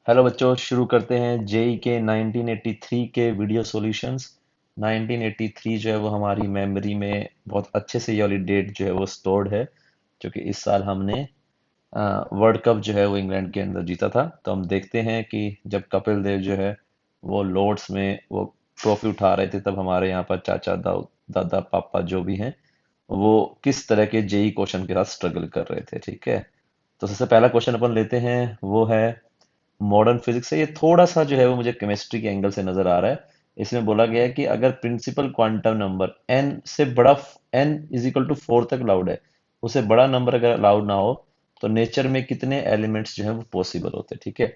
Hello बच्चों, शुरू करते हैं जेई के 1983 के वीडियो सॉल्यूशंस। 1983 जो है वो हमारी मेमोरी में बहुत अच्छे से ये वाली डेट जो है वो स्टोर्ड है, क्योंकि इस साल हमने वर्ल्ड कप जो है वो इंग्लैंड के अंदर जीता था। तो हम देखते हैं कि जब कपिल देव जो है वो लॉर्ड्स में वो ट्रॉफी उठा रहे थे, तब हमारे यहाँ पर चाचा दादा पापा जो भी हैं वो किस तरह के जेई क्वेश्चन के साथ स्ट्रगल कर रहे थे। ठीक है, तो सबसे पहला क्वेश्चन अपन लेते हैं, वो है मॉडर्न फिजिक्स से। ये थोड़ा सा जो है वो मुझे केमिस्ट्री के एंगल से नजर आ रहा है। इसमें बोला गया है कि अगर प्रिंसिपल क्वांटम नंबर n से बड़ा, n इज इक्वल टू 4 तक अलाउड है, उससे बड़ा नंबर अगर अलाउड ना हो तो नेचर में कितने एलिमेंट्स जो है वो पॉसिबल होते हैं। ठीक है,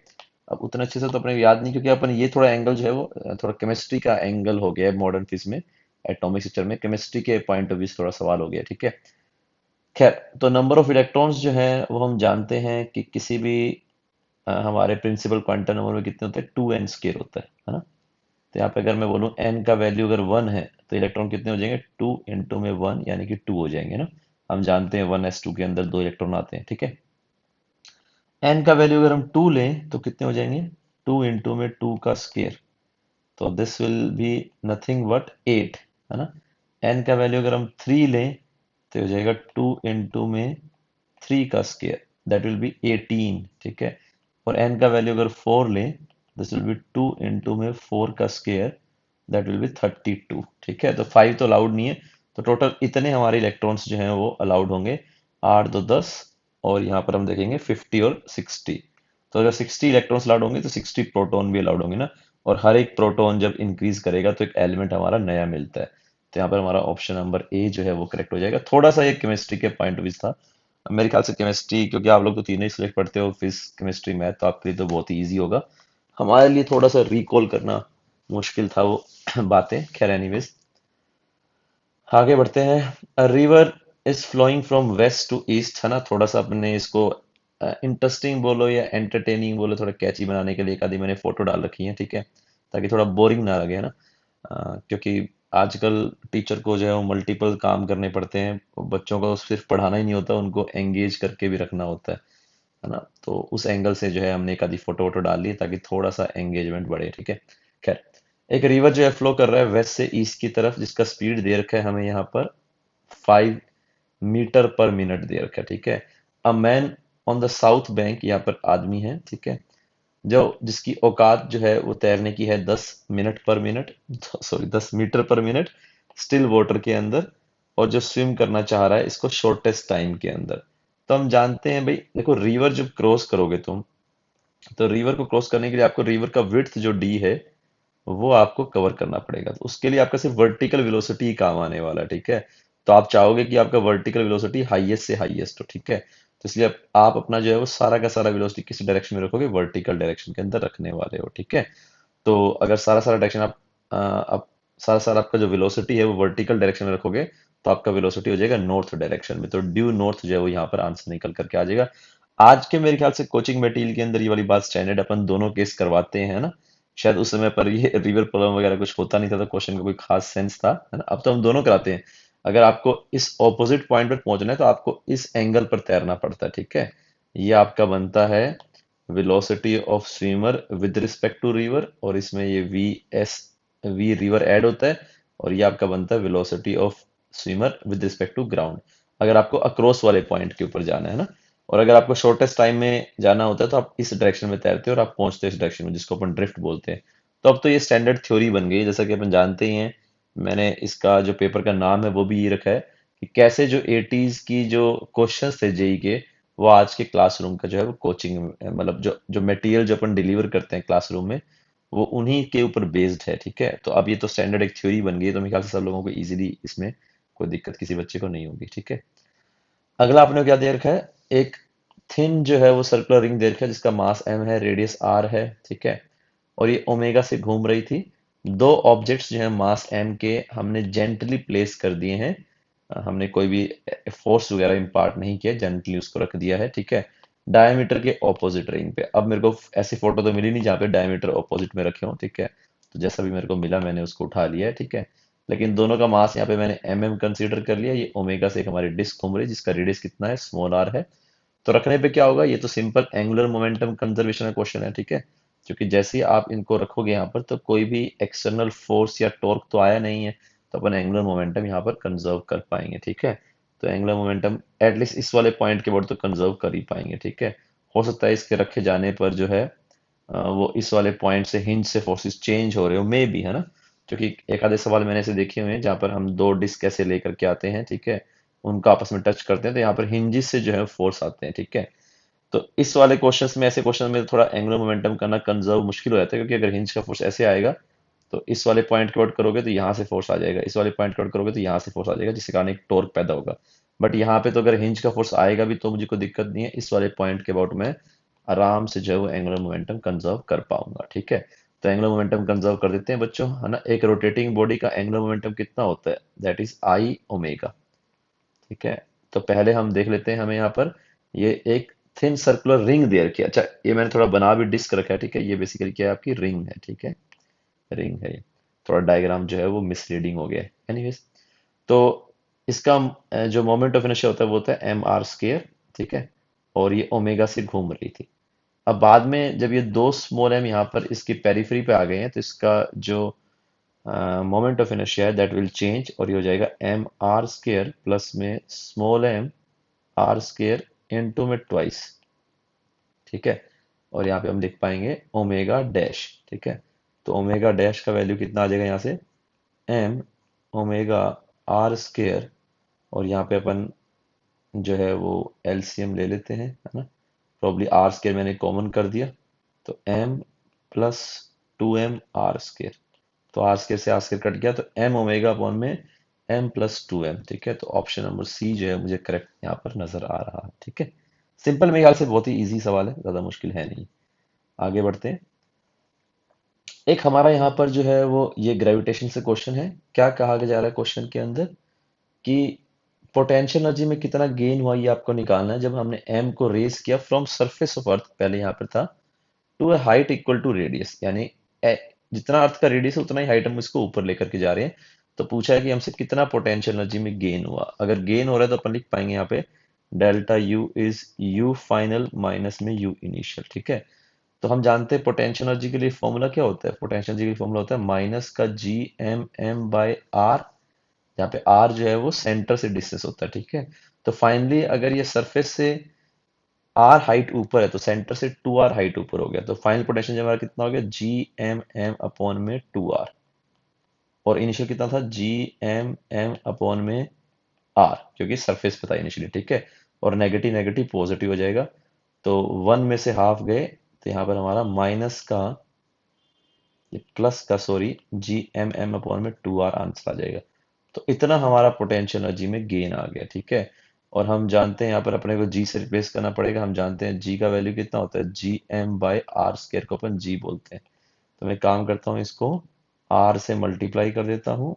अब उतना अच्छे से तो अपने को याद नहीं, क्योंकि अपन ये थोड़ा एंगल जो है वो थोड़ा केमिस्ट्री का एंगल हो गया है मॉडर्न फिजिक्स में। एटॉमिक स्ट्रक्चर में केमिस्ट्री के पॉइंट ऑफ व्यू से थोड़ा सवाल हो गया। ठीक है, खैर, तो नंबर ऑफ इलेक्ट्रॉन्स जो है वो हम जानते हैं कि किसी भी हमारे प्रिंसिपल क्वांटम नंबर में कितने होते हैं, 2n² होता है ना। तो यहाँ पे अगर मैं बोलूँ n का वैल्यू अगर 1 है तो इलेक्ट्रॉन कितने हो जाएंगे, 2 × 1 यानी कि 2 हो जाएंगे ना। हम जानते हैं 1s2 के अंदर 2 इलेक्ट्रॉन आते हैं। ठीक है, n का वैल्यू अगर हम 2 लें तो कितने हो जाएंगे, 2 × 2 का स्क्वायर। तो this will be nothing but 8, है ना। n का वैल्यू अगर हम 3 लें तो हो जाएगा 2 × 3 का स्क्वायर, दैट विल बी 18। ठीक है, और n का वैल्यू अगर 4 लें, दिस विल बी 2 × 4 का स्क्वायर, दैट विल बी 32। ठीक है, तो 5 तो अलाउड नहीं है, तो टोटल इतने हमारे इलेक्ट्रॉन्स जो हैं वो अलाउड होंगे। 8 2 10, और यहाँ पर हम देखेंगे 50 और 60। तो अगर 60 इलेक्ट्रॉन्स अलाउड होंगे तो 60 प्रोटॉन भी अलाउड होंगे ना। और हर एक प्रोटॉन जब इंक्रीज करेगा तो एक एलिमेंट हमारा नया मिलता है। तो यहाँ पर हमारा ऑप्शन नंबर ए जो है वो करेक्ट हो जाएगा। थोड़ा सा ये केमिस्ट्री के पॉइंट ऑफ व्यू था। मेरे ख्याल से केमिस्ट्री, क्योंकि आप लोग तो तीनों ही सिलेक्ट पढ़ते हो, फिजिक्स केमिस्ट्री मैथ, तो आपके लिए तो बहुत ही ईजी होगा। हमारे लिए थोड़ा सा रिकॉल करना मुश्किल था वो बातें। खैर, एनीवेज, आगे बढ़ते हैं। A river is flowing from west to east, है ना। थोड़ा सा अपने इसको इंटरेस्टिंग बोलो या एंटरटेनिंग बोलो, थोड़ा कैची बनाने के लिए एक आधी मैंने फोटो डाल रखी है। ठीक है, ताकि थोड़ा बोरिंग ना लगे, है ना। क्योंकि आजकल टीचर को जो है वो मल्टीपल काम करने पड़ते हैं। बच्चों को सिर्फ पढ़ाना ही नहीं होता, उनको एंगेज करके भी रखना होता है ना। तो उस एंगल से जो है हमने एक आधी फोटो वोटो डाल ली ताकि थोड़ा सा एंगेजमेंट बढ़े। ठीक है, खैर, एक रिवर जो है फ्लो कर रहा है वेस्ट से ईस्ट की तरफ, जिसका स्पीड दे रखा है हमें यहाँ पर 5 मीटर पर मिनट दे रखा है। ठीक है, a man on the south bank, यहाँ पर आदमी है। ठीक है, जो जिसकी औकात जो है वो तैरने की है 10 मिनट पर मिनट, सॉरी 10 मीटर पर मिनट, स्टिल वाटर के अंदर। और जो स्विम करना चाह रहा है इसको शॉर्टेस्ट टाइम के अंदर। तो हम जानते हैं भाई, देखो, रिवर जब क्रॉस करोगे तुम, तो रिवर को क्रॉस करने के लिए आपको रिवर का विड्थ जो डी है वो आपको कवर करना पड़ेगा। तो उसके लिए आपका सिर्फ वर्टिकल वेलोसिटी ही काम आने वाला है। ठीक है, तो आप चाहोगे कि आपका वर्टिकल वेलोसिटी हाईएस्ट से हाईएस्ट हो। ठीक है, तो इसलिए आप अपना जो है वो सारा का सारा वेलोसिटी किस डायरेक्शन में रखोगे, वर्टिकल डायरेक्शन के अंदर रखने वाले हो। ठीक है, तो अगर सारा सारा डायरेक्शन आप सारा सारा आपका जो वेलोसिटी है वो वर्टिकल डायरेक्शन में रखोगे, तो आपका वेलोसिटी हो जाएगा नॉर्थ डायरेक्शन में। तो ड्यू नॉर्थ जो है वो यहाँ पर आंसर निकल करके आ जाएगा। आज के मेरे ख्याल से कोचिंग मटेरियल के अंदर ये वाली बात स्टैंडर्ड अपन दोनों केस करवाते हैं ना। शायद उस समय पर ये रिवर प्रॉब्लम वगैरह कुछ होता नहीं था, तो क्वेश्चन का कोई खास सेंस था, है ना। अब तो हम दोनों कराते हैं। अगर आपको इस ऑपोजिट पॉइंट पर पहुंचना है तो आपको इस एंगल पर तैरना पड़ता है। ठीक है, ये आपका बनता है velocity of swimmer with respect to river, और इसमें ये वी रिवर ऐड होता है, और ये आपका बनता है velocity of swimmer with respect to ground, अगर आपको अक्रॉस वाले पॉइंट के ऊपर जाना है ना। और अगर आपको शॉर्टेस्ट टाइम में जाना होता है तो आप इस डायरेक्शन में तैरते हो और आप पहुंचते हो इस डायरेक्शन में, जिसको अपन ड्रिफ्ट बोलते हैं। तो अब तो ये स्टैंडर्ड थ्योरी बन गई है, जैसा कि अपन जानते ही हैं। मैंने इसका जो पेपर का नाम है वो भी ये रखा है कि कैसे जो 80s की जो क्वेश्चंस थे जेई के, वो आज के क्लासरूम का जो है वो कोचिंग, मतलब जो जो मटेरियल जो अपन डिलीवर करते हैं क्लासरूम में, वो उन्हीं के ऊपर बेस्ड है। ठीक है, तो अब ये तो स्टैंडर्ड एक थ्योरी बन गई है, तो मेरे ख्याल से सब लोगों को इजीली इसमें कोई दिक्कत किसी बच्चे को नहीं होगी। ठीक है, अगला आपने क्या दे रखा है, एक थिन जो है वो सर्कुलर रिंग दे रखा है जिसका मास m है, रेडियस r है। ठीक है, और ये ओमेगा से घूम रही थी। दो ऑब्जेक्ट्स जो है मास m के हमने जेंटली प्लेस कर दिए हैं। हमने कोई भी फोर्स वगैरह इम्पार्ट नहीं किया, जेंटली उसको रख दिया है। ठीक है, डायमीटर के ऑपोजिट रिंग पे। अब मेरे को ऐसी फोटो तो मिली नहीं जहाँ पे डायमीटर ऑपोजिट में रखे हो। ठीक है, तो जैसा भी मेरे को मिला मैंने उसको उठा लिया है। ठीक है, लेकिन दोनों का मास यहाँ पे मैंने कंसीडर कर लिया। ये ओमेगा से एक हमारी डिस्क घूम रही है जिसका रेडियस कितना है, स्मॉल r है। तो रखने पे क्या होगा, ये तो सिंपल एंगुलर मोमेंटम कंजर्वेशन का क्वेश्चन है। ठीक है, क्योंकि जैसे ही आप इनको रखोगे यहाँ पर तो कोई भी एक्सटर्नल फोर्स या टॉर्क तो आया नहीं है, तो अपन एंगुलर मोमेंटम यहाँ पर कंजर्व कर पाएंगे, ठीक है। तो एंगुलर मोमेंटम एटलीस्ट इस वाले पॉइंट के बाद तो कंजर्व कर ही पाएंगे, ठीक है। हो सकता है इसके रखे जाने पर जो है वो इस वाले पॉइंट से हिंज से फोर्सेस चेंज हो रहे हो, मे भी, है ना। क्योंकि एक आधे सवाल मैंने ऐसे देखे हुए हैं जहाँ पर हम दो डिस्क ऐसे लेकर के आते हैं, ठीक है, उनका आपस में टच करते हैं तो यहाँ पर हिंजिस से जो है फोर्स आते हैं, ठीक है। तो इस वाले क्वेश्चंस में, ऐसे क्वेश्चन में थोड़ा एंगुलर मोमेंटम करना कंजर्व मुश्किल हो जाता है, क्योंकि अगर हिंज का फोर्स ऐसे आएगा तो इस वाले पॉइंट के आउट करोगे तो यहाँ से फोर्स आ जाएगा, इस वाले पॉइंट के आउट करोगे तो यहाँ से फोर्स आ जाएगा, जिसके कारण एक टॉर्क पैदा होगा। बट यहाँ पे तो अगर हिंज का फोर्स आएगा भी तो मुझे कोई दिक्कत नहीं है, इस वाले पॉइंट के अबाउट में आराम से जो है वो एंगुलर मोमेंटम कंजर्व कर पाऊंगा, ठीक है। तो एंगुलर मोमेंटम कंजर्व कर देते हैं बच्चों, है ना। एक रोटेटिंग बॉडी का एंगुलर मोमेंटम कितना होता है, दैट इज आई ओमेगा, ठीक है। तो पहले हम देख लेते हैं, हमें यहाँ पर ये एक थिन सर्कुलर रिंग दे रखी है। अच्छा, ये मैंने थोड़ा बना भी डिस्क रखा है, ठीक है। ये बेसिकली क्या है, आपकी रिंग है, ठीक है, रिंग है ये। थोड़ा डायग्राम जो है वो मिसलीडिंग हो गया है, एनीवेज। तो इसका जो मोमेंट ऑफ इनर्शिया होता है वो होता है एम आर स्केयर, ठीक है। और ये ओमेगा से घूम रही थी। अब बाद में जब ये दो स्मॉल एम यहाँ पर इसकी पेरिफेरी पे आ गए हैं तो इसका जो मोमेंट ऑफ इनर्शिया है दैट विल चेंज, और ये हो जाएगा एम आर स्केयर प्लस में small M R square into में ट्वाइस, ठीक है। और यहाँ पे हम लिख पाएंगे ओमेगा डैश, ठीक है। तो ओमेगा डैश का वैल्यू कितना आ जाएगा यहाँ से, एम ओमेगा आर स्केयर, और यहाँ पे अपन जो है वो एलसीएम ले लेते हैं, है ना। प्रॉब्ली आर स्केयर मैंने कॉमन कर दिया, तो M plus two M R square, तो आर स्केयर से आर स्केयर कट गया, तो एम ओमेगा अपॉन में एम प्लस टू एम, ठीक है। तो ऑप्शन नंबर सी जो है मुझे करेक्ट यहाँ पर नजर आ रहा है, ठीक है। सिंपल, मेरे ख्याल से बहुत ही इजी सवाल है, ज्यादा मुश्किल है नहीं। आगे बढ़ते हैं। एक हमारा यहाँ पर जो है वो ये ग्रेविटेशन से क्वेश्चन है। क्या कहा जा रहा है क्वेश्चन के अंदर कि पोटेंशियल एनर्जी में कितना गेन हुआ ये आपको निकालना है जब हमने एम को रेज किया फ्रॉम सरफेस ऑफ अर्थ, पहले यहाँ पर था, to a height equal to radius, यानी जितना अर्थ का रेडियस है उतना ही हाइट हम इसको ऊपर लेकर के जा रहे हैं। तो पूछा है कि हमसे कितना पोटेंशियल एनर्जी में गेन हुआ। अगर गेन हो रहा है तो अपन लिख पाएंगे यहाँ पे delta U is you final minus में यू इनिशियल, ठीक है। तो हम जानते हैं पोटेंशियल एनर्जी के लिए फॉर्मूला क्या होता है, पोटेंशियल एनर्जी के लिए फॉर्मूला होता है माइनस का G M M by R, जहाँ पे आर जो है वो सेंटर से डिस्टेंस होता है, ठीक है। तो फाइनली अगर ये सरफेस से आर हाइट ऊपर है तो सेंटर से टू आर हाइट ऊपर हो गया, तो फाइनल पोटेंशियल हमारा कितना हो गया, जी एम एम अपॉन में टू आर, और इनिशियल कितना था, जी एम एम अपॉन में आर, क्योंकि सरफेस पे था इनिशियली, ठीक है। और नेगेटिव नेगेटिव पॉजिटिव हो जाएगा, तो वन में से हाफ गए, तो यहाँ पर हमारा माइनस का, ये प्लस का sorry, G M M upon में टू आर आंसर आ जाएगा। तो इतना हमारा पोटेंशियल एनर्जी में गेन आ गया, ठीक है। और हम जानते हैं यहाँ पर अपने को जी से रिप्लेस करना पड़ेगा। हम जानते हैं जी का वैल्यू कितना होता है, G M by R square को अपन जी बोलते हैं। तो मैं काम करता हूँ, इसको आर से मल्टीप्लाई कर देता हूँ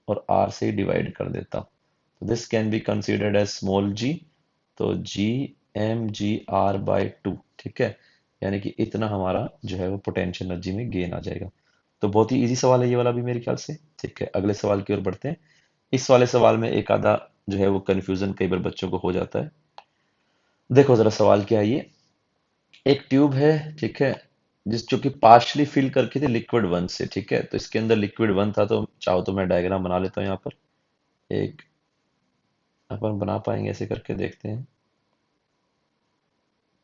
और आर से डिवाइड कर देता हूँ। तो this can be considered as small G, तो G M G R by two, ठीक है। यानी कि इतना हमारा जो है वो पोटेंशियल एनर्जी में गेन आ जाएगा। तो बहुत ही इजी सवाल है ये वाला भी मेरे ख्याल से, ठीक है। अगले सवाल की ओर बढ़ते हैं। इस वाले सवाल में एक आधा जो है वो कंफ्यूजन कई बार बच्चों को हो जाता है। देखो जरा सवाल क्या है ये। एक ट्यूब है, ठीक है, जिस जो कि पार्शली फिल करके थी लिक्विड वन से, ठीक है। तो इसके अंदर लिक्विड वन था, तो चाहो तो मैं डायग्राम बना लेता हूँ यहाँ पर। एक अपन बना पाएंगे ऐसे करके, देखते हैं,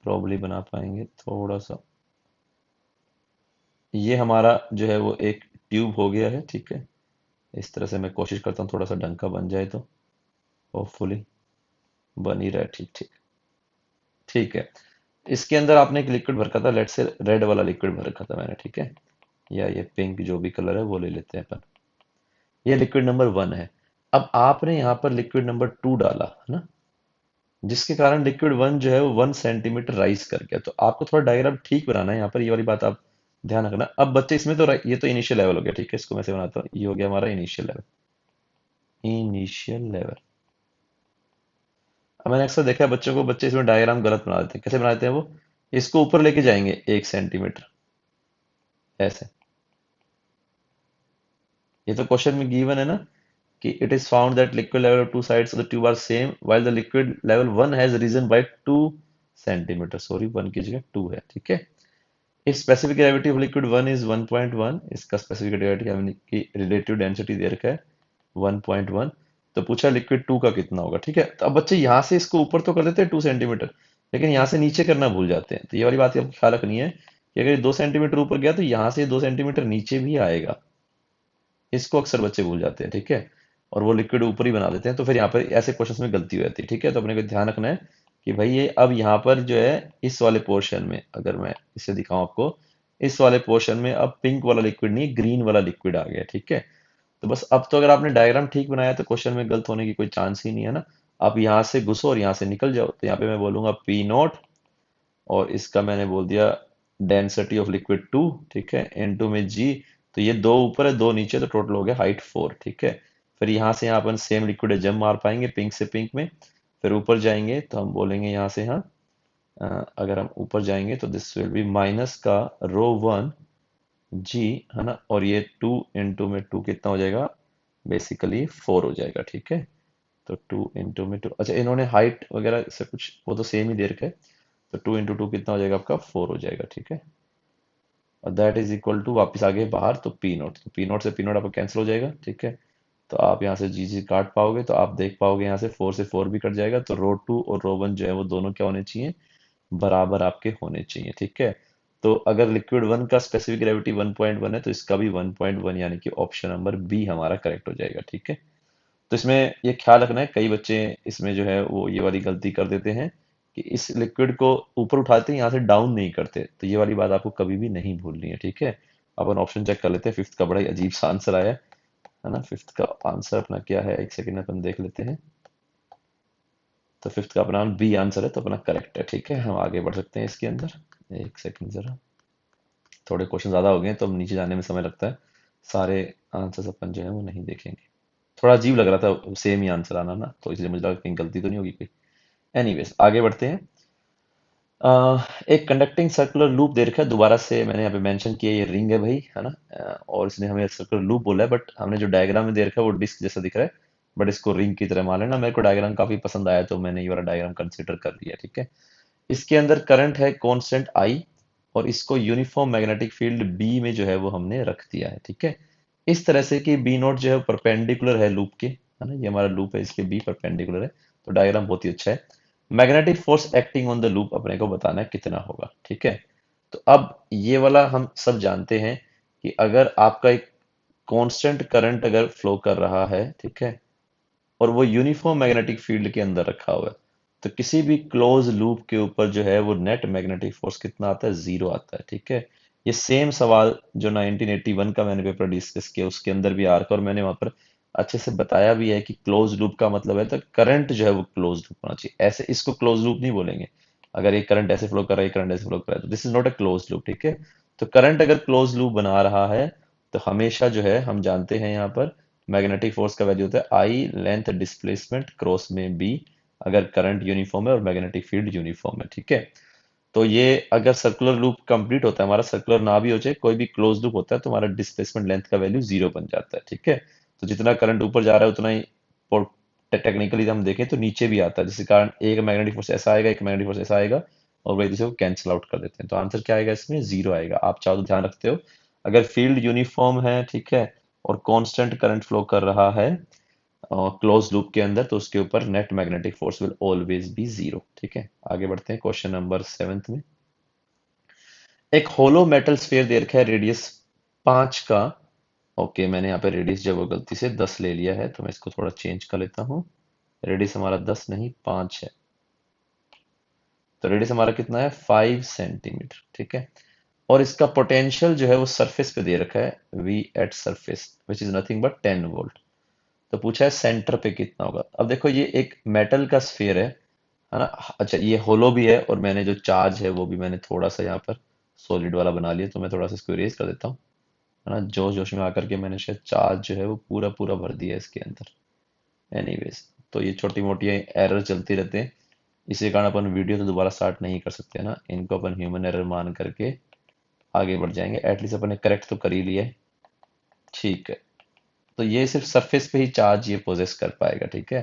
प्रॉब्ली बना पाएंगे थोड़ा सा। ये हमारा जो है वो एक ट्यूब हो गया है, ठीक है। इस तरह से मैं कोशिश करता हूँ थोड़ा सा ढंग का बन जाए, तो होपफुली बन ही रहा है, ठीक ठीक, ठीक है। इसके अंदर आपने एक लिक्विड भर रखा था, लेट से रेड वाला लिक्विड भर रखा था मैंने, ठीक है। या ये पिंक जो भी कलर है वो ले लेते हैं अपन। ये लिक्विड नंबर वन है। अब आपने यहाँ पर लिक्विड नंबर टू डाला, है ना, जिसके कारण लिक्विड वन जो है वो 1 सेंटीमीटर राइज कर गया। तो आपको थोड़ा डायग्राम ठीक बनाना है यहाँ पर, ये वाली बात आप ध्यान रखना। अब बच्चे इसमें तो ये तो इनिशियल लेवल हो गया, ठीक है। इसको मैं से बनाता हूँ, ये हो गया हमारा इनिशियल लेवल, इनिशियल लेवल। अब मैंने अक्सर देखा है बच्चों को, बच्चे इसमें डायग्राम गलत बना देते हैं। कैसे बनाते हैं वो, इसको ऊपर लेके जाएंगे 1 सेंटीमीटर ऐसे। ये तो क्वेश्चन में गिवन है ना कि it is found that liquid level of two sides of the tube are same while the liquid level one has risen by 2 centimetre, sorry one की जगह टू है, ठीक है। If specific gravity of liquid 1 is 1.1, इसका specific gravity यानी कि relative density दे रखा है 1.1। तो पूछा लिक्विड 2 का कितना होगा, ठीक है। तो अब बच्चे यहाँ से इसको ऊपर तो कर देते हैं 2 सेंटीमीटर, लेकिन यहाँ से नीचे करना भूल जाते हैं। तो ये वाली बात आपको ख्याल रखनी है कि अगर 2 सेंटीमीटर ऊपर गया तो यहाँ से 2 सेंटीमीटर नीचे भी आएगा। इसको अक्सर बच्चे भूल जाते हैं, ठीक है, और वो लिक्विड ऊपर ही बना देते हैं। तो फिर यहाँ पर ऐसे क्वेश्चंस में गलती हो जाती है, ठीक है। तो अपने को ध्यान रखना है कि भाई ये अब यहाँ पर जो है इस वाले पोर्शन में, अगर मैं इसे दिखाऊं आपको, इस वाले पोर्शन में अब पिंक वाला लिक्विड नहीं ग्रीन वाला लिक्विड आ गया, ठीक है। तो बस अब तो अगर आपने डायग्राम ठीक बनाया तो क्वेश्चन में गलत होने की कोई चांस ही नहीं है ना। आप यहाँ से घुसो और यहाँ से निकल जाओ। तो यहाँ पे मैं बोलूंगा पी नोट, और इसका मैंने बोल दिया डेंसिटी ऑफ लिक्विड 2, ठीक है, N2 में जी। तो ये दो ऊपर है दो नीचे, तो टोटल हो गया हाइट 4, ठीक है। फिर यहाँ से यहाँ अपन सेम लिक्विड है जम मार पाएंगे पिंक से पिंक में। फिर ऊपर जाएंगे तो हम बोलेंगे यहाँ से, हाँ, अगर हम ऊपर जाएंगे तो दिस विल बी माइनस का रो 1 जी, है ना, और ये 2 × 2 में 2 कितना हो जाएगा, बेसिकली 4 हो जाएगा, ठीक है। तो 2 × 2, अच्छा इन्होंने हाइट वगैरह से कुछ वो तो सेम ही दे रखा है। तो 2 × 2 कितना हो जाएगा आपका 4 हो जाएगा, ठीक है। और दैट इज इक्वल टू वापिस आ गए बाहर, तो पी नोट, तो पी नोट से पी नोट आपका कैंसिल हो जाएगा, ठीक है। तो आप यहाँ से जी जी काट पाओगे, तो आप देख पाओगे यहाँ से 4 से 4 भी कट जाएगा। तो रो 2 और रो 1 जो है वो दोनों क्या होने चाहिए, बराबर आपके होने चाहिए, ठीक है। तो अगर लिक्विड 1 का स्पेसिफिक ग्रेविटी 1.1 है तो इसका भी 1.1, यानी कि ऑप्शन नंबर बी हमारा करेक्ट हो जाएगा, ठीक है। तो इसमें ये ख्याल रखना है, कई बच्चे इसमें जो है वो ये वाली गलती कर देते हैं कि इस लिक्विड को ऊपर उठाते हैं यहाँ से डाउन नहीं करते। तो ये वाली बात आपको कभी भी नहीं भूलनी है, ठीक है। अपन ऑप्शन चेक कर लेते हैं। फिफ्थ का बड़ा ही अजीब सा आंसर आया है ना। फिफ्थ का आंसर अपना क्या है, एक सेकंड अपन देख लेते हैं। तो फिफ्थ का अपना बी आंसर है, तो अपना करेक्ट है, ठीक है। हम आगे बढ़ सकते हैं इसके अंदर। एक सेकंड जरा, थोड़े क्वेश्चन ज्यादा हो गए हैं तो अब नीचे जाने में समय लगता है। सारे आंसर्स अपन जो है वो नहीं देखेंगे। थोड़ा अजीब लग रहा था सेम ही आंसर आना ना, तो इसलिए मुझे लगा कहीं गलती तो नहीं होगी कोई। एनीवेज आगे बढ़ते हैं। एक कंडक्टिंग सर्कुलर लूप दे रखा है, दोबारा से मैंने यहाँ पे मेंशन किया ये रिंग है भाई, है ना। और इसने हमें सर्कुलर लूप बोला है, बट हमने जो डायग्राम में दे रखा है वो डिस्क जैसा दिख रहा है, बट इसको रिंग की तरह मान लेना। मेरे को डायग्राम काफी पसंद आया तो मैंने ये वाला डायग्राम कंसिडर कर लिया, ठीक है। इसके अंदर करंट है कांस्टेंट आई, और इसको यूनिफॉर्म मैग्नेटिक फील्ड बी में जो है वो हमने रख दिया है, ठीक है। इस तरह से कि बी नोट जो है परपेंडिकुलर है लूप के, है ना, ये हमारा लूप है, इसके बी परपेंडिकुलर है। तो डायग्राम बहुत ही अच्छा है। Magnetic force acting on the loop अपने को बताना है कितना होगा, ठीक है। तो अब ये वाला हम सब जानते हैं कि अगर आपका एक कांस्टेंट करंट अगर फ्लो कर रहा है, ठीक है, और वो यूनिफॉर्म मैग्नेटिक फील्ड के अंदर रखा हुआ है, तो किसी भी क्लोज लूप के ऊपर जो है वो नेट मैग्नेटिक फोर्स कितना आता है, 0 आता है, ठीक है। ये सेम सवाल जो 1981 का मैंने पेपर डिस्कस किया उसके अंदर भी आ रखा है, और मैंने वहां पर अच्छे से बताया भी है कि क्लोज लूप का मतलब है तो करंट जो है वो क्लोज लूप होना चाहिए। ऐसे इसको क्लोज लूप नहीं बोलेंगे। अगर ये करंट ऐसे फ्लो कर रहा है, करंट ऐसे फ्लो कर रहा है, तो this is not a close loop, ठीक है। तो करंट अगर क्लोज लूप बना रहा है तो हमेशा जो है हम जानते हैं यहाँ पर मैग्नेटिक फोर्स का वैल्यू होता है आई लेंथ डिस्प्लेसमेंट क्रॉस में बी, अगर करंट यूनिफॉर्म है और मैग्नेटिक फील्ड यूनिफॉर्म है, ठीक है। तो ये अगर सर्कुलर लूप कंप्लीट होता है हमारा, सर्कुलर ना भी हो जाए कोई भी क्लोज लूप होता है, तो हमारा डिस्प्लेसमेंट लेंथ का वैल्यू 0 बन जाता है, ठीक है। तो जितना करंट ऊपर जा रहा है उतना ही टेक्निकली हम देखें तो नीचे भी आता है, जिसके कारण एक मैग्नेटिक फोर्स ऐसा आएगा, एक मैग्नेटिक फोर्स ऐसा आएगा, और वही दूसरे को कैंसिल आउट कर देते हैं। तो आंसर क्या आएगा इसमें, 0 आएगा। आप चाहो तो ध्यान रखते हो, अगर फील्ड यूनिफॉर्म है, ठीक है, और कांस्टेंट करंट फ्लो कर रहा है क्लोज लूप के अंदर, तो उसके ऊपर net magnetic force will always be 0, ठीक है। आगे बढ़ते हैं क्वेश्चन नंबर 7 में। एक होलो मेटल स्फीयर दे रखा है रेडियस 5 का। ओके, मैंने यहाँ पे रेडियस जो है वो गलती से 10 ले लिया है, तो मैं इसको थोड़ा चेंज कर लेता हूँ। रेडियस हमारा 10 नहीं 5 है। तो रेडियस हमारा कितना है, 5 सेंटीमीटर, ठीक है। और इसका पोटेंशियल जो है वो सरफेस पे दे रखा है, V at surface which is nothing but 10 volt. तो पूछा है सेंटर पे कितना होगा। अब देखो ये एक मेटल का स्फीयर है ना। अच्छा ये होलो भी है, और मैंने जो चार्ज है वो भी मैंने थोड़ा सा यहाँ पर सॉलिड वाला बना लिया, तो मैं थोड़ा सा इसको इरेज कर देता हूँ, है ना। जोश जोश में आकर के मैंने शायद चार्ज जो है वो पूरा पूरा भर दिया है इसके अंदर। एनीवेज, तो ये छोटी मोटी एरर चलती रहते हैं, इसी कारण अपन वीडियो तो दोबारा स्टार्ट नहीं कर सकते ना, इनको अपन ह्यूमन एरर मान करके आगे बढ़ जाएंगे। एटलीस्ट अपन ने करेक्ट तो कर ही लिया है, ठीक है। तो ये सिर्फ सरफेस पे ही चार्ज ये पोजेस कर पाएगा, ठीक है।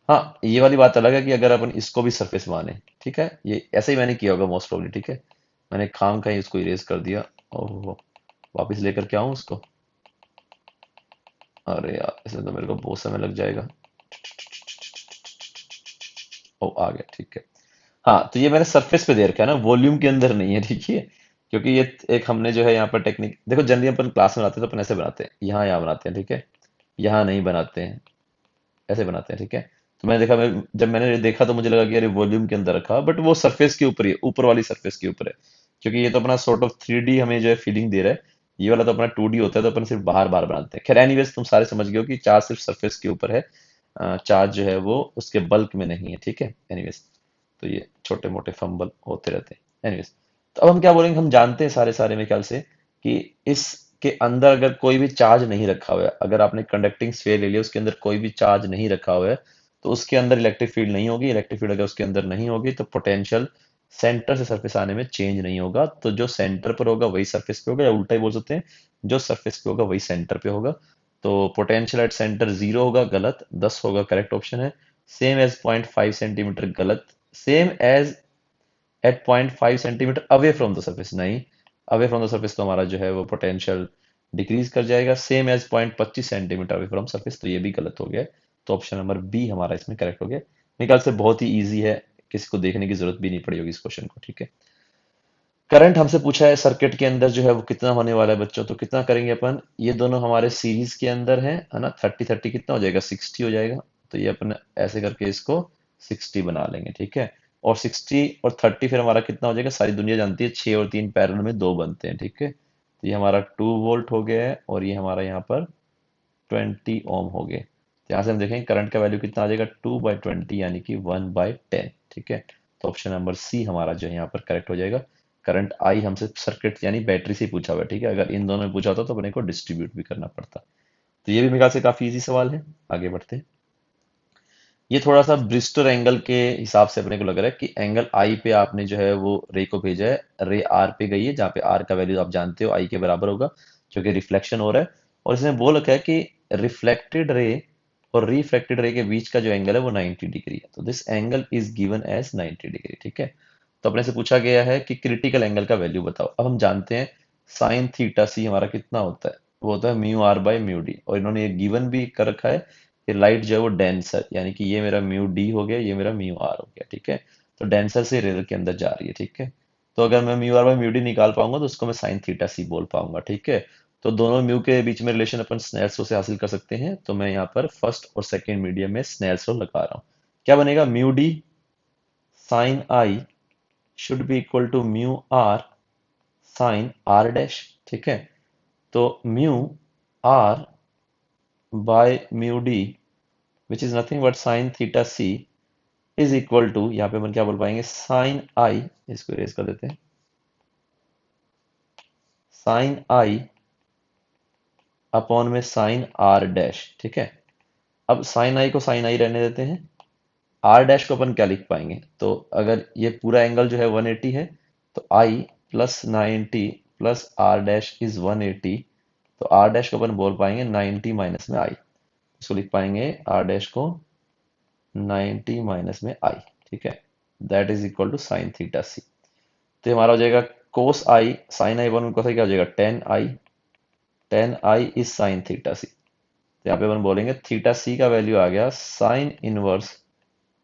हाँ, ये वाली बात अलग है कि अगर अपन इसको भी सरफेस माने, ठीक है, ये ऐसे ही मैंने किया होगा मोस्ट प्रोबेबली, ठीक है। मैंने खाम खा ही उसको इरेज कर दिया। ओह, वापस लेकर के आऊं उसको? अरे यार, इसमें तो मेरे को बहुत समय लग जाएगा। ओ, आ गया, ठीक है। हाँ, तो ये मैंने सरफेस पे दे रखा है ना, वॉल्यूम के अंदर नहीं है, ठीक है। क्योंकि ये एक हमने जो है यहाँ पर टेक्निक देखो, जनरली अपन क्लास में बनाते हैं तो अपन ऐसे बनाते हैं, यहाँ बनाते हैं, ठीक है। यहाँ नहीं बनाते हैं, ऐसे बनाते हैं, ठीक है। तो मैंने देखा, जब मैंने देखा तो मुझे लगा कि अरे वॉल्यूम के अंदर रखा, बट वो सरफेस के ऊपर ही, ऊपर वाली सरफेस के ऊपर है। क्योंकि ये तो अपना सॉर्ट ऑफ 3D हमें जो है फीलिंग दे रहा है। ये वाला तो अपना 2D होता है, तो अपन सिर्फ बाहर बाहर बनाते हैं। खैर एनीवेज, तुम सारे समझ गए हो कि चार्ज सिर्फ सरफेस के ऊपर है। चार्ज जो है वो उसके बल्क में नहीं है, ठीक है। एनीवेज, तो ये छोटे मोटे फंबल होते रहते हैं। एनीवेज, तो अब हम क्या बोलेंगे, हम जानते हैं सारे सारे मेरे ख्याल से कि इसके अंदर अगर कोई भी चार्ज नहीं रखा हुआ है, अगर आपने कंडक्टिंग स्फीयर ले लिया, उसके अंदर कोई भी चार्ज नहीं रखा हुआ है, तो उसके अंदर इलेक्ट्रिक फील्ड नहीं होगी। इलेक्ट्रिक फील्ड अगर उसके अंदर नहीं होगी तो पोटेंशियल सेंटर से सरफेस आने में चेंज नहीं होगा। तो जो सेंटर पर होगा वही सरफेस पे होगा, या उल्टा ही बोल सकते हैं, जो सरफेस पे होगा वही सेंटर पे होगा। तो पोटेंशियल एट सेंटर 0 होगा, गलत। 10 होगा, करेक्ट ऑप्शन है। सेम एज 0.5 सेंटीमीटर, गलत। Same as at 0.5 centimetre away from the surface, नहीं। अवे फ्रॉम द सरफेस तो हमारा जो है वो पोटेंशियल डिक्रीज कर जाएगा। Same as 0.25 centimetre away from surface, तो ये भी गलत हो गया है। तो ऑप्शन नंबर बी हमारा इसमें करेक्ट हो गया। मेरे ख्याल से बहुत ही इजी है, किसी को देखने की जरूरत भी नहीं पड़ी होगी इस क्वेश्चन को, ठीक है। करंट हमसे पूछा है सर्किट के अंदर जो है वो कितना होने वाला है बच्चों, तो कितना करेंगे अपन, ये दोनों हमारे सीरीज के अंदर है ना। 30 30 कितना हो जाएगा, 60 हो जाएगा। तो ये अपन ऐसे करके इसको 60 बना लेंगे, ठीक है। और 60 और 30 फिर हमारा कितना हो जाएगा, सारी दुनिया जानती है 6 और 3 पैरेलल में 2 बनते हैं, ठीक है। तो ये हमारा 2 वोल्ट हो गया है, और ये हमारा यहाँ पर 20 ओम हो गए। तो यहाँ से हम देखेंगे करंट का वैल्यू कितना आ जाएगा, 2/20 यानी कि 1/10, ठीक है। तो ऑप्शन नंबर सी हमारा जो है यहाँ पर करेक्ट हो जाएगा। करंट आई हमसे सर्किट यानी बैटरी से पूछा हुआ है, ठीक है। अगर इन दोनों में पूछा होता तो अपने को डिस्ट्रीब्यूट भी करना पड़ता। तो ये भी मेरे ख्याल से काफी इजी सवाल है। आगे बढ़ते हैं। ये थोड़ा सा ब्रिस्टर एंगल के हिसाब से अपने को लग रहा है कि एंगल आई पे आपने जो है वो रे को भेजा है, रे आर पे गई है, जहाँ पे आर का वैल्यू आप जानते हो आई के बराबर होगा, जो कि रिफ्लेक्शन हो रहा है। और इसने बोल रखा है कि रिफ्लेक्टेड रे और रिफ्रैक्टेड रे के बीच का जो एंगल है वो 90 डिग्री है। तो this angle is given as 90 degree, ठीक है। तो अपने से पूछा गया है कि क्रिटिकल एंगल का वैल्यू बताओ। अब हम जानते हैं साइन थीटा सी हमारा कितना होता है, वो होता है mu R by mu D. और इन्होंने ये गिवन भी कर रखा है कि लाइट जो है वो डेंसर, यानी कि ये मेरा म्यू डी हो गया, ये मेरा म्यू आर हो गया, ठीक है। तो डेंसर से रेयर के अंदर जा रही है, ठीक है। तो अगर मैं mu R by mu D निकाल पाऊंगा तो उसको मैं साइन थीटा सी बोल पाऊंगा, ठीक है। तो दोनों म्यू के बीच में रिलेशन अपन स्नेल्स लॉ से हासिल कर सकते हैं। तो मैं यहाँ पर फर्स्ट और सेकंड मीडियम में स्नेल्स लॉ लगा रहा हूँ। क्या बनेगा, mu D sine I should be equal to mu R sine R dash, ठीक है। तो mu R by mu D which is nothing but sine theta C is equal to, यहाँ पे अपन क्या बोल पाएंगे, साइन आई, इसको इरेज कर देते हैं, साइन आई अपॉन में साइन आर डैश, ठीक है। अब साइन आई को साइन आई रहने देते हैं। आर डैश को अपन क्या लिख पाएंगे, तो अगर ये पूरा एंगल जो है 180 है, तो I plus 90 plus R dash is 180। तो आर डैश को अपन बोल पाएंगे 90 माइनस में आई। इसको लिख पाएंगे आर डैश को 90 माइनस में आई, ठीक है। That is equal to sine theta C. तो ये हमारा हो जाएगा कोस आई, साइन आई वन कोस आई क्या हो जाएगा, tan I. Tan I is sine theta C. तो यहाँ पे अपन बोलेंगे थीटा सी का वैल्यू आ गया साइन इनवर्स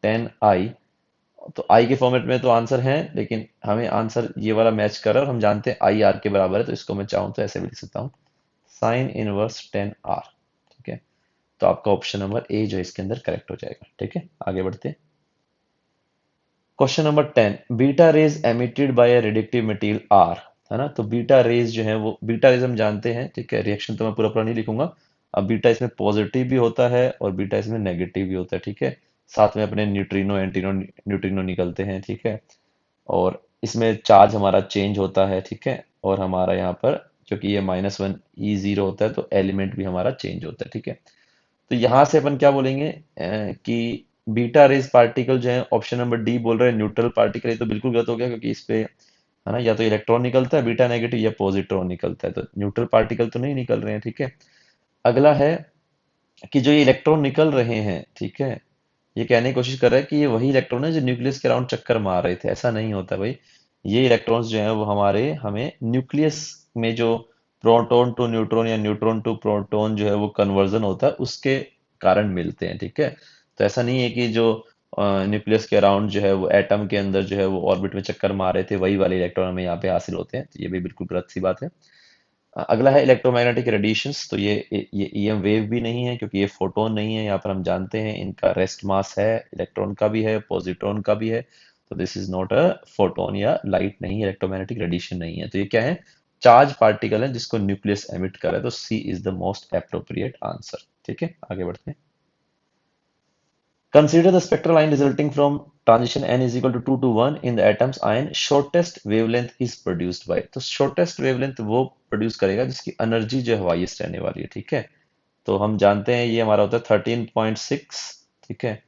टेन आई। तो आई के फॉर्मेट में तो आंसर है, लेकिन हमें आंसर ये वाला मैच कर रहा है, और हम जानते हैं आई आर के बराबर है, तो इसको मैं चाहूँ तो ऐसे भी लिख सकता हूँ, साइन इनवर्स टेन आर, ठीक है। तो आपका ऑप्शन नंबर ए जो है इसके अंदर करेक्ट हो जाएगा, ठीक है। आगे बढ़ते हैं। Question number 10, beta rays emitted by a radiative material are, है ना। तो बीटा रेज जो है वो, बीटा रेज हम जानते हैं, ठीक है। रिएक्शन तो मैं पूरा पूरा नहीं लिखूंगा। अब बीटा इसमें पॉजिटिव भी होता है और बीटा इसमें नेगेटिव भी होता है, ठीक है। साथ में अपने न्यूट्रिनो एंटीनो न्यूट्रिनो निकलते हैं, ठीक है। और इसमें चार्ज हमारा चेंज होता है, ठीक है। और हमारा यहाँ पर क्योंकि ये -1 E0 होता है तो एलिमेंट भी हमारा चेंज होता है, ठीक है। तो यहाँ से अपन क्या बोलेंगे कि बीटा रेज पार्टिकल जो है, ऑप्शन नंबर डी बोल रहे हैं न्यूट्रल पार्टिकल। ये तो बिल्कुल गलत हो गया, क्योंकि इस पे है ना, या तो इलेक्ट्रॉन निकलता है बीटा नेगेटिव, या पॉजिट्रॉन निकलता है। तो न्यूट्रल पार्टिकल तो नहीं निकल रहे हैं, ठीक है। अगला है कि जो ये इलेक्ट्रॉन निकल रहे हैं, ठीक है, ये कहने की कोशिश कर रहा है कि ये वही इलेक्ट्रॉन है जो न्यूक्लियस के अराउंड चक्कर मार रहे थे। ऐसा नहीं होता भाई। ये इलेक्ट्रॉन्स जो हैं वो हमारे हमें न्यूक्लियस में जो प्रोटॉन टू न्यूट्रॉन या न्यूट्रॉन टू प्रोटॉन जो है वो कन्वर्जन होता है उसके कारण मिलते हैं, ठीक है। तो ऐसा नहीं है कि जो न्यूक्लियस के अराउंड जो है वो एटम के अंदर जो है वो ऑर्बिट में चक्कर मार रहे थे वही वाले इलेक्ट्रॉन हमें यहाँ पे हासिल होते हैं, तो ये भी बिल्कुल गलत सी बात है। अगला है इलेक्ट्रोमैग्नेटिक रेडिएशंस। तो ये ईएम वेव भी नहीं है क्योंकि ये फोटोन नहीं है, यहाँ पर हम जानते हैं इनका रेस्ट मास है, इलेक्ट्रॉन का भी है, पॉजिट्रॉन का भी है। तो this is not a photon या लाइट नहीं, इलेक्ट्रोमैग्नेटिक रेडिएशन नहीं है। तो ये क्या है, चार्ज पार्टिकल है जिसको न्यूक्लियस एमिट कर रहा है। तो C is the most appropriate answer, ठीक है। आगे बढ़ते हैं। Consider the spectral line resulting from transition n is equal to 2 to 1 in the atom's ion shortest wavelength is produced by। तो shortest wavelength वो प्रोड्यूस करेगा जिसकी एनर्जी जो है हाईएस्ट रहने वाली है, ठीक है। तो हम जानते हैं ये हमारा होता है 13.6, ठीक है।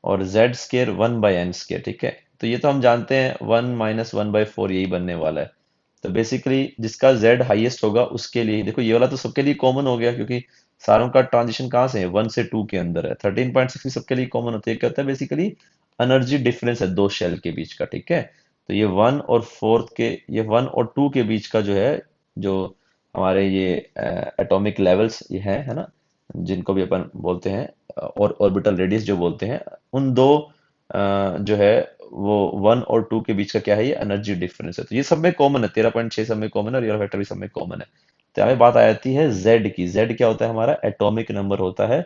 और z स्केयर 1/n स्केयर, ठीक है। तो ये तो हम जानते हैं 1 - 1/4 यही बनने वाला है। तो बेसिकली जिसका z हाईएस्ट होगा उसके लिए, देखो ये वाला तो सबके लिए कॉमन हो गया क्योंकि सारों का ट्रांजिशन कहाँ से है, 1 से 2 के अंदर है। 13.6 भी सबके लिए कॉमन होता है। क्या होता है बेसिकली, एनर्जी डिफरेंस है दो शेल के बीच का, ठीक है। तो ये 1 और 2 के बीच का जो है, जो हमारे ये एटॉमिक लेवल्स ये है ना, जिनको भी अपन बोलते हैं और ऑर्बिटल रेडियस जो बोलते हैं, उन दो जो है वो 1 और 2 के बीच का क्या है, ये एनर्जी डिफरेंस है। तो ये सब में कॉमन है, 13.6 सब में कॉमन है और रियल फैक्टर भी सब में कॉमन है। तो हमें बात आ जाती है जेड की। जेड क्या होता है, हमारा एटॉमिक नंबर होता है।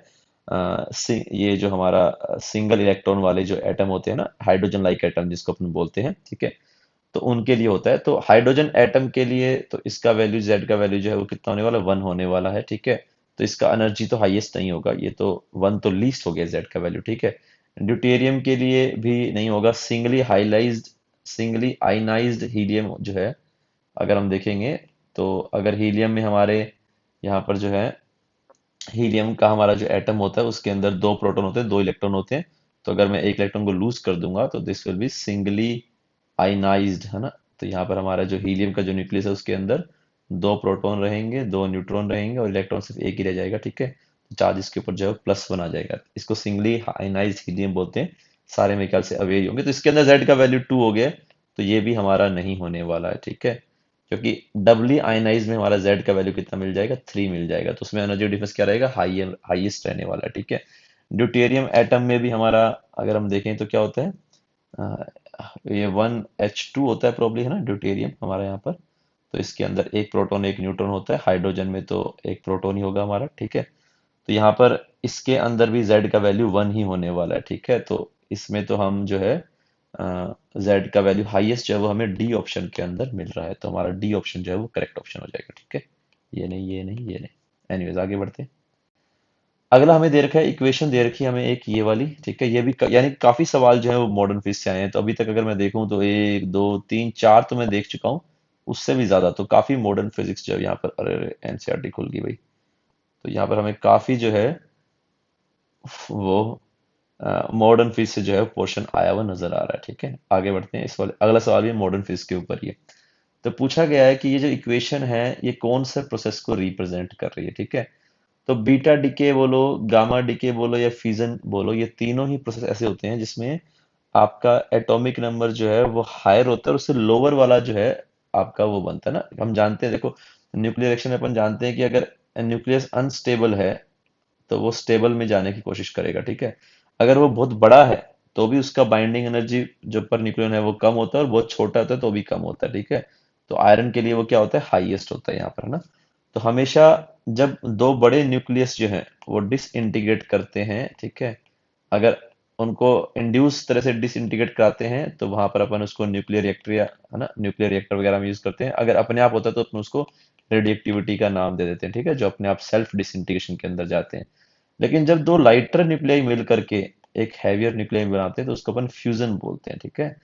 ये जो हमारा सिंगल इलेक्ट्रॉन वाले जो एटम होते हैं ना, हाइड्रोजन लाइक एटम जिसको अपन बोलते हैं, ठीक है। तो उनके लिए होता है। तो हाइड्रोजन एटम के लिए तो इसका वैल्यू, जेड का वैल्यू जो है वो कितना होने वाला है, 1 होने वाला है, ठीक है। तो इसका एनर्जी तो हाईएस्ट नहीं होगा, ये तो 1 तो लीस्ट हो गया जेड का वैल्यू, ठीक है। ड्यूटेरियम के लिए भी नहीं होगा। सिंगली आयनाइज्ड हीलियम जो है, अगर हम देखेंगे तो अगर हीलियम में हमारे यहाँ पर जो है, हीलियम का हमारा जो एटम होता है उसके अंदर दो प्रोटॉन होते हैं, दो इलेक्ट्रॉन होते हैं। तो अगर मैं एक इलेक्ट्रॉन को लूज कर दूंगा तो this will B singly ionised, है ना। तो यहाँ पर हमारा जो हीलियम का जो न्यूक्लियस है उसके अंदर दो प्रोटॉन रहेंगे, दो न्यूट्रॉन रहेंगे और इलेक्ट्रॉन सिर्फ एक ही रह जाएगा, ठीक है। तो चार्ज इसके ऊपर जो है +1 आ जाएगा। इसको सिंगली आयनाइज्ड हीलियम बोलते हैं। सारे मेरे ख्याल से अवेयर ही होंगे। तो इसके अंदर जेड का वैल्यू 2 हो गया है, तो ये भी हमारा नहीं होने वाला है, ठीक है। क्योंकि डबली आयनाइज में हमारा जेड का वैल्यू कितना मिल जाएगा, 3 मिल जाएगा। तो उसमें एनर्जी डिफरेंस क्या रहेगा, हाईएस्ट रहने वाला है, ठीक है। ड्यूटेरियम एटम में भी हमारा अगर हम देखें तो क्या होता है, अ, ये 1H2 होता है प्रॉब्ली, है ना, ड्यूटेरियम हमारा यहाँ पर। तो इसके अंदर एक प्रोटॉन एक न्यूट्रॉन होता है। हाइड्रोजन में तो एक प्रोटॉन ही होगा हमारा, ठीक है। तो यहाँ पर इसके अंदर भी जेड का वैल्यू 1 ही होने वाला है, ठीक है। तो इसमें तो हम जो है जेड का वैल्यू हाईएस्ट जो है वो हमें डी ऑप्शन के अंदर मिल रहा है। तो हमारा डी ऑप्शन जो है वो करेक्ट ऑप्शन हो जाएगा, ठीक है। ये नहीं, ये नहीं, ये नहीं। एनीवेज आगे बढ़ते हैं। अगला हमें दे रखा है, इक्वेशन दे रखी है हमें एक ये वाली, ठीक है। ये भी यानी काफी सवाल जो है वो मॉडर्न फिजिक्स से आए हैं। तो अभी तक अगर मैं देखूं तो 1 2 3 4 तो मैं देख चुका हूँ, उससे भी ज्यादा। तो काफी मॉडर्न फिजिक्स जो है यहाँ पर, अरे एनसीईआरटी खुल गई भाई। तो यहाँ पर हमें काफी जो है वो मॉडर्न फिजिक्स से जो है पोर्शन आया हुआ नजर आ रहा है, ठीक है। आगे बढ़ते हैं। इस वाले अगला सवाल भी मॉडर्न फिजिक्स के ऊपर ही है। तो पूछा गया है कि ये जो इक्वेशन है ये कौन से प्रोसेस को रिप्रेजेंट कर रही है, ठीक है। तो बीटा डीके बोलो, गामा डीके बोलो या फ्यूजन बोलो, ये तीनों ही प्रोसेस ऐसे होते हैं जिसमें आपका एटॉमिक नंबर जो है वो हायर होता है और उससे लोअर वाला जो है आपका वो बनता है ना। हम जानते हैं, देखो न्यूक्लियर रिएक्शन में अपन जानते हैं कि अगर न्यूक्लियस अनस्टेबल है तो वो स्टेबल में जाने की कोशिश करेगा, ठीक है। अगर वो बहुत बड़ा है तो भी उसका बाइंडिंग एनर्जी जो पर न्यूक्लियन है वो कम होता है, और बहुत छोटा होता है तो भी कम होता है, ठीक है। तो आयरन के लिए वो क्या होता है, हाईएस्ट होता है यहाँ पर, है ना। तो हमेशा जब दो बड़े न्यूक्लियस जो हैं वो डिसइंटीग्रेट करते हैं, ठीक है, अगर उनको इंड्यूस तरह से डिसइंटीग्रेट कराते हैं तो वहां पर अपन उसको न्यूक्लियर रिएक्टर या, है ना, न्यूक्लियर रिएक्टर वगैरह में यूज करते हैं। अगर अपने आप होता है तो अपन उसको रेडिएक्टिविटी का नाम दे देते हैं, ठीक है, जो अपने आप सेल्फ डिसइंटीग्रेशन के अंदर जाते हैं। लेकिन जब दो लाइटर न्यूक्लियाई मिल करके एक हैवियर न्यूक्लियाई बनाते हैं तो उसको अपन फ्यूजन बोलते हैं, ठीक है।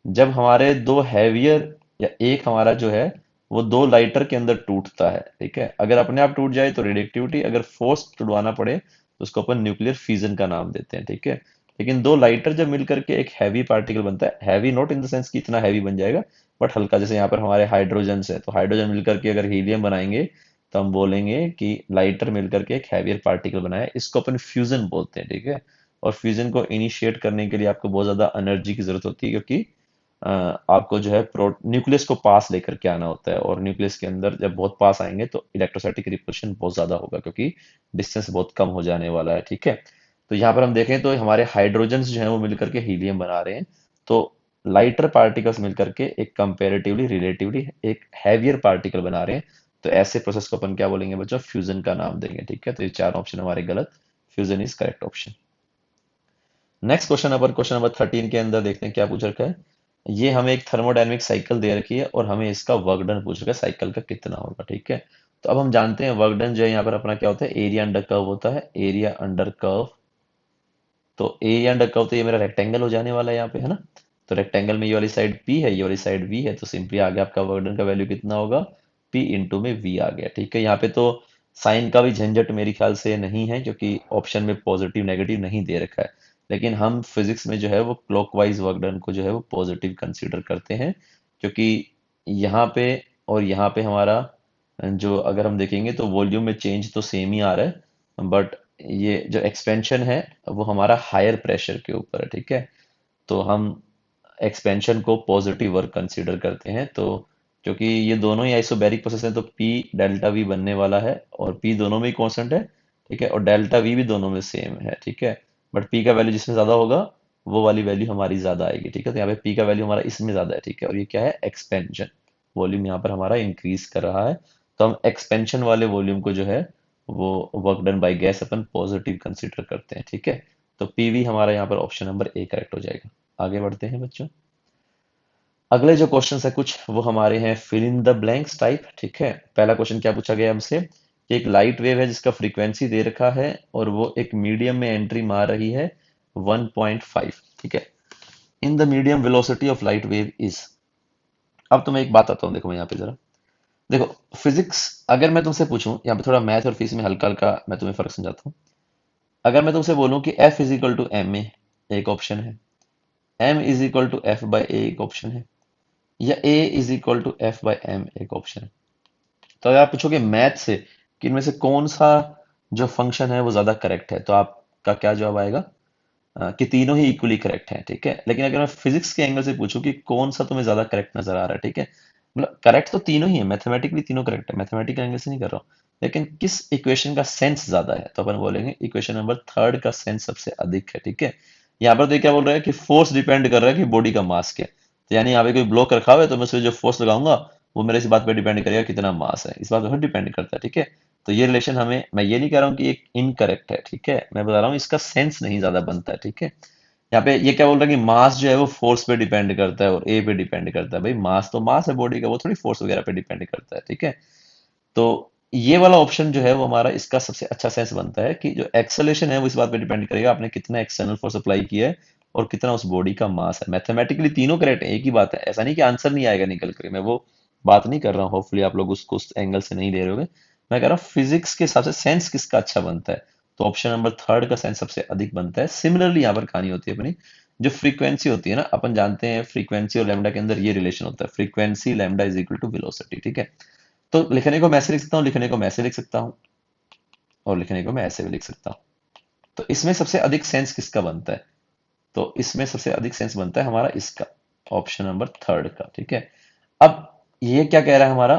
जब हमारे दो हैवियर या एक हमारा जो है वो दो लाइटर के अंदर टूटता है, ठीक है। अगर अपने आप टूट जाए तो रेडिएक्टिविटी, अगर फोर्स टूटवाना पड़े तो उसको अपन न्यूक्लियर फ्यूजन का नाम देते हैं, ठीक है। लेकिन दो लाइटर जब मिल करके एक हैवी पार्टिकल बनता है, heavy not in the sense कि इतना हैवी बन जाएगा, बट हल्का, जैसे यहाँ पर हमारे हाइड्रोजन है तो हाइड्रोजन मिलकर के अगर हीलियम बनाएंगे तो हम बोलेंगे कि लाइटर मिलकर के एक हैवियर पार्टिकल बनाया, इसको अपन फ्यूजन बोलते हैं, ठीक है। और फ्यूजन को इनिशिएट करने के लिए आपको बहुत ज्यादा एनर्जी की जरूरत होती है, क्योंकि आपको जो है न्यूक्लियस को पास लेकर के आना होता है, और न्यूक्लियस के अंदर जब बहुत पास आएंगे तो इलेक्ट्रोस्टैटिक रिपल्शन बहुत ज्यादा होगा, क्योंकि डिस्टेंस बहुत कम हो जाने वाला है, ठीक है। तो यहाँ पर हम देखें तो हमारे हाइड्रोजन्स जो है वो मिलकर के हीलियम बना रहे हैं। तो लाइटर पार्टिकल्स मिलकर के एक कंपेरेटिवली रिलेटिवली एक हैवियर पार्टिकल बना रहे हैं। तो ऐसे प्रोसेस को अपन क्या बोलेंगे बच्चों, फ्यूजन का नाम देंगे, ठीक है। तो ये चार ऑप्शन हमारे गलत, fusion is correct option. Next question number 13 के अंदर देखते हैं क्या पूछ रखा है। ये हमें एक थर्मोडायनेमिक साइकिल दे रखी है और हमें इसका वर्क डन पूछ रखा है, साइकिल का कितना होगा, ठीक है। तो अब हम जानते हैं वर्क डन जो है यहाँ पर अपना क्या होता है, एरिया अंडर कर्व होता है, एरिया अंडर कर्व। तो एरिया अंडर कर्व तो ये मेरा रेक्टेंगल हो जाने वाला है यहाँ पे, है ना। तो रेक्टेंगल में ये वाली साइड P है, ये वाली साइड V है, तो सिंपली आ गया आपका वर्क डन का वैल्यू कितना होगा, P इंटू में V आ गया, ठीक है। यहाँ पे तो साइन का भी झंझट मेरे ख्याल से नहीं है, क्योंकि ऑप्शन में पॉजिटिव नेगेटिव नहीं दे रखा है। लेकिन हम फिजिक्स में जो है वो क्लॉकवाइज वर्क डन को जो है वो पॉजिटिव कंसीडर करते हैं, क्योंकि यहाँ पे और यहाँ पे हमारा जो अगर हम देखेंगे तो वॉल्यूम में चेंज तो सेम ही आ रहा है, बट ये जो एक्सपेंशन है वो हमारा हायर प्रेशर के ऊपर है, ठीक है। तो हम एक्सपेंशन को पॉजिटिव वर्क कंसीडर करते हैं। तो क्योंकि ये दोनों ही आइसोबैरिक प्रोसेस हैं, तो P डेल्टा V बनने वाला है, और P दोनों में ही कांस्टेंट है, ठीक है, और डेल्टा V भी दोनों में सेम है, ठीक है। बट P का वैल्यू जिसमें ज्यादा होगा वो वाली वैल्यू हमारी ज्यादा आएगी, ठीक है। तो यहाँ पे P का वैल्यू हमारा इसमें ज्यादा है, ठीक है, और ये क्या है, एक्सपेंशन। वॉल्यूम यहाँ पर हमारा इंक्रीज कर रहा है, तो हम एक्सपेंशन वाले वॉल्यूम को जो है वो work done by gas upon positive consider करते हैं, ठीक है। तो PV हमारा यहाँ पर ऑप्शन नंबर A करेक्ट हो जाएगा। आगे बढ़ते हैं बच्चों। अगले जो क्वेश्चन है कुछ वो हमारे हैं fill in the blanks type, ठीक है। पहला क्वेश्चन क्या पूछा गया हमसे कि एक लाइट वेव है जिसका फ्रीक्वेंसी दे रखा है और वो एक मीडियम में एंट्री मार रही है 1.5, ठीक है। In the medium velocity of light wave is. अब तुम्हें एक बात आता हूँ, देखो मैं यहाँ पे जरा देखो, फिजिक्स अगर मैं तुमसे पूछूं, यहाँ पे थोड़ा मैथ और फिजिक्स में हल्का हल्का मैं तुम्हें फर्क समझाता हूँ। अगर मैं तुमसे बोलूं कि F is equal to M A, एक ऑप्शन है, M is equal to F by A, एक ऑप्शन है, या A is equal to F by M, एक ऑप्शन है। तो अगर आप पूछोगे मैथ से कि इनमें से कौन सा जो फंक्शन है वो ज्यादा करेक्ट है, तो आपका क्या जवाब आएगा, कि तीनों ही इक्वली करेक्ट हैं, ठीक है। लेकिन अगर मैं फिजिक्स के एंगल से पूछूं कि कौन सा तुम्हें ज्यादा करेक्ट नजर आ रहा है, ठीक है, मतलब करेक्ट तो तीनों ही है, मैथमेटिकली तीनों करेक्ट है, मैथमेटिकल एंगल से नहीं कर रहा हूँ, लेकिन किस इक्वेशन का सेंस ज्यादा है, तो अपन बोलेंगे इक्वेशन नंबर थर्ड का सेंस सबसे अधिक है, ठीक है। यहाँ पर तो ये क्या बोल रहा है कि फोर्स डिपेंड कर रहा है कि बॉडी का मास क्या है। तो यानी यहाँ पे कोई ब्लॉक रखा हुआ है तो मैं उसमें जो फोर्स लगाऊंगा वो मेरे इस बात पर डिपेंड करेगा कितना मास है, इस बात पर डिपेंड करता है, ठीक है। तो ये रिलेशन हमें, मैं ये नहीं कह रहा हूँ कि एक इनकरेक्ट है, ठीक है, मैं बता रहा हूँ इसका सेंस नहीं ज्यादा बनता है, ठीक है। यहाँ पे ये क्या बोल रहा है कि मास जो है वो फोर्स पे डिपेंड करता है और ए पे डिपेंड करता है, भाई मास तो मास है बॉडी का, वो थोड़ी फोर्स वगैरह पे डिपेंड करता है, ठीक है। तो ये वाला ऑप्शन जो है वो हमारा इसका सबसे अच्छा सेंस बनता है कि जो एक्सेलेरेशन है वो इस बात पे डिपेंड करेगा आपने कितना एक्सटर्नल फोर्स अप्लाई किया है और कितना उस बॉडी का मास है। मैथमेटिकली तीनों करेक्ट है, एक ही बात है, ऐसा नहीं कि आंसर नहीं आएगा निकल कर, मैं वो बात नहीं कर रहा हूँ, होपफुली आप लोग उसको उस एंगल से नहीं ले रहे होगे। मैं कह रहा हूँ फिजिक्स के हिसाब से सेंस किसका अच्छा बनता है, तो ऑप्शन नंबर थर्ड का सेंस सबसे अधिक बनता है। सिमिलरली यहाँ पर कहानी होती है अपनी, जो फ्रीक्वेंसी होती है ना, अपन जानते हैं फ्रीक्वेंसी और लैम्डा के अंदर ये रिलेशन होता है, frequency lambda is equal to velocity, ठीक है। तो लिखने को मैं ऐसे लिख सकता हूँ, लिखने को मैं ऐसे लिख सकता हूँ, और लिखने को मैं ऐसे भी लिख सकता हूँ। तो इसमें सबसे अधिक सेंस किसका बनता है, तो इसमें सबसे अधिक सेंस बनता है हमारा इसका, ऑप्शन नंबर थर्ड का, ठीक है। अब ये क्या कह रहा है हमारा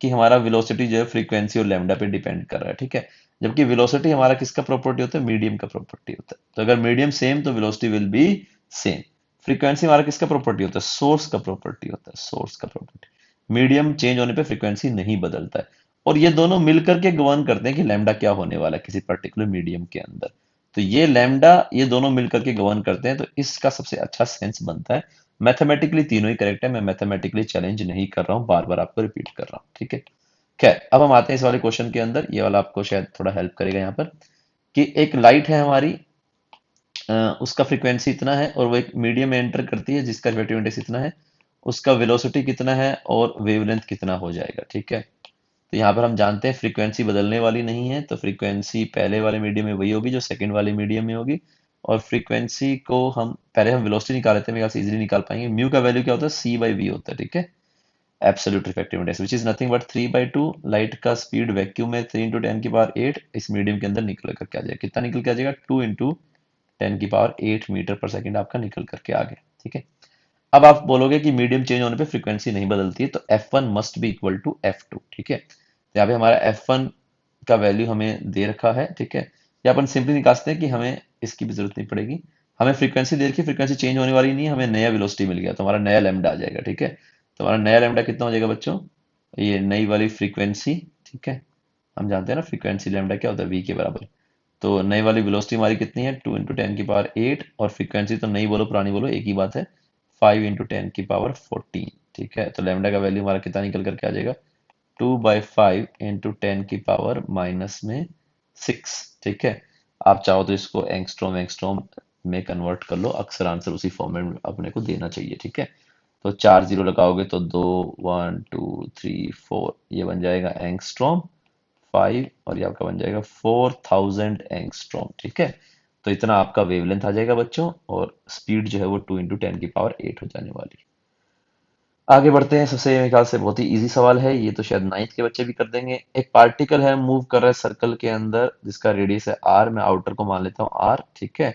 कि हमारा वेलोसिटी जो है फ्रीक्वेंसी और लैम्डा पे डिपेंड कर रहा है, ठीक है। जबकि वेलोसिटी हमारा किसका प्रॉपर्टी होता है, मीडियम का प्रॉपर्टी होता है। तो अगर मीडियम सेम तो velocity will be same. Frequency हमारा किसका प्रॉपर्टी होता है, सोर्स का प्रॉपर्टी होता है, सोर्स का प्रॉपर्टी। मीडियम चेंज होने पे फ्रीक्वेंसी नहीं बदलता है, और ये दोनों मिलकर के गवर्न करते हैं कि लैम्डा क्या होने वाला है किसी पर्टिकुलर मीडियम के अंदर। तो ये लैम्डा ये दोनों मिलकर के गवर्न करते हैं, तो इसका सबसे अच्छा सेंस बनता है। मैथमेटिकली तीनों ही करेक्ट है, मैं मैथमेटिकली चैलेंज नहीं कर रहा हूँ, बार बार आपको रिपीट कर रहा हूँ, ठीक है। खैर अब हम आते हैं इस वाले क्वेश्चन के अंदर, ये वाला आपको शायद थोड़ा हेल्प करेगा यहाँ पर, कि एक लाइट है हमारी, उसका फ्रीक्वेंसी इतना है और वो एक मीडियम में एंटर करती है जिसका रिफ्रैक्टिव इंडेक्स इतना है, उसका वेलोसिटी कितना है और वेवलेंथ कितना हो जाएगा, ठीक है। तो यहाँ पर हम जानते हैं फ्रीक्वेंसी बदलने वाली नहीं है, तो फ्रीक्वेंसी पहले वाले मीडियम में वही होगी जो सेकंड वाले मीडियम में होगी, और फ्रीक्वेंसी को हम पहले हम वेलोसिटी निकाल लेते हैं, मेरे ख्याल से इजीली निकाल पाएंगे। म्यू का वैल्यू क्या होता है, सी बाई वी होता है, ठीक है, absolute refractive index which is nothing but 3/2। Light का स्पीड वैक्यूम में 3 × 10⁸ इस मीडियम के अंदर निकल करके आ जाएगा, कितना निकल के आ जाएगा, 2 × 10⁸ मीटर पर सेकंड आपका निकल करके आ गया, ठीक है। अब आप बोलोगे कि मीडियम चेंज होने पे फ्रीक्वेंसी नहीं बदलती है, तो F1 must be equal to F2, ठीक है। तो यहाँ पे हमारा F1 का वैल्यू हमें दे रखा है, ठीक है। या अपन सिंपली निकाल सकते हैं कि हमें इसकी भी जरूरत नहीं पड़ेगी। हमें फ्रीक्वेंसी दे रखी है, फ्रीक्वेंसी चेंज होने वाली नहीं है, हमें नया वेलोसिटी मिल गया, तो हमारा नया लैम्डा आ जाएगा, ठीक है। तो हमारा नया लैम्डा कितना हो जाएगा बच्चों, ये नई वाली फ्रीक्वेंसी, ठीक है। हम जानते हैं ना फ्रीक्वेंसी लैम्डा क्या होता है, वी के बराबर। तो नई वाली वेलोसिटी हमारी कितनी है, 2 × 10⁸ और फ्रीक्वेंसी तो नई बोलो पुरानी बोलो एक ही बात है, 5 × 10⁻14, ठीक है। तो लैम्डा का वैल्यू हमारा कितना निकल करके आ जाएगा, 2/5 × 10⁻⁻6, ठीक है। आप चाहो तो इसको एंगस्ट्रॉम एंगस्ट्रॉम में कन्वर्ट कर लो, अक्सर आंसर उसी फॉर्मेट में अपने को देना चाहिए, ठीक है। तो 4 जीरो लगाओगे तो 2 1 2 3 4 ये बन जाएगा एंगस्ट्रॉम, 5 और ये आपका बन जाएगा 4000 एंगस्ट्रॉम, ठीक है। तो इतना आपका वेवलेंथ आ जाएगा बच्चों, और स्पीड जो है वो 2 × 10⁸ हो जाने वाली। आगे बढ़ते हैं, सबसे मेरे ख्याल से बहुत ही इजी सवाल है ये, तो शायद नाइन्थ के बच्चे भी कर देंगे। एक पार्टिकल है, मूव कर रहा है सर्कल के अंदर, जिसका रेडियस है आर, मैं आउटर को मान लेता हूँ आर, ठीक है।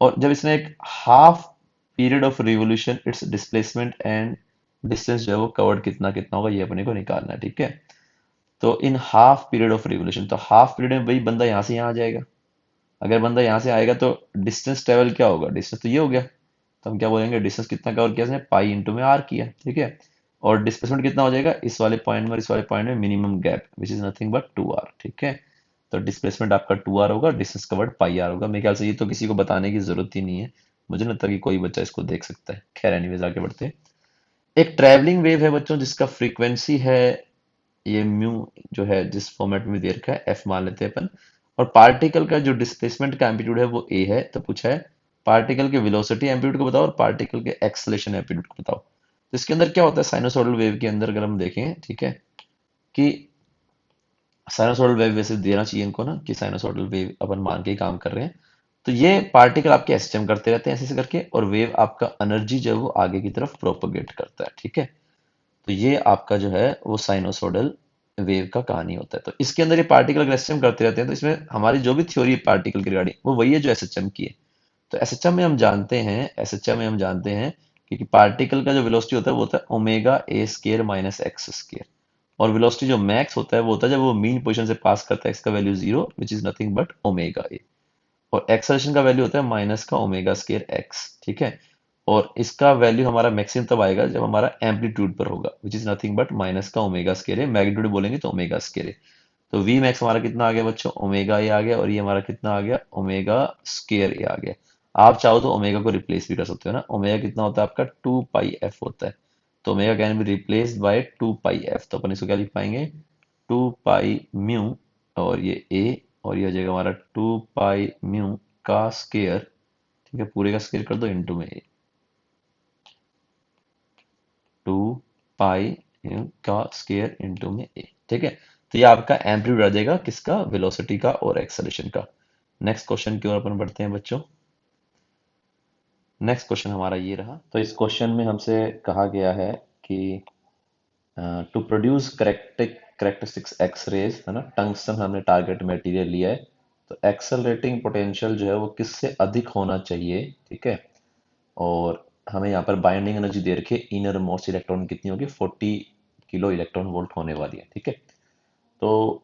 और जब इसने एक half period of revolution, it's displacement and distance जो है वो कवर्ड कितना कितना होगा, ये अपने को निकालना है, ठीक है। तो in half period of revolution, तो हाफ पीरियड में भाई बंदा यहाँ से यहाँ आ जाएगा। अगर बंदा यहाँ से आएगा तो डिस्टेंस ट्रेवल क्या होगा, डिस्टेंस तो ये हो गया। तो हम क्या बोलेंगे, डिस्टेंस कितना कवर किया इसने, पाई इंटू में आर किया, ठीक है। और डिस्प्लेसमेंट कितना हो जाएगा, इस वाले पॉइंट में और इस वाले पॉइंट में minimum gap, which is nothing but 2r, ठीक है। तो डिस्प्लेसमेंट आपका 2r होगा, डिस्टेंस कवर्ड पाई आर होगा। मेरे ख्याल से ये तो किसी को बताने की जरूरत ही नहीं है, मुझे नहीं लगता कि कोई बच्चा इसको देख सकता है। खैर एनीवेज आगे बढ़ते हैं। एक ट्रैवलिंग वेव है बच्चों, जिसका फ्रीक्वेंसी है ये म्यू, जो है जिस फॉर्मेट में दे रखा है एफ मान लेते हैं अपन। और पार्टिकल का जो डिस्प्लेसमेंट का एम्पलीट्यूड है वो ए है, तो पूछा है पार्टिकल के वेलोसिटी एम्पलीट्यूड को बताओ और पार्टिकल के एक्सेलेरेशन एम्पलीट्यूड को बताओ। तो इसके अंदर क्या होता है, साइनोसॉइडल वेव के अंदर अगर हम देखें, ठीक है, कि साइनोसॉइडल वेव वैसे देना चाहिए इनको ना, कि साइनोसॉइडल वेव अपन मान के ही काम कर रहे हैं। तो ये पार्टिकल आपके एसएचएम करते रहते हैं ऐसे ऐसे करके, और वेव आपका एनर्जी जो है वो आगे की तरफ प्रोपोगेट करता है, ठीक है। तो ये आपका जो है वो साइनोसॉइडल वेव का कहानी होता है। तो इसके अंदर ये पार्टिकल अगर एसएचएम करते रहते हैं, तो इसमें हमारी जो भी थ्योरी है पार्टिकल की रिगार्डिंग, वो वही है जो एसएचएम की है। तो एसएचएम में हम जानते हैं, एसएचएम में हम जानते हैं कि पार्टिकल का जो वेलोसिटी होता है वो होता है omega A square minus x square. और वेलोसिटी जो मैक्स होता है वो होता है जब वो मीन पोजीशन से पास करता है, एक्स का value zero, which is nothing but omega A. और एक्सेलरेशन का वैल्यू होता है माइनस का ओमेगा स्केयर एक्स, ठीक है। और इसका वैल्यू हमारा मैक्सिमम तब आएगा जब हमारा एम्पलीट्यूड पर होगा, विच इज नथिंग बट माइनस का ओमेगा स्केयर है, मैग्नीट्यूड बोलेंगे तो ओमेगा स्केयर है। तो वी मैक्स हमारा कितना आ गया बच्चों, ओमेगा ए आ गया, और ये हमारा कितना आ गया, ओमेगा स्केयर ए आ गया। आप चाहो तो ओमेगा को रिप्लेस भी कर सकते हो ना, ओमेगा कितना होता है आपका 2 पाई एफ होता है। तो omega can be replaced by 2 pi F, तो अपन इसको क्या लिख पाएंगे, 2 पाई म्यू, और ये ए, और ये हो जाएगा हमारा 2 पाई म्यू का स्केयर, ठीक है, पूरे का स्केयर कर दो इंटू में ए, 2 पाई का स्केयर इंटू में ए, ठीक है। तो ये आपका एम्पलीट्यूड आ जाएगा किसका, वेलोसिटी का और एक्सेलरेशन का। नेक्स्ट क्वेश्चन की ओर अपन बढ़ते हैं बच्चों। नेक्स्ट क्वेश्चन हमारा ये रहा। तो इस क्वेश्चन में हमसे कहा गया है कि to produce characteristics X rays, है ना, टंगस्टन हमने टारगेट मटेरियल लिया है। तो एक्सेलरेटिंग पोटेंशियल जो है वो किससे अधिक होना चाहिए, ठीक है। और हमें यहाँ पर बाइंडिंग एनर्जी दे रखी है, इनर मोस्ट इलेक्ट्रॉन कितनी होगी, 40 किलो इलेक्ट्रॉन वोल्ट होने वाली है, ठीक है। तो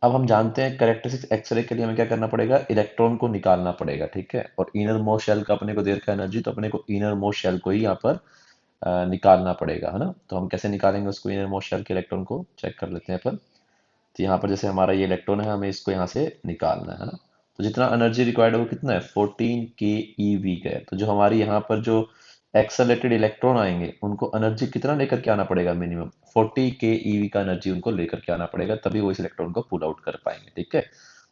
अब हम जानते हैं करेक्टरिस्टिक्स एक्सरे के लिए हमें क्या करना पड़ेगा, इलेक्ट्रॉन को निकालना पड़ेगा, ठीक है। और इनर मोस्ट शेल का अपने को दे रखा है एनर्जी, तो अपने को इनर मोस्ट शेल को ही यहाँ पर निकालना पड़ेगा, है ना। तो हम कैसे निकालेंगे उसको, इनर मोस्ट शेल के इलेक्ट्रॉन को चेक कर लेते हैं अपन। तो यहाँ पर जैसे हमारा ये इलेक्ट्रॉन है, हमें इसको यहाँ से निकालना है ना। तो जितना एनर्जी रिक्वायर्ड है वो कितना है, 14 keV का है। तो जो हमारी यहाँ पर जो एक्सेलेटेड इलेक्ट्रॉन आएंगे उनको एनर्जी कितना लेकर के आना पड़ेगा, मिनिमम 40 keV का एनर्जी उनको लेकर के आना पड़ेगा, तभी वो इस इलेक्ट्रॉन को पुल आउट कर पाएंगे, ठीक है।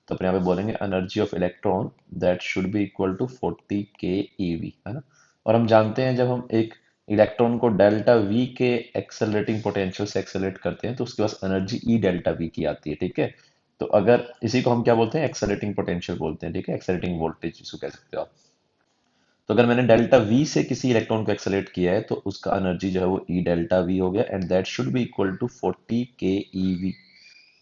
तो अपने यहाँ पे बोलेंगे energy of electron that should be equal to 40 keV, है ना। और हम जानते हैं जब हम एक इलेक्ट्रॉन को डेल्टा वी के एक्सेलरेटिंग पोटेंशियल से एक्सेलरेट करते हैं तो उसके पास एनर्जी ई डेल्टा वी की आती है, ठीक है। तो अगर इसी को हम क्या बोलते हैं, एक्सेलरेटिंग पोटेंशियल बोलते हैं, ठीक है, एक्सेलरेटिंग वोल्टेज जिसको कह सकते हो आप। तो अगर मैंने डेल्टा वी से किसी इलेक्ट्रॉन को एक्सेलरेट किया है तो उसका एनर्जी जो है वो ई डेल्टा वी हो गया, and that should be equal to 40 keV।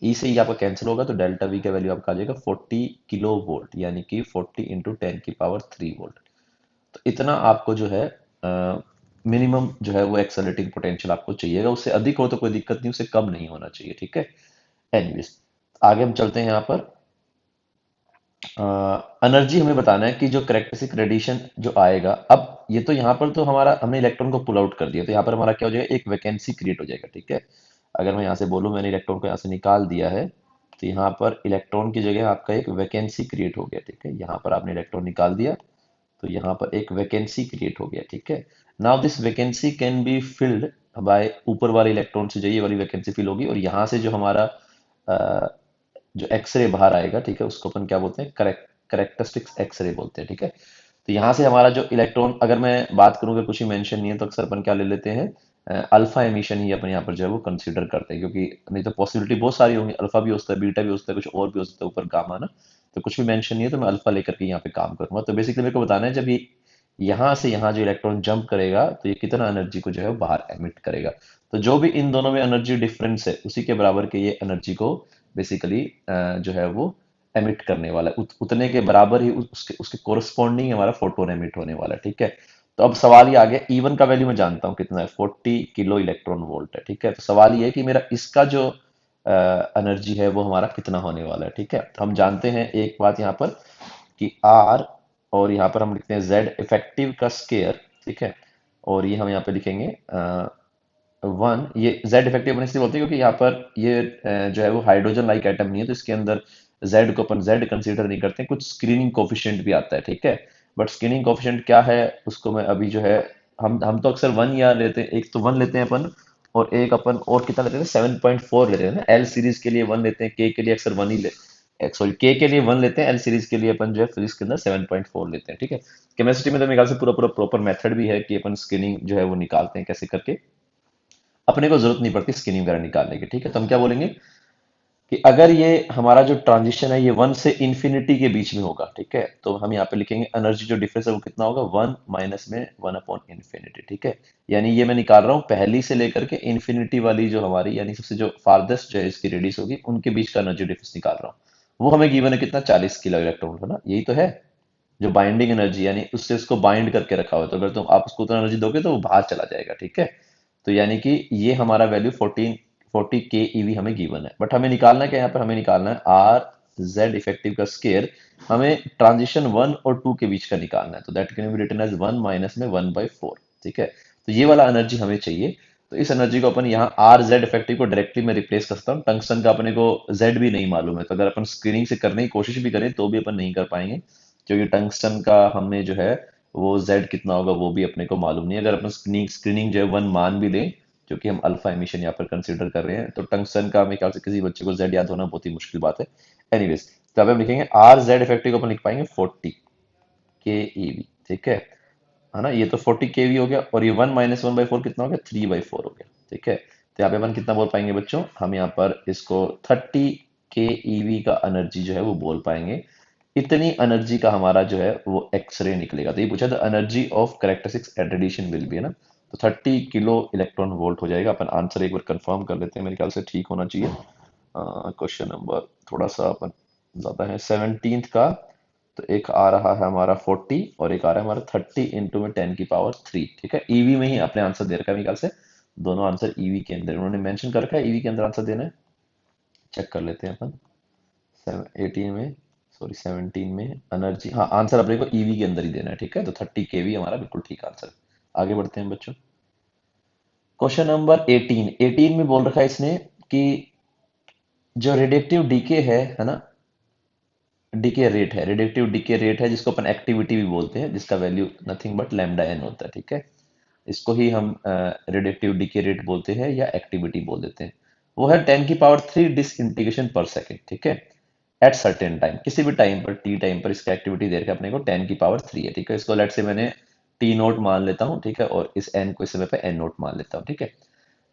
E से ई आपका कैंसिल होगा तो डेल्टा वी का वैल्यू आपका आ जाएगा 40 किलो वोल्ट, यानी कि 40 × 10⁻³ वोल्ट। तो इतना आपको जो है मिनिमम जो है वो एक्सेलरेटिंग पोटेंशियल आपको चाहिएगा, उससे अधिक हो तो कोई दिक्कत नहीं, उससे कम नहीं होना चाहिए, ठीक है। एनीवेज, आगे हम चलते हैं यहाँ पर। एनर्जी हमें बताना है कि जो करेक्टरिस्टिक रेडिएशन जो आएगा, अब ये तो यहाँ पर तो हमारा हमने इलेक्ट्रॉन को पुल आउट कर दिया, तो यहाँ पर हमारा क्या हो जाएगा, एक वैकेंसी क्रिएट हो जाएगा, ठीक है। अगर मैं यहाँ से बोलूँ मैंने इलेक्ट्रॉन को यहाँ से निकाल दिया है, तो यहाँ पर इलेक्ट्रॉन की जगह आपका एक वैकेंसी क्रिएट हो गया, ठीक है। यहाँ पर आपने इलेक्ट्रॉन निकाल दिया, तो यहाँ पर एक वैकेंसी क्रिएट हो गया, ठीक है। Now this vacancy can be filled by, ऊपर वाले इलेक्ट्रॉन से जो ये वाली वैकेंसी फिल होगी, और यहाँ से जो हमारा जो एक्सरे बाहर आएगा, ठीक है, उसको अपन क्या बोलते हैं, करेक्टरिस्टिक्स एक्सरे बोलते हैं, ठीक है। तो यहाँ से हमारा जो इलेक्ट्रॉन, अगर मैं बात करूँ कि कुछ ही मेंशन नहीं है, तो अक्सर अपन क्या ले लेते हैं, अल्फा एमिशन ही अपन यहाँ पर जो है वो कंसीडर करते हैं, क्योंकि नहीं तो पॉसिबिलिटी बहुत सारी होंगी, अल्फा भी हो सकता है, बीटा भी हो सकता है, कुछ और भी हो सकता है, ऊपर गामा ना। तो कुछ भी मेंशन नहीं है, तो मैं अल्फा लेकर के यहाँ पे काम करूंगा। तो बेसिकली मेरे को बताना है, जब ये यहाँ से यहाँ जो इलेक्ट्रॉन जंप करेगा, तो ये कितना एनर्जी को जो है वो बाहर एमिट करेगा। तो जो भी इन दोनों में एनर्जी डिफरेंस है, उसी के बराबर के ये एनर्जी को बेसिकली जो है वो एमिट करने वाला है, उतने के बराबर ही उसके उसके कोरस्पॉन्डिंग हमारा फोटोन एमिट होने वाला है, ठीक है। तो अब सवाल ये आ गया, E1 का वैल्यू मैं जानता हूँ कितना है, 40 किलो इलेक्ट्रॉन वोल्ट है, ठीक है। तो सवाल ये है कि मेरा इसका जो एनर्जी है वो हमारा कितना होने वाला है, ठीक है। तो हम जानते हैं एक बात यहाँ पर कि R, और यहाँ पर हम लिखते हैं Z इफेक्टिव का स्केयर, ठीक है। और ये हम यहाँ पे लिखेंगे 1, ये Z इफेक्टिव अपन इसलिए बोलते हैं क्योंकि यहाँ पर ये जो है वो हाइड्रोजन लाइक एटम नहीं है, तो इसके अंदर Z को अपन Z कंसीडर नहीं करते हैं, कुछ स्क्रीनिंग कोफिशिएंट भी आता है, ठीक है। बट स्क्रीनिंग कोफिशिएंट क्या है, उसको मैं अभी जो है, हम तो अक्सर 1 या लेते हैं, एक तो 1 लेते हैं अपन, और एक अपन और कितना लेते हैं, 7.4 लेते हैं ना। एल सीरीज के लिए 1 लेते हैं, के लिए अक्सर 1 ही ले, सॉरी के लिए 1 लेते हैं, एल सीरीज के लिए अपन जो है फिजिक्स के अंदर 7.4 लेते हैं, ठीक है। केमिस्ट्री में तो मेरे ख्याल से पूरा पूरा प्रॉपर मेथड भी है कि अपन स्क्रीनिंग जो है वो निकालते हैं कैसे करके, अपने को जरूरत नहीं पड़ती स्क्रीनिंग वगैरह निकालने की, ठीक है। तो हम क्या बोलेंगे कि अगर ये हमारा जो ट्रांजिशन है ये 1 से इंफिनिटी के बीच में होगा, ठीक है, तो हम यहाँ पे लिखेंगे एनर्जी जो डिफरेंस है वो कितना होगा, 1 माइनस में 1 अपॉन इन्फिनिटी, ठीक है। यानी ये मैं निकाल रहा हूँ पहली से लेकर के इन्फिनिटी वाली जो हमारी, यानी सबसे जो फारदेस्ट जो है इसकी रेडियस होगी, उनके बीच का एनर्जी डिफरेंस निकाल रहा हूँ। वो हमें गिवन है कितना, 40 किलो इलेक्ट्रॉन है ना, यही तो है जो बाइंडिंग एनर्जी, यानी उससे उसको बाइंड करके रखा हुआ है, तो अगर तुम आप उसको उतना एनर्जी दोगे तो वो बाहर चला जाएगा, ठीक है। तो यानी कि ये हमारा वैल्यू 40 के ईवी हमें गिवन है, बट हमें निकालना क्या है, यहाँ पर हमें निकालना है आर जेड इफेक्टिव का स्केयर, हमें ट्रांजिशन 1 और 2 के बीच का निकालना है, तो that can be written as 1 minus में 1/4, ठीक है। तो ये वाला एनर्जी हमें चाहिए। तो इस एनर्जी को अपन यहाँ आर जेड इफेक्टिव को डायरेक्टली मैं रिप्लेस कर सकता हूँ, टंगस्टन का अपने को जेड भी नहीं मालूम है, तो अगर अपन स्क्रीनिंग से करने की कोशिश भी करें तो भी अपन नहीं कर पाएंगे, क्योंकि टंगस्टन का हमें जो है वो जेड कितना होगा वो भी अपने को मालूम नहीं है। अगर अपन स्क्रीनिंग स्क्रीनिंग जो है 1 मान भी लें, जो कि हम अल्फा एमिशन यहाँ पर कंसीडर कर रहे हैं, तो टंगस्टन का मेरे ख्याल से किसी बच्चे को जेड याद होना बहुत ही मुश्किल बात है। एनीवेज, तो अब हम लिखेंगे आर जेड इफेक्टिव को अपन लिख पाएंगे 40 के ईवी, ठीक है ना। ये तो 40 केवी हो गया, और ये 1 माइनस 1/4 कितना हो गया, 3/4 हो गया, ठीक है। तो यहाँ पे अपन कितना बोल पाएंगे बच्चों, हम यहाँ पर इसको 30 के ईवी का एनर्जी जो है वो बोल पाएंगे। इतनी एनर्जी का हमारा जो है वो एक्सरे निकलेगा। तो ये पूछा था energy of characteristics at radiation will be, है ना। तो 30 किलो इलेक्ट्रॉन वोल्ट हो जाएगा। अपन आंसर एक बार कंफर्म कर लेते हैं, मेरे ख्याल से ठीक होना चाहिए। क्वेश्चन नंबर थोड़ा सा अपन ज्यादा है, 17th का। तो एक आ रहा है हमारा 40, और एक आ रहा है हमारा 30 इंटू में 10 की पावर 3, ठीक है। ईवी में ही अपने आंसर दे रखा है मेरे ख्याल से, दोनों आंसर ईवी के अंदर उन्होंने मेंशन कर रखा है, ईवी के अंदर आंसर देना है। चेक कर लेते हैं अपन। 18 में, सॉरी 17 में एनर्जी, हाँ आंसर अपने को ईवी के अंदर ही देना है, ठीक है। तो 30 केवी हमारा बिल्कुल ठीक आंसर है। आगे बढ़ते हैं बच्चों। क्वेश्चन नंबर 18 में बोल रखा है इसने कि जो रेडिएक्टिव डीके है ना, डीके रेट है, रेडिएक्टिव डीके रेट है, जिसको अपन एक्टिविटी भी बोलते हैं, जिसका value nothing but lambda N होता है, ठीक है। इसको ही हम रेडिएक्टिव डीके रेट बोलते हैं या एक्टिविटी बोल देते हैं। वो है 10 की पावर 3 डिसइंटीग्रेशन पर सेकेंड, ठीक है। एट सर्टेन टाइम, किसी भी टाइम पर, टी टाइम पर इसका एक्टिविटी दे रखा है अपने को 10 की पावर 3 है, ठीक है। इसको लेट से मैंने टी नोट मान लेता हूँ, ठीक है, और इस एन को इस समय पे एन नोट मान लेता हूँ, ठीक है।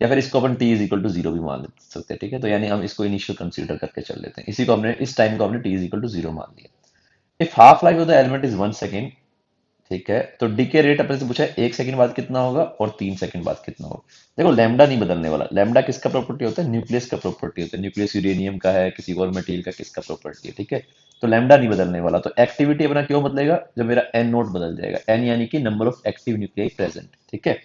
या फिर इसको अपन T is equal to zero भी मान सकते हैं, ठीक है। तो यानी हम इसको इनिशियल कंसीडर करके चल लेते हैं, इसी को हमने, इस टाइम को हमने T is equal to zero मान लिया। If half life of the element is 1 second, ठीक है, तो डीके रेट अपने से पूछा है 1 सेकंड बाद कितना होगा और 3 सेकंड बाद कितना होगा। देखो लैम्डा नहीं बदलने वाला, लैम्डा किसका प्रॉपर्टी होता है, न्यूक्लियस का प्रॉपर्टी होता है, न्यूक्लियस यूरेनियम का है, किसी और मटेरियल का किसका प्रॉपर्टी है, ठीक है। तो लैम्डा नहीं बदलने वाला, तो एक्टिविटी अपना क्यों बदलेगा, जब मेरा एन नोट बदल जाएगा, एन यानी कि number of active nuclei present, ठीक है।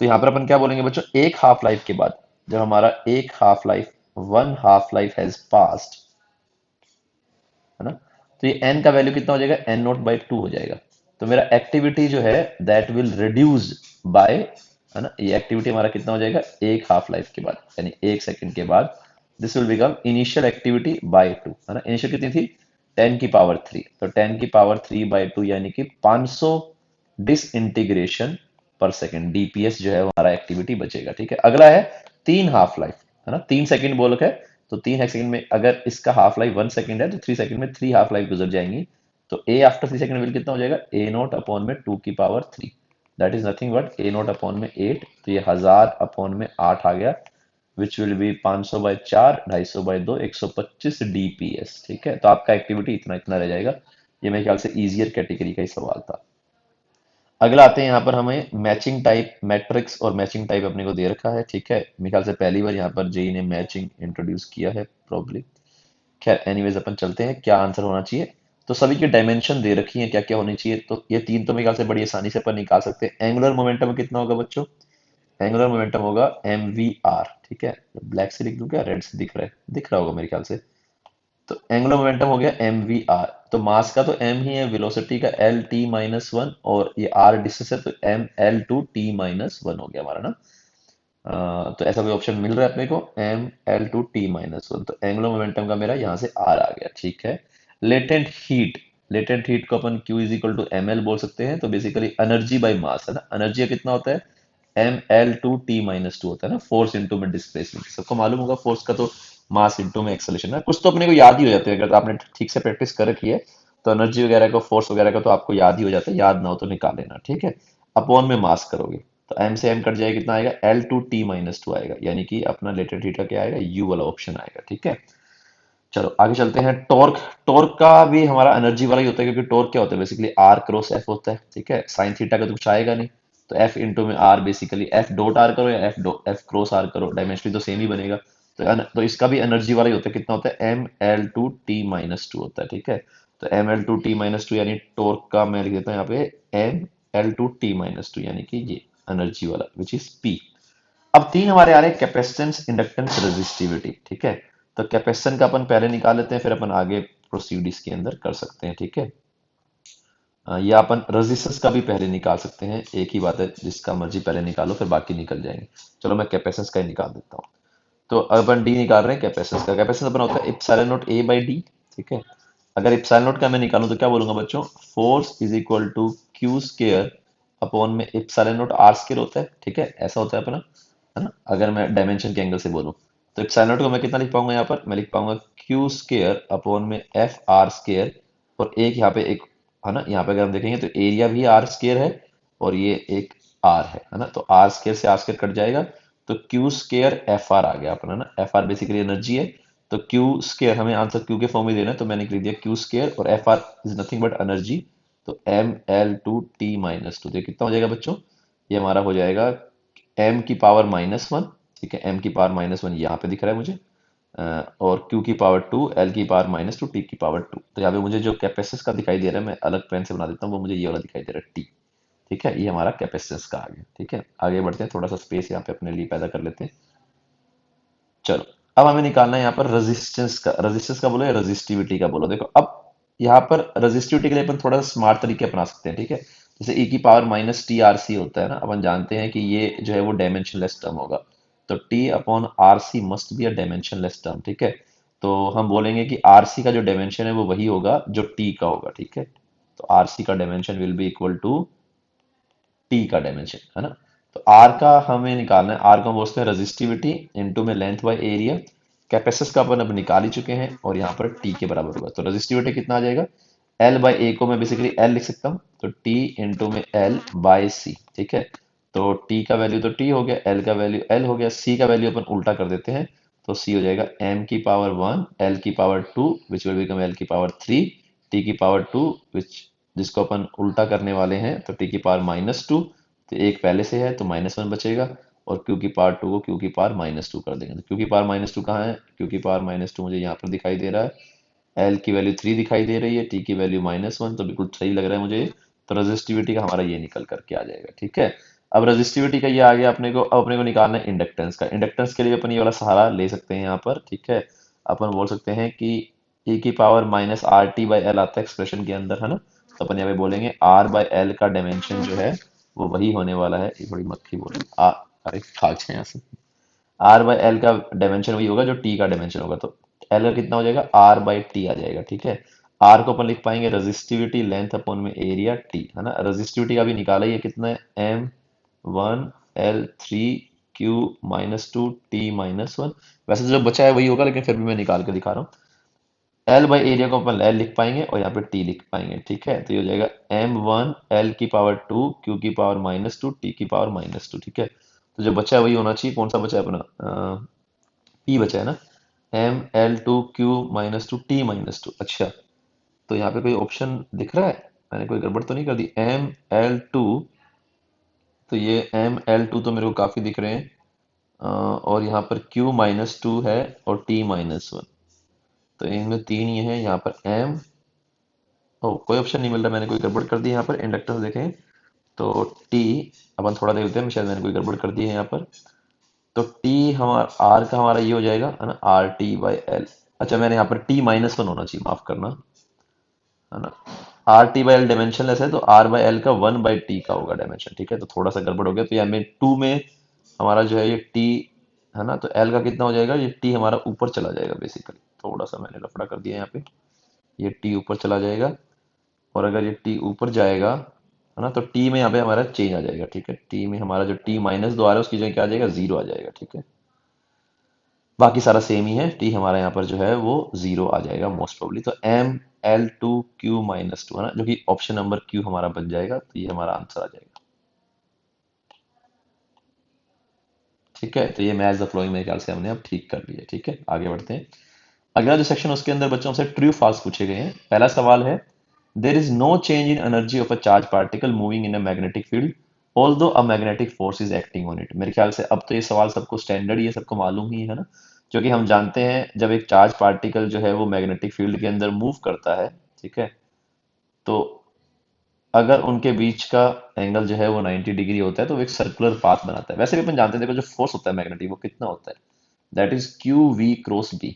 तो यहाँ पर अपन क्या बोलेंगे बच्चों, एक हाफ लाइफ के बाद, जब हमारा एक half life, one half life has passed, है ना, तो ये n का वैल्यू कितना हो जाएगा, n0/2 हो जाएगा। तो मेरा एक्टिविटी जो है दैट विल रिड्यूस बाय, है ना, ये एक्टिविटी हमारा कितना हो जाएगा, एक हाफ लाइफ के बाद, यानी 1 सेकंड के बाद this will become initial activity by 2, है ना। इनिशियल कितनी थी, 10 की पावर 3, तो 10 की पावर 3/2 यानी कि 500 डिसइंटीग्रेशन पर सेकेंड, डीपीएस जो है हमारा एक्टिविटी बचेगा। ठीक है, अगला है तीन हाफ लाइफ, है ना, 3 सेकंड बोल है, तो 3 सेकंड में अगर इसका हाफ लाइफ 1 सेकंड है तो 3 सेकंड में 3 हाफ लाइफ गुजर जाएंगी। तो ए आफ्टर 3 सेकंड विल कितना हो जाएगा, A0/2 की power 3, that is nothing but A0/8, तो ये 1000/8 आ गया, विच विल बी 500/4, 250/2, 125 DPS। ठीक है, तो आपका एक्टिविटी इतना इतना रह जाएगा। ये मेरे ख्याल से इजियर कैटेगरी का ही सवाल था। अगला आते हैं, यहाँ पर हमें मैचिंग टाइप मैट्रिक्स और मैचिंग टाइप अपने को दे रखा है। ठीक है, मेरे ख्याल से पहली बार यहाँ पर जेई ने मैचिंग इंट्रोड्यूस किया है प्रॉब्ली। खैर एनीवेज अपन चलते हैं, क्या आंसर होना चाहिए। तो सभी की डायमेंशन दे रखी है क्या क्या होनी चाहिए, तो ये तीन तो मेरे ख्याल से बड़ी आसानी से अपन निकाल सकते हैं। एंगुलर मोमेंटम कितना होगा बच्चों, एंगुलर मोमेंटम होगा mvr। ठीक है, ब्लैक से लिख दूं क्या, रेड से दिख रहा है, दिख रहा होगा मेरे ख्याल से। तो एंगुलर मोमेंटम हो गया mvr, तो मास का तो m ही है, वेलोसिटी का L t-1, और ये r डिस्टेंस है तो m L2t-1 हो गया हमारा ना। तो ऐसा कोई ऑप्शन मिल रहा है अपने को, M L2t-1, तो एंगुलर मोमेंटम का मेरा यहाँ से R आ गया। ठीक है, लेटेंट हीट, लेटेंट हीट को अपन Q is equal to ml बोल सकते हैं, तो बेसिकली एनर्जी बाय मास, है ना, एनर्जी का कितना होता है, ML2t-2 होता है ना, फोर्स इंटू में डिस्प्लेसमेंट, सबको मालूम होगा फोर्स का तो मास इंटू में एक्सेलरेशन है, कुछ तो अपने को याद ही हो जाते हैं, अगर आपने ठीक से प्रैक्टिस कर रखी है तो एनर्जी वगैरह को, फोर्स वगैरह का तो आपको याद ही हो जाता है, याद ना हो तो निकाल लेना। ठीक है, अपॉन में मास करोगे तो m से m कट जाएगा, कितना आएगा, L2t-2 आएगा, यानी कि अपना लेटेंट हीट का क्या आएगा, U वाला ऑप्शन आएगा। ठीक है, चलो आगे चलते हैं। टॉर्क, टॉर्क का भी हमारा एनर्जी वाला ही होता है, क्योंकि टॉर्क क्या होता है, बेसिकली आर क्रॉस एफ होता है। ठीक है, साइन थीटा का तो कुछ आएगा नहीं, तो एफ इंटू में R, basically F dot R करो या एफ क्रॉस आर करो, डायमेंशनली तो सेम ही बनेगा। तो इसका भी एनर्जी वाला ही होता है, कितना होता है, ML2t-2 होता है। ठीक है, तो ML2t-2 यानी टॉर्क का मैं लिख देता हूँ यहाँ पे ML2t-2, यानी कि ये एनर्जी वाला विच इज पी। अब तीन हमारे आ रहे हैं, कैपेसिटेंस, इंडक्टेंस, रेजिस्टिविटी। ठीक है, तो कैपेसिटेंस का अपन पहले निकाल लेते हैं, फिर अपन आगे प्रोसीड इसके अंदर कर सकते हैं। ठीक है, या अपन रेजिस्टेंस का भी पहले निकाल सकते हैं, एक ही बात है, जिसका मर्जी पहले निकालो फिर बाकी निकल जाएंगे। चलो मैं कैपेसिटेंस का ही निकाल देता हूँ। तो अब अपन डी निकाल रहे हैं कैपेसिटेंस का। कैपेसिटेंस अपन होता है epsilon not a by D. ठीक है, अगर इप्सिलॉन नॉट का मैं निकालूं तो क्या बोलूंगा बच्चों, force is equal to Q square upon में इप्सिलॉन नॉट आर स्केयर होता है। ठीक है, ऐसा होता है अपना, है ना, अगर मैं डायमेंशन के एंगल से बोलूं तो इप्सिलॉन नॉट को मैं कितना लिख पाऊंगा, यहाँ पर मैं लिख पाऊंगा क्यू स्केयर अपॉन में एफ आर स्केयर, और एक यहाँ पे एक, है ना, यहाँ पे अगर हम देखेंगे तो एरिया भी आर स्केयर है और ये एक आर है ना, तो आर स्केयर से आर स्केयर कट जाएगा, तो क्यू स्केयर एफ आर आ गया अपना ना, एफ आर बेसिकली एनर्जी है, तो क्यू स्केयर हमें आंसर क्यू के फॉर्म में देना है, तो मैंने लिख दिया क्यू स्केयर, और F R is nothing but energy, तो ML2t-2, तो ये कितना हो जाएगा बच्चों, ये हमारा हो जाएगा m की पावर -1। ठीक है, m की पावर -1 यहाँ पे दिख रहा है मुझे, और q की पावर 2, L की पावर-2, t की पावर 2, तो यहाँ पे मुझे जो कैपेसिटेंस का दिखाई दे रहा है, मैं अलग पेन से बना देता हूँ, वो मुझे ये वाला दिखाई दे रहा है, t। ठीक है, ये हमारा कैपेसिटेंस का आ गया। ठीक है, आगे बढ़ते हैं, थोड़ा सा स्पेस यहाँ पे अपने लिए पैदा कर लेते हैं। चलो, अब हमें निकालना है यहाँ पर रेजिस्टेंस का, रेजिस्टेंस का बोलो या रेजिस्टिविटी का बोलो। देखो अब यहाँ पर रेजिस्टिविटी के लिए अपन थोड़ा सा स्मार्ट तरीके अपना सकते हैं। ठीक है, जैसे e की पावर-TRC होता है ना, अपन जानते हैं कि ये जो है वो डायमेंशनलेस टर्म होगा, तो T upon R C must be a dimensionless term. ठीक है, तो हम बोलेंगे कि आर सी का जो डायमेंशन है वो वही होगा जो T का होगा। ठीक है, तो आर सी का dimension will be equal to T का डायमेंशन, है ना। तो आर का हमें निकालना है, आर को हम बोलते हैं रेजिस्टिविटी, इनटू में लेंथ बाय एरिया, कैपेसिटेंस का अपन अब निकाल ही चुके हैं, और यहाँ पर टी के बराबर होगा, तो रेजिस्टिविटी कितना आ जाएगा, एल बाई ए को मैं बेसिकली एल लिख सकता हूँ, तो टी इंटू में एल बाय सी। ठीक है, तो टी का वैल्यू तो टी हो गया, एल का वैल्यू एल हो गया, सी का वैल्यू अपन उल्टा कर देते हैं, तो सी हो जाएगा m की पावर 1, L की power 2, which will become L की पावर 3, t की पावर 2, विच जिसको अपन उल्टा करने वाले हैं, तो t की पावर-2, तो एक पहले से है तो -1 बचेगा, और q की पावर 2 को q की पावर-2 कर देंगे, तो q की पावर-2 कहाँ है, q की पावर-2 मुझे यहाँ पर दिखाई दे रहा है, l की वैल्यू 3 दिखाई दे रही है, t की वैल्यू -1, तो बिल्कुल सही लग रहा है मुझे, तो रेजिस्टिविटी का हमारा ये निकल करके आ जाएगा। ठीक है, अब रेजिस्टिविटी का ये आ गया अपने को। अब अपने को निकालना है इंडक्टेंस का। इंडक्टेंस के लिए अपन ये वाला सहारा ले सकते हैं यहाँ पर, ठीक है। अपन बोल सकते हैं कि e की power minus are T by L आता है एक्सप्रेशन के अंदर, है ना। तो अपन यहाँ पे बोलेंगे आर बाई एल का डायमेंशन जो है वो वही होने वाला है। ये बड़ी मक्खी बोल रही है। अरे भाग जाए यहाँ से। आर बाई एल का डायमेंशन वही होगा जो टी का डायमेंशन होगा। तो एल का कितना हो जाएगा, आर बाई टी आ जाएगा, ठीक है। आर को अपन लिख पाएंगे रेजिस्टिविटी लेंथ अपॉन में एरिया टी, है ना। रेजिस्टिविटी का भी निकाला ही है, कितना है, M one L three Q minus two T minus one. वैसे तो जो बचा है वही होगा, लेकिन फिर भी मैं निकाल के दिखा रहा हूँ। एल बाई एरिया को अपन एल लिख पाएंगे और यहाँ पे टी लिख पाएंगे, ठीक है। तो ये हो जाएगा एम वन एल की पावर टू क्यू की पावर माइनस टू टी की पावर माइनस टू, ठीक है। तो जो बचा है वही होना चाहिए। कौन सा बचा है अपना, पी बचा है ना। M L two Q minus two T minus two. अच्छा, तो यहाँ पे कोई ऑप्शन दिख रहा है, मैंने कोई गड़बड़ तो नहीं कर दी। एम एल टू, तो ये एम एल टू तो मेरे को काफी दिख रहे हैं। और यहाँ पर Q माइनस टू है और T माइनस वन। तो इनमें तीन ये हैं। यहाँ पर M, ओ कोई ऑप्शन नहीं मिल रहा, मैंने कोई गड़बड़ कर दी यहाँ पर। इंडक्टेंस देखें तो T, अपन थोड़ा देख लेते हैं, शायद मैंने कोई गड़बड़ कर दी है यहाँ पर। तो T हमारा R का हमारा ये हो जाएगा, है ना, आर टी बाई एल। अच्छा, मैंने यहाँ पर T माइनस वन होना चाहिए, माफ करना, है ना। Are T by L dimensionless है, तो आर बाई एल का वन बाई टी का होगा डायमेंशन, ठीक है। तो थोड़ा सा गड़बड़ हो गया। तो यहाँ में टू में हमारा जो है ये टी, है ना। तो एल का कितना हो जाएगा, ये टी हमारा ऊपर चला जाएगा बेसिकली। थोड़ा सा मैंने लफड़ा कर दिया यहाँ पे। ये टी ऊपर चला जाएगा, और अगर ये टी ऊपर जाएगा, है ना, तो टी में यहाँ पे हमारा चेंज आ जाएगा, ठीक है। टी में हमारा जो टी माइनस दो आ रहा है उसकी जगह क्या आ जाएगा, जीरो आ जाएगा, ठीक है। बाकी सारा सेम ही है। टी हमारा यहाँ पर जो है वो जीरो आ जाएगा मोस्ट प्रोबेबली। तो M L two Q minus two, है ना, जो कि ऑप्शन नंबर क्यू हमारा बन जाएगा। तो ये हमारा आंसर आ जाएगा, ठीक है। तो ये मैच द फ्लोइंग मेरे ख्याल से हमने अब ठीक कर लिया, ठीक है। आगे बढ़ते हैं। अगला जो सेक्शन उसके अंदर बच्चों से ट्रू फॉल्स पूछे गए हैं। पहला सवाल है, there is no change in energy of a charge particle moving in a magnetic field although a magnetic force is acting on it. मेरे ख्याल से अब तो ये सवाल सबको स्टैंडर्ड ही है, सबको मालूम ही है ना। क्योंकि हम जानते हैं जब एक चार्ज पार्टिकल जो है वो मैग्नेटिक फील्ड के अंदर मूव करता है, ठीक है, तो अगर उनके बीच का एंगल जो है वो 90 डिग्री होता है तो वो एक सर्कुलर पाथ बनाता है। वैसे भी अपन जानते हैं, देखो जो फोर्स होता है मैग्नेटिक वो कितना होता है, that is Q V cross B,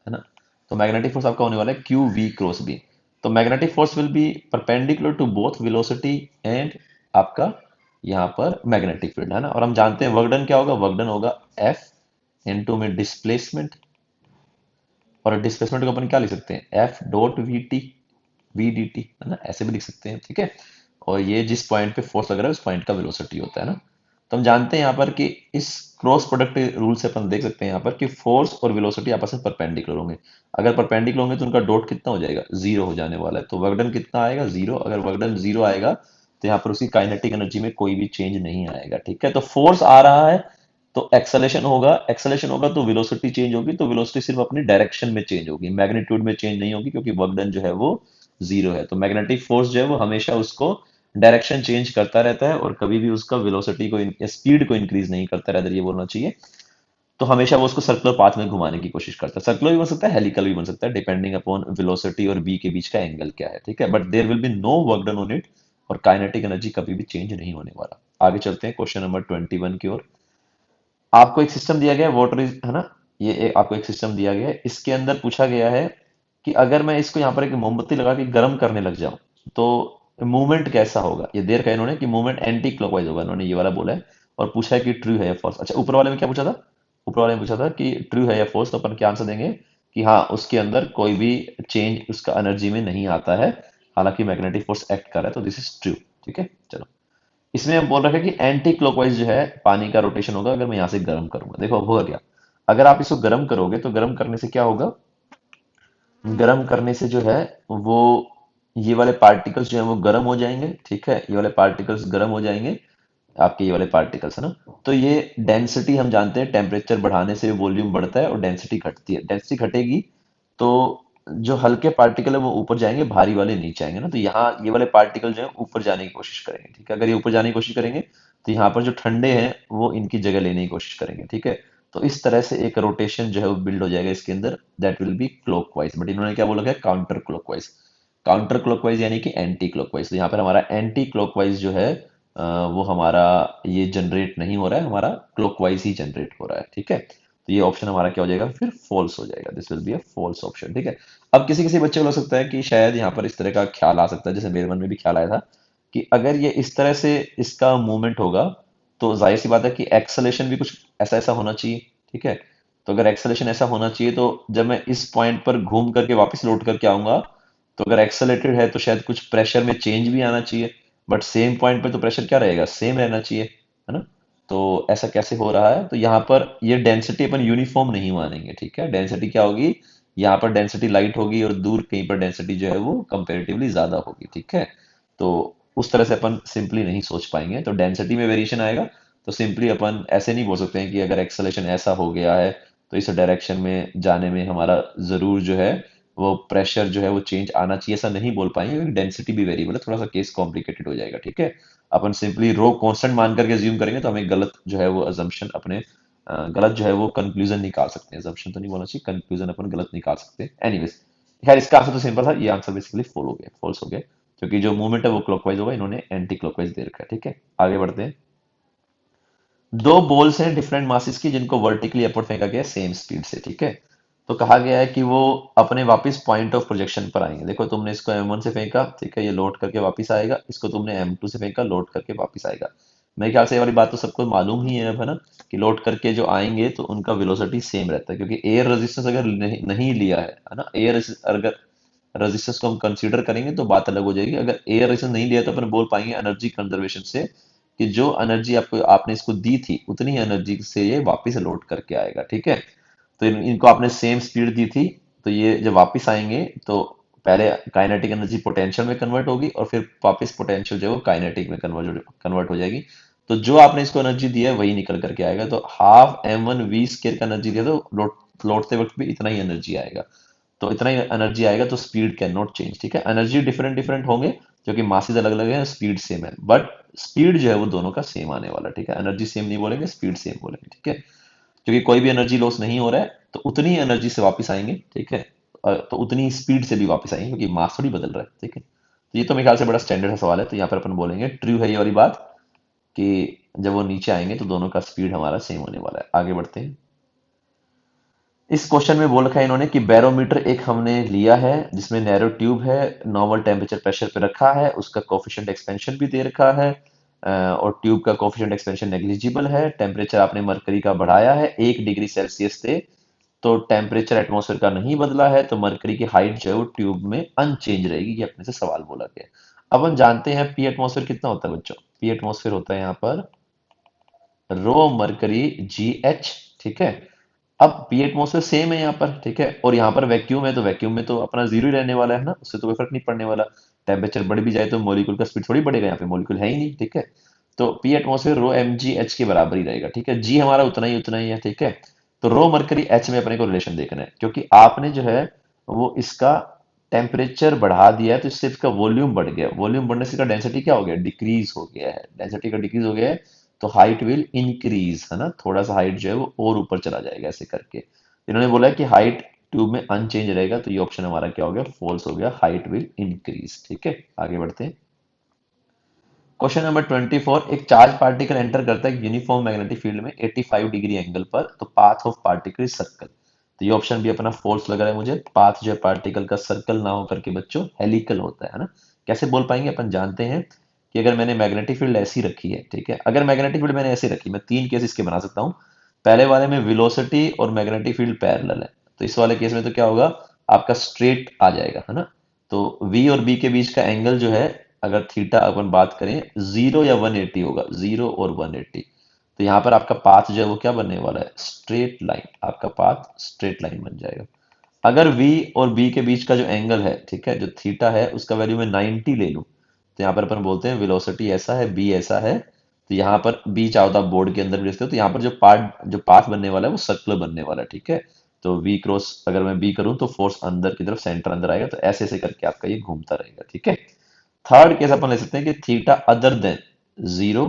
है ना। तो मैग्नेटिक फोर्स आपका होने वाला है क्यू वी क्रॉस बी। तो magnetic force will be perpendicular to both velocity and आपका यहाँ पर मैग्नेटिक फील्ड, है ना। और हम जानते हैं वर्क डन क्या होगा, वर्क डन होगा एफ इनटू में डिस्प्लेसमेंट। और डिस्प्लेसमेंट को अपन क्या लिख सकते हैं, F dot V T, V D T, है ना, ऐसे भी लिख सकते हैं, ठीक है। और ये जिस पॉइंट पे फोर्स लग रहा है उस पॉइंट का वेलोसिटी होता है ना। तो हम जानते हैं यहाँ पर कि इस क्रॉस प्रोडक्ट रूल से अपन देख सकते हैं यहाँ पर कि फोर्स और वेलोसिटी आपस में परपेंडिकुलर होंगे। अगर परपेंडिकुलर होंगे तो उनका डॉट कितना हो जाएगा, जीरो हो जाने वाला है। तो वर्क डन कितना आएगा, जीरो। अगर वर्क डन जीरो आएगा तो यहाँ पर उसकी काइनेटिक एनर्जी में कोई भी चेंज नहीं आएगा, ठीक है। तो फोर्स आ रहा है तो एक्सेलेरेशन होगा, एक्सेलेरेशन होगा तो वेलोसिटी चेंज होगी। तो वेलोसिटी सिर्फ अपनी डायरेक्शन में चेंज होगी, मैग्नीट्यूड में चेंज नहीं होगी, क्योंकि वर्क डन जो है वो जीरो है। तो मैग्नेटिक फोर्स जो है वो हमेशा उसको डायरेक्शन चेंज करता रहता है, और कभी भी उसका वेलोसिटी को या स्पीड को इंक्रीज नहीं करता रहता है, ये बोलना चाहिए। तो हमेशा वो उसको सर्कुलर पाथ में घुमाने की कोशिश करता है। सर्कुलर भी बन सकता है, हेलिकल भी बन सकता है, डिपेंडिंग अपॉन वेलोसिटी और बी के बीच का एंगल क्या है, ठीक है। But there will be no work done on it, और काइनेटिक एनर्जी कभी भी चेंज नहीं होने वाला। आगे चलते हैं क्वेश्चन नंबर 21 की ओर। आपको एक सिस्टम दिया गया है, वाटर इज, है ना। आपको एक सिस्टम दिया गया है, इसके अंदर पूछा गया है कि अगर मैं इसको यहाँ पर एक मोमबत्ती लगा के गर्म करने लग जाऊं तो मूवमेंट कैसा होगा। ये देर कहा इन्होंने कि मूवमेंट एंटी क्लॉकवाइज होगा, इन्होंने ये वाला बोला है। और पूछा है कि ट्रू है या फॉल्स। अच्छा, ऊपर वाले में क्या पूछा था, ऊपर वाले में पूछा था कि ट्रू है या फॉल्स। तो अपन क्या आंसर देंगे कि हाँ, उसके अंदर कोई भी चेंज उसका एनर्जी में नहीं आता है, हालांकि मैग्नेटिक फोर्स एक्ट कर रहा है। तो दिस इज ट्रू, ठीक है। चलो, इसमें हम बोल रखे हैं कि एंटी क्लॉकवाइज जो है पानी का रोटेशन होगा अगर मैं यहाँ से गर्म करूंगा। देखो अब होगा क्या, अगर आप इसको गर्म करोगे तो गर्म करने से क्या होगा, गर्म करने से जो है वो ये वाले पार्टिकल्स जो है वो गर्म हो जाएंगे, ठीक है। ये वाले पार्टिकल्स गर्म हो जाएंगे, आपके ये वाले पार्टिकल्स, है ना। तो ये डेंसिटी हम जानते हैं, टेम्परेचर बढ़ाने से वॉल्यूम बढ़ता है और डेंसिटी घटती है। डेंसिटी घटेगी तो जो हल्के पार्टिकल है वो ऊपर जाएंगे, भारी वाले नीचे आएंगे ना। तो यहाँ ये वाले पार्टिकल जो है ऊपर जाने की कोशिश करेंगे, ठीक है। अगर ये ऊपर जाने की कोशिश करेंगे तो यहाँ पर जो ठंडे हैं वो इनकी जगह लेने की कोशिश करेंगे, ठीक है। तो इस तरह से एक रोटेशन जो है वो बिल्ड हो जाएगा इसके अंदर, that will be clockwise. But इन्होंने क्या बोला है, काउंटर क्लॉकवाइज। काउंटर क्लॉकवाइज यानी कि एंटी क्लॉकवाइज। तो यहाँ पर हमारा एंटी क्लॉकवाइज जो है वो हमारा ये जनरेट नहीं हो रहा है, हमारा क्लॉकवाइज ही जनरेट हो रहा है, ठीक है। तो ये ऑप्शन हमारा क्या हो जाएगा, फिर फॉल्स हो जाएगा, this will be a false option, ठीक है। अब किसी किसी बच्चे को लग सकता है कि शायद यहाँ पर इस तरह का ख्याल आ सकता है, जैसे मेरे मन में भी ख्याल आया था कि अगर ये इस तरह से इसका मूवमेंट होगा तो जाहिर सी बात है कि एक्सेलेशन भी कुछ ऐसा ऐसा होना चाहिए, ठीक है। तो अगर एक्सेलेशन ऐसा होना चाहिए तो जब मैं इस पॉइंट पर घूम करके वापस लौट करके आऊंगा, तो अगर एक्सेलेटेड है तो शायद कुछ प्रेशर में चेंज भी आना चाहिए, बट सेम पॉइंट पे तो प्रेशर क्या रहेगा, सेम रहना चाहिए, है ना। तो ऐसा कैसे हो रहा है, तो यहाँ पर ये डेंसिटी अपन यूनिफॉर्म नहीं मानेंगे, ठीक है। डेंसिटी क्या होगी, यहाँ पर डेंसिटी लाइट होगी और दूर कहीं पर डेंसिटी जो है वो कंपेरेटिवली ज्यादा होगी, ठीक है। तो उस तरह से अपन सिंपली नहीं सोच पाएंगे, तो डेंसिटी में वेरिएशन आएगा। तो सिंपली अपन ऐसे नहीं बोल सकते हैं कि अगर एक्सेलेरेशन ऐसा हो गया है तो इस डायरेक्शन में जाने में हमारा जरूर जो है वो प्रेशर जो है वो चेंज आना चाहिए, ऐसा नहीं बोल पाएंगे क्योंकि डेंसिटी भी वेरिएबल है, थोड़ा सा केस कॉम्प्लिकेटेड हो जाएगा, ठीक है। अपन सिंपली रो कांस्टेंट मान करके अज्यूम करेंगे तो हमें गलत जो है वो अजम्पशन अपने गलत जो है वो कंक्लूजन निकाल सकते हैं, अजम्पशन तो नहीं बोलना चाहिए, कंक्लूजन अपन गलत निकाल सकते हैं। एनीवेज, खैर इसका आंसर तो सिंपल था, ये आंसर बेसिकली फॉल हो गया, फॉल्स हो गया, क्योंकि जो मूवमेंट है वो क्लॉकवाइज होगा, इन्होंने एंटी क्लॉकवाइज दे रखा है, ठीक है। आगे बढ़ते हैं। दो बॉल्स हैं डिफरेंट मासेस की जिनको वर्टिकली अपवर्ड फेंका गया है सेम स्पीड से, ठीक है। तो कहा गया है कि वो अपने वापस पॉइंट ऑफ प्रोजेक्शन पर आएंगे। देखो तुमने इसको M1 से फेंका, ठीक है, ये लोड करके वापस आएगा, इसको तुमने M2 से फेंका, लोड करके वापस आएगा। मेरे ख्याल से ये वाली बात तो सबको मालूम ही है अब, है ना, कि लोड करके जो आएंगे तो उनका वेलोसिटी सेम रहता है, क्योंकि एयर रेजिस्टेंस अगर नहीं लिया है ना, एयर अगर रेजिस्टेंस को हम कंसीडर करेंगे तो बात अलग हो जाएगी। अगर एयर रेजिस्टेंस नहीं लिया तो अपन बोल पाएंगे एनर्जी कंजर्वेशन से कि जो एनर्जी आपको आपने इसको दी थी उतनी ही एनर्जी से ये वापस लोड करके आएगा, ठीक है। तो इनको आपने सेम स्पीड दी थी, तो ये जब वापस आएंगे तो पहले काइनेटिक एनर्जी पोटेंशियल में कन्वर्ट होगी और फिर वापस पोटेंशियल जो है वो काइनेटिक में कन्वर्ट हो जाएगी। तो जो आपने इसको एनर्जी दी है वही निकल करके आएगा, तो हाफ m1 v² का एनर्जी दिया तो लौटते वक्त भी इतना ही एनर्जी आएगा। तो इतना ही एनर्जी आएगा, तो स्पीड कैन नॉट चेंज, ठीक है। एनर्जी डिफरेंट डिफरेंट होंगे क्योंकि मासेस अलग अलग है, स्पीड सेम है, बट स्पीड जो है वो दोनों का सेम आने वाला है, ठीक है। एनर्जी सेम नहीं बोलेंगे, स्पीड सेम बोलेंगे, ठीक है। क्योंकि कोई भी एनर्जी लॉस नहीं हो रहा है तो उतनी ही एनर्जी से वापस आएंगे, ठीक है। तो उतनी स्पीड से भी वापस आएंगे क्योंकि मास थोड़ी बदल रहा है, ठीक है। तो ये तो मेरे ख्याल से बड़ा स्टैंडर्ड सवाल है, तो यहाँ पर अपन बोलेंगे ट्रू है ये वाली बात कि जब वो नीचे आएंगे तो दोनों का स्पीड हमारा सेम होने वाला है। आगे बढ़ते हैं। इस क्वेश्चन में बोल रखा है इन्होंने कि बैरोमीटर एक हमने लिया है जिसमें नैरो ट्यूब है, नॉर्मल टेम्परेचर प्रेशर पे रखा है, उसका कोफिशिएंट एक्सपेंशन भी दे रखा है, और ट्यूब का कोफिशिएंट एक्सपेंशन नेग्लिजिबल है। टेम्परेचर आपने मरकरी का बढ़ाया है 1 डिग्री सेल्सियस से, तो टेम्परेचर एटमॉस्फेयर का नहीं बदला है, तो मरकरी की हाइट जो है वो ट्यूब में अनचेंज रहेगी, ये अपने से सवाल बोला गया। अब हम जानते हैं पी एटमॉस्फेयर कितना होता है बच्चों, पी एटमॉस्फेयर होता है यहाँ पर रो मरकरी GH, ठीक है। अब पी एटमॉस्फेयर सेम है यहाँ पर, ठीक है, और यहाँ पर वैक्यूम है तो वैक्यूम में तो अपना जीरो ही रहने वाला है ना, उससे तो कोई फर्क नहीं पड़ने वाला। टेम्परेचर बढ़ भी जाए तो मॉलिक्यूल का स्पीड थोड़ी बढ़ेगा, यहाँ पे मॉलिक्यूल है ही नहीं, ठीक है। तो पी एटमॉस्फेयर रो mgh के बराबर ही रहेगा, ठीक है। जी हमारा उतना ही है, ठीक है। तो रो मरकरी एच में अपने को रिलेशन देखना है, क्योंकि आपने जो है वो इसका टेम्परेचर बढ़ा दिया है तो इससे इसका वॉल्यूम बढ़ गया, वॉल्यूम बढ़ने से इसका डेंसिटी क्या हो गया, डिक्रीज हो गया है, डेंसिटी का डिक्रीज हो गया है। तो हाइट विल इंक्रीज, है ना, थोड़ा सा हाइट जो है वो और ऊपर चला जाएगा ऐसे करके। इन्होंने बोला है कि हाइट ट्यूब में अनचेंज रहेगा, तो ये ऑप्शन हमारा क्या हो गया, फॉल्स हो गया, हाइट विल इंक्रीज, ठीक है। आगे बढ़ते हैं। क्वेश्चन नंबर 24, एक चार्ज पार्टिकल एंटर करता है यूनिफॉर्म मैग्नेटिक फील्ड में 85 डिग्री एंगल पर, तो पाथ ऑफ पार्टिकल सर्कल। तो ये ऑप्शन भी अपना फॉल्स लग रहा है मुझे, पाथ जो है पार्टिकल का सर्कल ना होकर के बच्चों हेलिकल होता है ना। कैसे बोल पाएंगे, अपन जानते हैं कि अगर मैंने मैग्नेटिक फील्ड ऐसी रखी है, ठीक है, अगर मैग्नेटिक फील्ड मैंने ऐसी रखी, मैं तीन केस इसके बना सकता हूँ। पहले वाले में वेलोसिटी और मैग्नेटिक फील्ड पैरेलल है, तो इस वाले केस में तो क्या होगा, आपका स्ट्रेट आ जाएगा, है ना। तो V और B के बीच का एंगल जो है, अगर थीटा अपन बात करें, 0 या 180 होगा, 0 और 180। तो यहाँ पर आपका पाथ जो है वो क्या बनने वाला है, स्ट्रेट लाइन, आपका पाथ स्ट्रेट लाइन बन जाएगा। अगर V और B के बीच का जो एंगल है, ठीक है, जो थीटा है उसका वैल्यू मैं 90 ले लूं, तो यहाँ पर अपन बोलते हैं वेलोसिटी ऐसा है, B ऐसा है, तो यहाँ पर B चाहे तो आप बोर्ड के अंदर भी देखते हो, तो यहाँ पर जो पाथ बनने वाला है वो सर्कुलर बनने वाला है, ठीक है। तो V क्रॉस अगर मैं B करूं तो फोर्स अंदर की तरफ, सेंटर अंदर आएगा, तो ऐसे ऐसे करके आपका ये घूमता रहेगा, ठीक है। थर्ड केस अपन ले सकते हैं कि theta other than zero,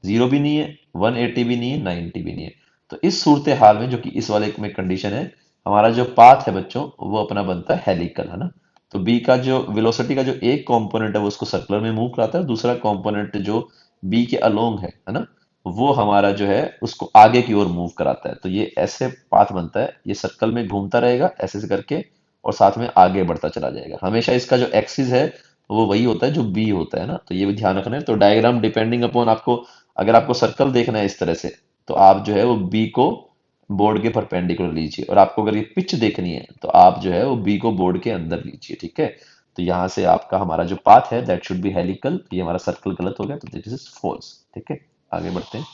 zero भी नहीं है, 180 भी नहीं है, 90 भी नहीं है। तो इस सूरत हाल में, जो कि इस वाले में कंडीशन है, हमारा जो पाथ है बच्चों वो अपना बनता है हेलिकल, है ना। तो बी का जो वेलोसिटी का जो एक कंपोनेंट है वो उसको सर्कुलर में मूव कराता है, दूसरा कंपोनेंट जो बी के अलोंग है ना, वो हमारा जो है उसको आगे की ओर मूव कराता है। तो ये ऐसे पाथ बनता है, ये सर्कल में घूमता रहेगा ऐसे ऐसे करके, और साथ में आगे बढ़ता चला जाएगा। हमेशा इसका जो एक्सिस है वो वही होता है जो बी होता है ना, तो ये भी ध्यान रखना है। तो डायग्राम डिपेंडिंग अपॉन आपको, अगर आपको सर्कल देखना है इस तरह से, तो आप जो है वो बी को बोर्ड के परपेंडिकुलर लीजिए, और आपको अगर ये पिच देखनी है तो आप जो है वो बी को बोर्ड के अंदर लीजिए, ठीक है। तो यहाँ से आपका हमारा जो पाथ है दैट शुड बी हेलिकल, ये हमारा सर्कल गलत हो गया, तो दिस इज फॉल्स, ठीक है। आगे बढ़ते हैं।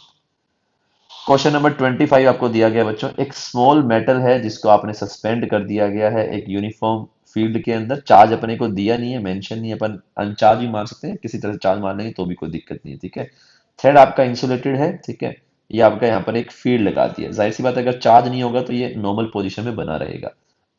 क्वेश्चन नंबर 25 आपको दिया गया है बच्चों, एक स्मॉल मेटल है जिसको आपने सस्पेंड कर दिया गया है एक यूनिफॉर्म फील्ड के अंदर। चार्ज अपने को दिया नहीं है, मेंशन नहीं है, अपन अनचार्ज भी मान सकते हैं, किसी तरह से चार्ज मान लेंगे तो भी कोई दिक्कत नहीं है, ठीक है। थ्रेड आपका इंसुलेटेड है, ठीक है। ये आपका यहाँ पर एक फील्ड लगा दिया, जाहिर सी बात है अगर चार्ज नहीं होगा तो ये नॉर्मल पोजीशन में बना रहेगा।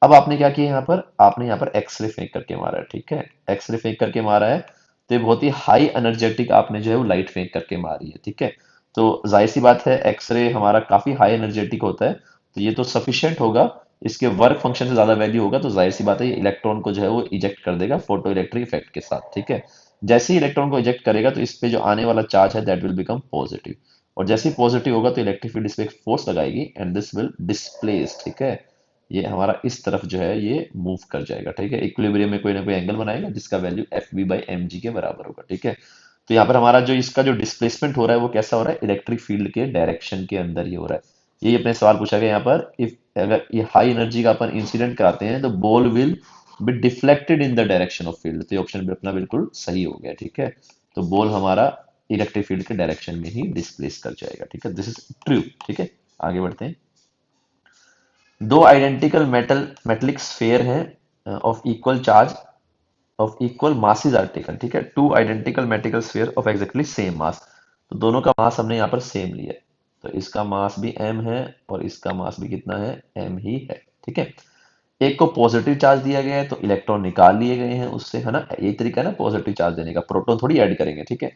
अब आपने क्या किया यहाँ पर, आपने यहाँ पर एक्सरे फेंक करके मारा है, ठीक है। एक्सरे फेंक करके मारा है, तो ये बहुत ही हाई एनर्जेटिक आपने जो है वो लाइट फेंक करके मारी है, ठीक है। तो जाहिर सी बात है एक्सरे हमारा काफी हाई एनर्जेटिक होता है, तो ये तो सफिशिएंट होगा, इसके वर्क फंक्शन से ज्यादा वैल्यू होगा, तो जाहिर सी बात है ये इलेक्ट्रॉन को जो है वो इजेक्ट कर देगा फोटो इलेक्ट्रिक इफेक्ट के साथ, ठीक है। जैसे ही इलेक्ट्रॉन को इजेक्ट करेगा तो इस पे जो आने वाला चार्ज है दैट विल बिकम पॉजिटिव, और जैसे ही पॉजिटिव होगा तो इलेक्ट्रिक फील्ड इस पे एक फोर्स लगाएगी एंड दिस विल डिस्प्लेस, ठीक है। ये हमारा इस तरफ जो है ये मूव कर जाएगा, ठीक है। इक्विलिब्रियम में कोई ना कोई एंगल बनाएगा जिसका value F B by M G के बराबर होगा, ठीक है। तो यहाँ पर हमारा जो इसका जो डिस्प्लेसमेंट हो रहा है वो कैसा हो रहा है, इलेक्ट्रिक फील्ड के डायरेक्शन के अंदर ही हो रहा है। यही अपने सवाल पूछा गया यहाँ पर, इफ अगर ये हाई एनर्जी का अपन इंसिडेंट कराते हैं तो ball will be deflected in the direction of field, तो ये ऑप्शन भी अपना बिल्कुल सही हो गया, ठीक है। तो बॉल हमारा इलेक्ट्रिक फील्ड के डायरेक्शन में ही डिस्प्लेस कर जाएगा, ठीक है, दिस इज ट्रू, ठीक है। आगे बढ़ते हैं। दो आइडेंटिकल मेटेलिक स्फेयर हैं of equal charge of equal masses are taken, ठीक है। Two identical metallic sphere of exactly same mass, तो दोनों का मास हमने यहाँ पर सेम लिया है, तो इसका मास भी m है और इसका मास भी कितना है, m ही है, ठीक है। एक को पॉजिटिव चार्ज दिया गया है तो इलेक्ट्रॉन निकाल लिए गए हैं उससे, है ना, यही तरीका है ना पॉजिटिव चार्ज देने का, प्रोटॉन थोड़ी ऐड करेंगे, ठीक है।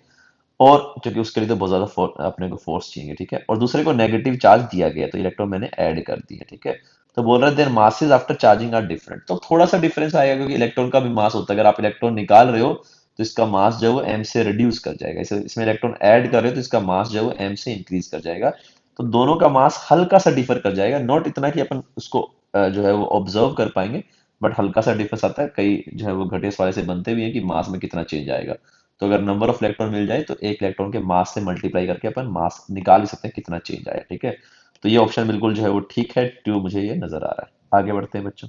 और क्योंकि उसके लिए तो बहुत ज्यादा अपने को फोर्स चाहिए, ठीक है। और दूसरे को नेगेटिव चार्ज दिया गया तो इलेक्ट्रॉन मैंने ऐड कर दिया, ठीक है। तो बोल रहे हैं their masses after charging are different, तो थोड़ा सा डिफरेंस आएगा क्योंकि इलेक्ट्रॉन का भी मास होता है, अगर आप इलेक्ट्रॉन निकाल रहे हो तो इसका मास जो है वो एम से रिड्यूस कर जाएगा, इसमें इलेक्ट्रॉन ऐड कर रहे हो तो इसका मास जो है वो एम से इंक्रीज कर जाएगा। तो दोनों का मास हल्का सा डिफर कर जाएगा, नॉट इतना कि अपन उसको जो है वो ऑब्जर्व कर पाएंगे, बट हल्का सा डिफरेंस आता है। कई जो है वो घटिया वाले से बनते भी हैं कि मास में कितना चेंज आएगा। तो अगर नंबर ऑफ इलेक्ट्रॉन मिल जाए तो एक इलेक्ट्रॉन के मास से मल्टीप्लाई करके अपन मास निकाल ही सकते हैं कितना चेंज आया, ठीक है। तो ये ऑप्शन बिल्कुल जो है वो ठीक है, ट्रू मुझे ये नजर आ रहा है। आगे बढ़ते हैं बच्चों।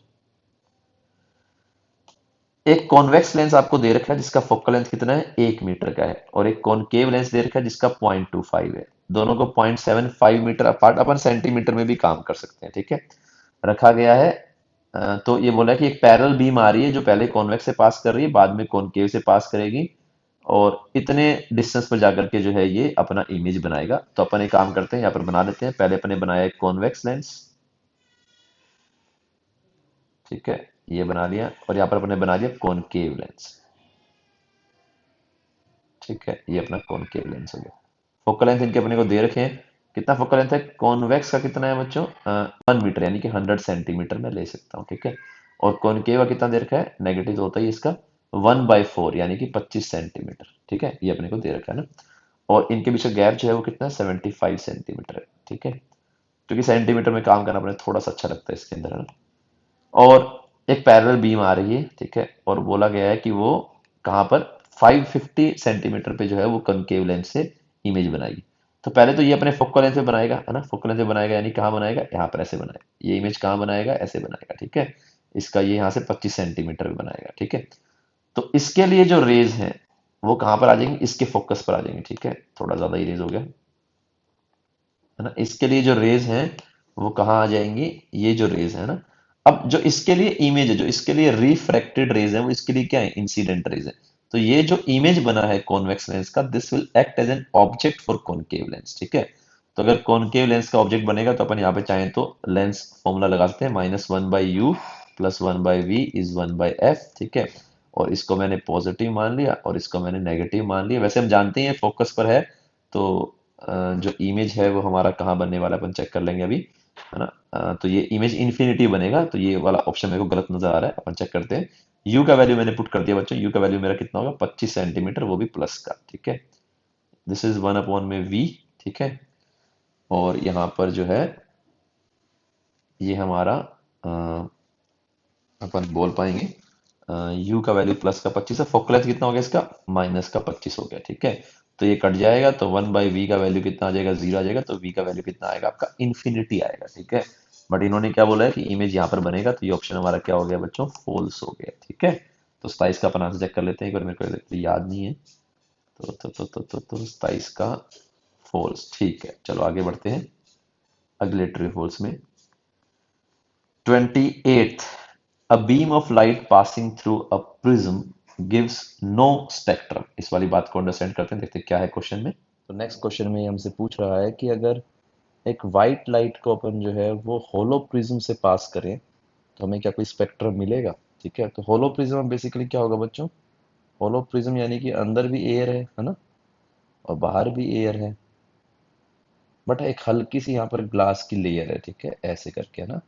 एक कॉन्वेक्स लेंस आपको दे रखा है जिसका फोकल लेंथ कितना है, 1 मीटर का है, और एक कॉनकेव लेंस दे रखा है जिसका 0.25 है। दोनों को 0.75 मीटर अपार्ट अपन सेंटीमीटर में भी काम कर सकते हैं, ठीक है, रखा गया है। तो ये बोला है कि एक पैरेलल बीम आ रही है जो पहले कॉन्वेक्स से पास कर रही है, बाद में कॉनकेव से पास करेगी, और इतने डिस्टेंस पर जाकर के जो है ये अपना इमेज बनाएगा। तो अपन एक काम करते हैं, यहाँ पर बना देते हैं। पहले अपने बनाया एक कॉन्वेक्स लेंस, ठीक है, ये बना लिया, और यहाँ पर अपने बना दिया कॉनकेव लेंस, ठीक है, ये अपना कॉनकेव लेंस हो गया। फोकल लेंथ इनके अपने को दे रखे हैं, कितना फोकल लेंथ है कॉन्वेक्स का, कितना है बच्चों, 1 मीटर, यानी कि 100 सेंटीमीटर में ले सकता हूँ, ठीक है। और कॉनकेव का कितना दे रखा है, नेगेटिव तो होता ही इसका 1/4 यानी कि 25 सेंटीमीटर, ठीक है, ये अपने को दे रखा है ना। और इनके बीच का गैप जो है वो कितना है, 75 सेंटीमीटर है, ठीक है। क्योंकि सेंटीमीटर में काम करना अपने थोड़ा सा अच्छा लगता है इसके अंदर, है ना। और एक पैरेलल बीम आ रही है, ठीक है, और बोला गया है कि वो कहाँ पर, 550 सेंटीमीटर पे जो है वो कनकेव लेंस से इमेज बनाएगी। तो पहले तो ये अपने फोकल लेंथ पे बनाएगा, है ना, फोकल लेंथ पे बनाएगा, यानी कहाँ बनाएगा, यहाँ पर ऐसे बनाएगा, ये इमेज कहाँ बनाएगा, ऐसे बनाएगा, ठीक है। इसका ये यहाँ से 25 सेंटीमीटर पे बनाएगा, ठीक है। तो इसके लिए जो रेज हैं वो कहाँ पर आ जाएंगे, इसके फोकस पर आ जाएंगे, ठीक है, थोड़ा ज्यादा इरेज हो गया, है ना। इसके लिए जो रेज हैं वो कहाँ आ जाएंगी, ये जो रेज है ना। अब जो इसके लिए इमेज है, जो इसके लिए रिफ्रैक्टेड रेज है, वो इसके लिए क्या है, इंसिडेंट रेज है। तो ये जो इमेज बना है कॉन्वेक्स लेंस का, this will act as an object for concave lens, ठीक है। तो अगर कॉनकेव लेंस का ऑब्जेक्ट बनेगा तो अपन यहाँ पे चाहें तो लेंस फॉर्मूला लगा सकते हैं, -1/u + 1/v इज 1/f, ठीक है। और इसको मैंने पॉजिटिव मान लिया और इसको मैंने नेगेटिव मान लिया। वैसे हम जानते हैं फोकस पर है, तो जो इमेज है वो हमारा कहाँ बनने वाला है अपन चेक कर लेंगे अभी, है ना। तो ये इमेज इन्फिनिटी बनेगा, तो ये वाला ऑप्शन मेरे को गलत नजर आ रहा है, अपन चेक करते हैं। यू का वैल्यू मैंने पुट कर दिया बच्चों, यू का वैल्यू मेरा कितना होगा, 25 सेंटीमीटर, वो भी प्लस का, ठीक है। दिस इज 1 में v, ठीक है। और यहाँ पर जो है ये हमारा अपन बोल पाएंगे u का वैल्यू प्लस का 25 है, फोकल लेंथ कितना हो गया इसका, माइनस का 25 हो गया, ठीक है। तो ये कट जाएगा तो 1/v का वैल्यू कितना आ जाएगा, 0 आ जाएगा, तो v का वैल्यू कितना आएगा आपका, इन्फिनिटी आएगा, ठीक है। बट इन्होंने क्या बोला है कि इमेज यहाँ पर बनेगा, तो ये ऑप्शन हमारा क्या हो गया बच्चों, फॉल्स हो गया, ठीक है। तो 27 का अपन आंसर चेक कर लेते हैं एक बार, मेरे को याद नहीं है। तो 27 का फॉल्स, ठीक है। चलो आगे बढ़ते हैं अगले ट्रू फॉल्स में। 28th, a beam of light passing through a prism gives no spectrum। इस वाली बात को अंडरस्टैंड करते हैं, देखते हैं क्या है क्वेश्चन में। तो नेक्स्ट क्वेश्चन में ये हमसे पूछ रहा है कि अगर एक वाइट लाइट को अपन जो है वो होलो प्रिज्म से पास करें तो हमें क्या कोई स्पेक्ट्रम मिलेगा, ठीक है। तो होलो प्रिज्म बेसिकली क्या होगा बच्चों, होलो प्रिज्म यानी कि अंदर भी एयर है ना, और बाहर भी एयर है, बट एक हल्की सी यहाँ पर ग्लास की लेयर है, ठीक है, ऐसे करके है ना।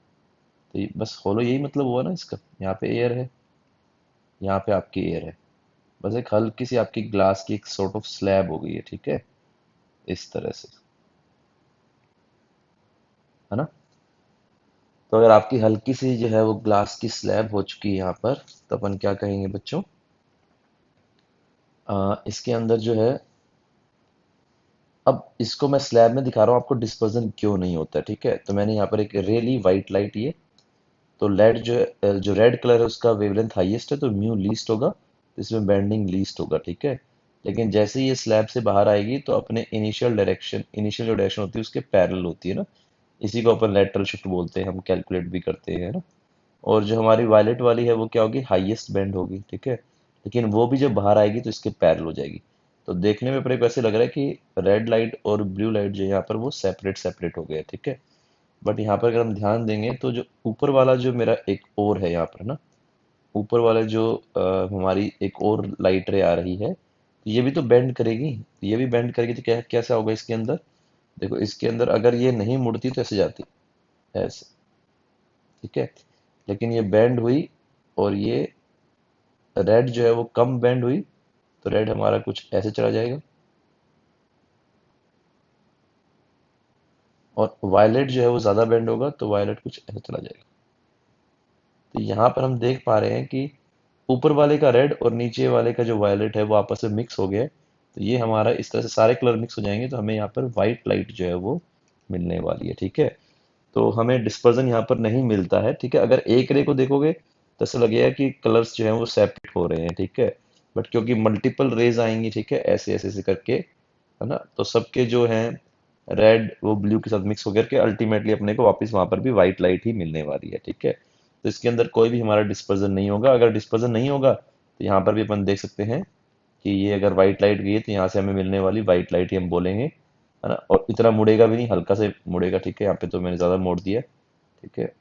तो बस होलो यही मतलब हुआ ना इसका, यहाँ पे एयर है, यहाँ पे आपकी एयर है, बस एक हल्की सी आपकी ग्लास की एक सॉर्ट ऑफ स्लैब हो गई है, ठीक है, इस तरह से, है ना। तो अगर आपकी हल्की सी जो है वो ग्लास की स्लैब हो चुकी है यहाँ पर, तो अपन क्या कहेंगे बच्चों, इसके अंदर जो है, अब इसको मैं स्लैब में दिखा रहा हूँ आपको डिस्पर्जन क्यों नहीं होता है, ठीक है। तो मैंने यहाँ पर एक रे ली, वाइट लाइट ये, तो लेड जो रेड कलर है उसका वेवलेंथ हाईएस्ट है, तो म्यू लीस्ट होगा, तो इसमें बेंडिंग लीस्ट होगा, ठीक है। लेकिन जैसे ही ये स्लैब से बाहर आएगी तो अपने इनिशियल जो डायरेक्शन होती है उसके पैरेलल होती है ना, इसी को अपन लेटरल शिफ्ट बोलते हैं, हम कैलकुलेट भी करते हैं ना। और जो हमारी वायलेट वाली है वो क्या होगी, हाईएस्ट बेंड होगी, ठीक है। लेकिन वो भी जब बाहर आएगी तो इसके पैरेलल हो जाएगी। तो देखने में अपने को ऐसे लग रहा है कि रेड लाइट और ब्लू लाइट जो है यहाँ पर वो सेपरेट सेपरेट हो गए, ठीक है। बट यहाँ पर अगर हम ध्यान देंगे तो जो ऊपर वाला जो मेरा एक और है यहाँ पर ना, ऊपर वाला जो हमारी एक और लाइट रे आ रही है, तो ये भी तो बेंड करेगी, ये भी बेंड करेगी, तो क्या कैसा होगा इसके अंदर, देखो इसके अंदर अगर ये नहीं मुड़ती तो ऐसे जाती, ऐसे, ठीक है। लेकिन ये बेंड हुई, और ये रेड जो है वो कम बेंड हुई, तो रेड हमारा कुछ ऐसे चला जाएगा, और वायलेट जो है वो ज्यादा बेंड होगा, तो वायलेट कुछ ऐसे चला जाएगा। तो यहाँ पर हम देख पा रहे हैं कि ऊपर वाले का रेड और नीचे वाले का जो वायलेट है वो आपस में मिक्स हो गया है। तो ये हमारा इस तरह से सारे कलर मिक्स हो जाएंगे, तो हमें यहाँ पर व्हाइट लाइट जो है वो मिलने वाली है, ठीक है। तो हमें डिस्पर्जन यहाँ पर नहीं मिलता है, ठीक है। अगर एक रे को देखोगे तो ऐसा लगेगा कि कलर्स जो है वो सेपरेट हो रहे हैं, ठीक है। बट क्योंकि मल्टीपल रेज आएंगी, ठीक है, ऐसे ऐसे ऐसे करके, है ना, तो सबके जो हैं रेड वो ब्लू के साथ मिक्स होकर के अल्टीमेटली अपने को वापस वहां पर भी व्हाइट लाइट ही मिलने वाली है, ठीक है। तो इसके अंदर कोई भी हमारा डिस्पर्जन नहीं होगा। अगर डिस्पर्जन नहीं होगा तो यहाँ पर भी अपन देख सकते हैं कि ये अगर व्हाइट लाइट गई है तो यहाँ से हमें मिलने वाली व्हाइट लाइट ही हम बोलेंगे, है ना। और इतना मुड़ेगा भी नहीं, हल्का से मुड़ेगा, ठीक है। यहाँ पे तो मैंने ज्यादा मोड़ दिया है, ठीक है।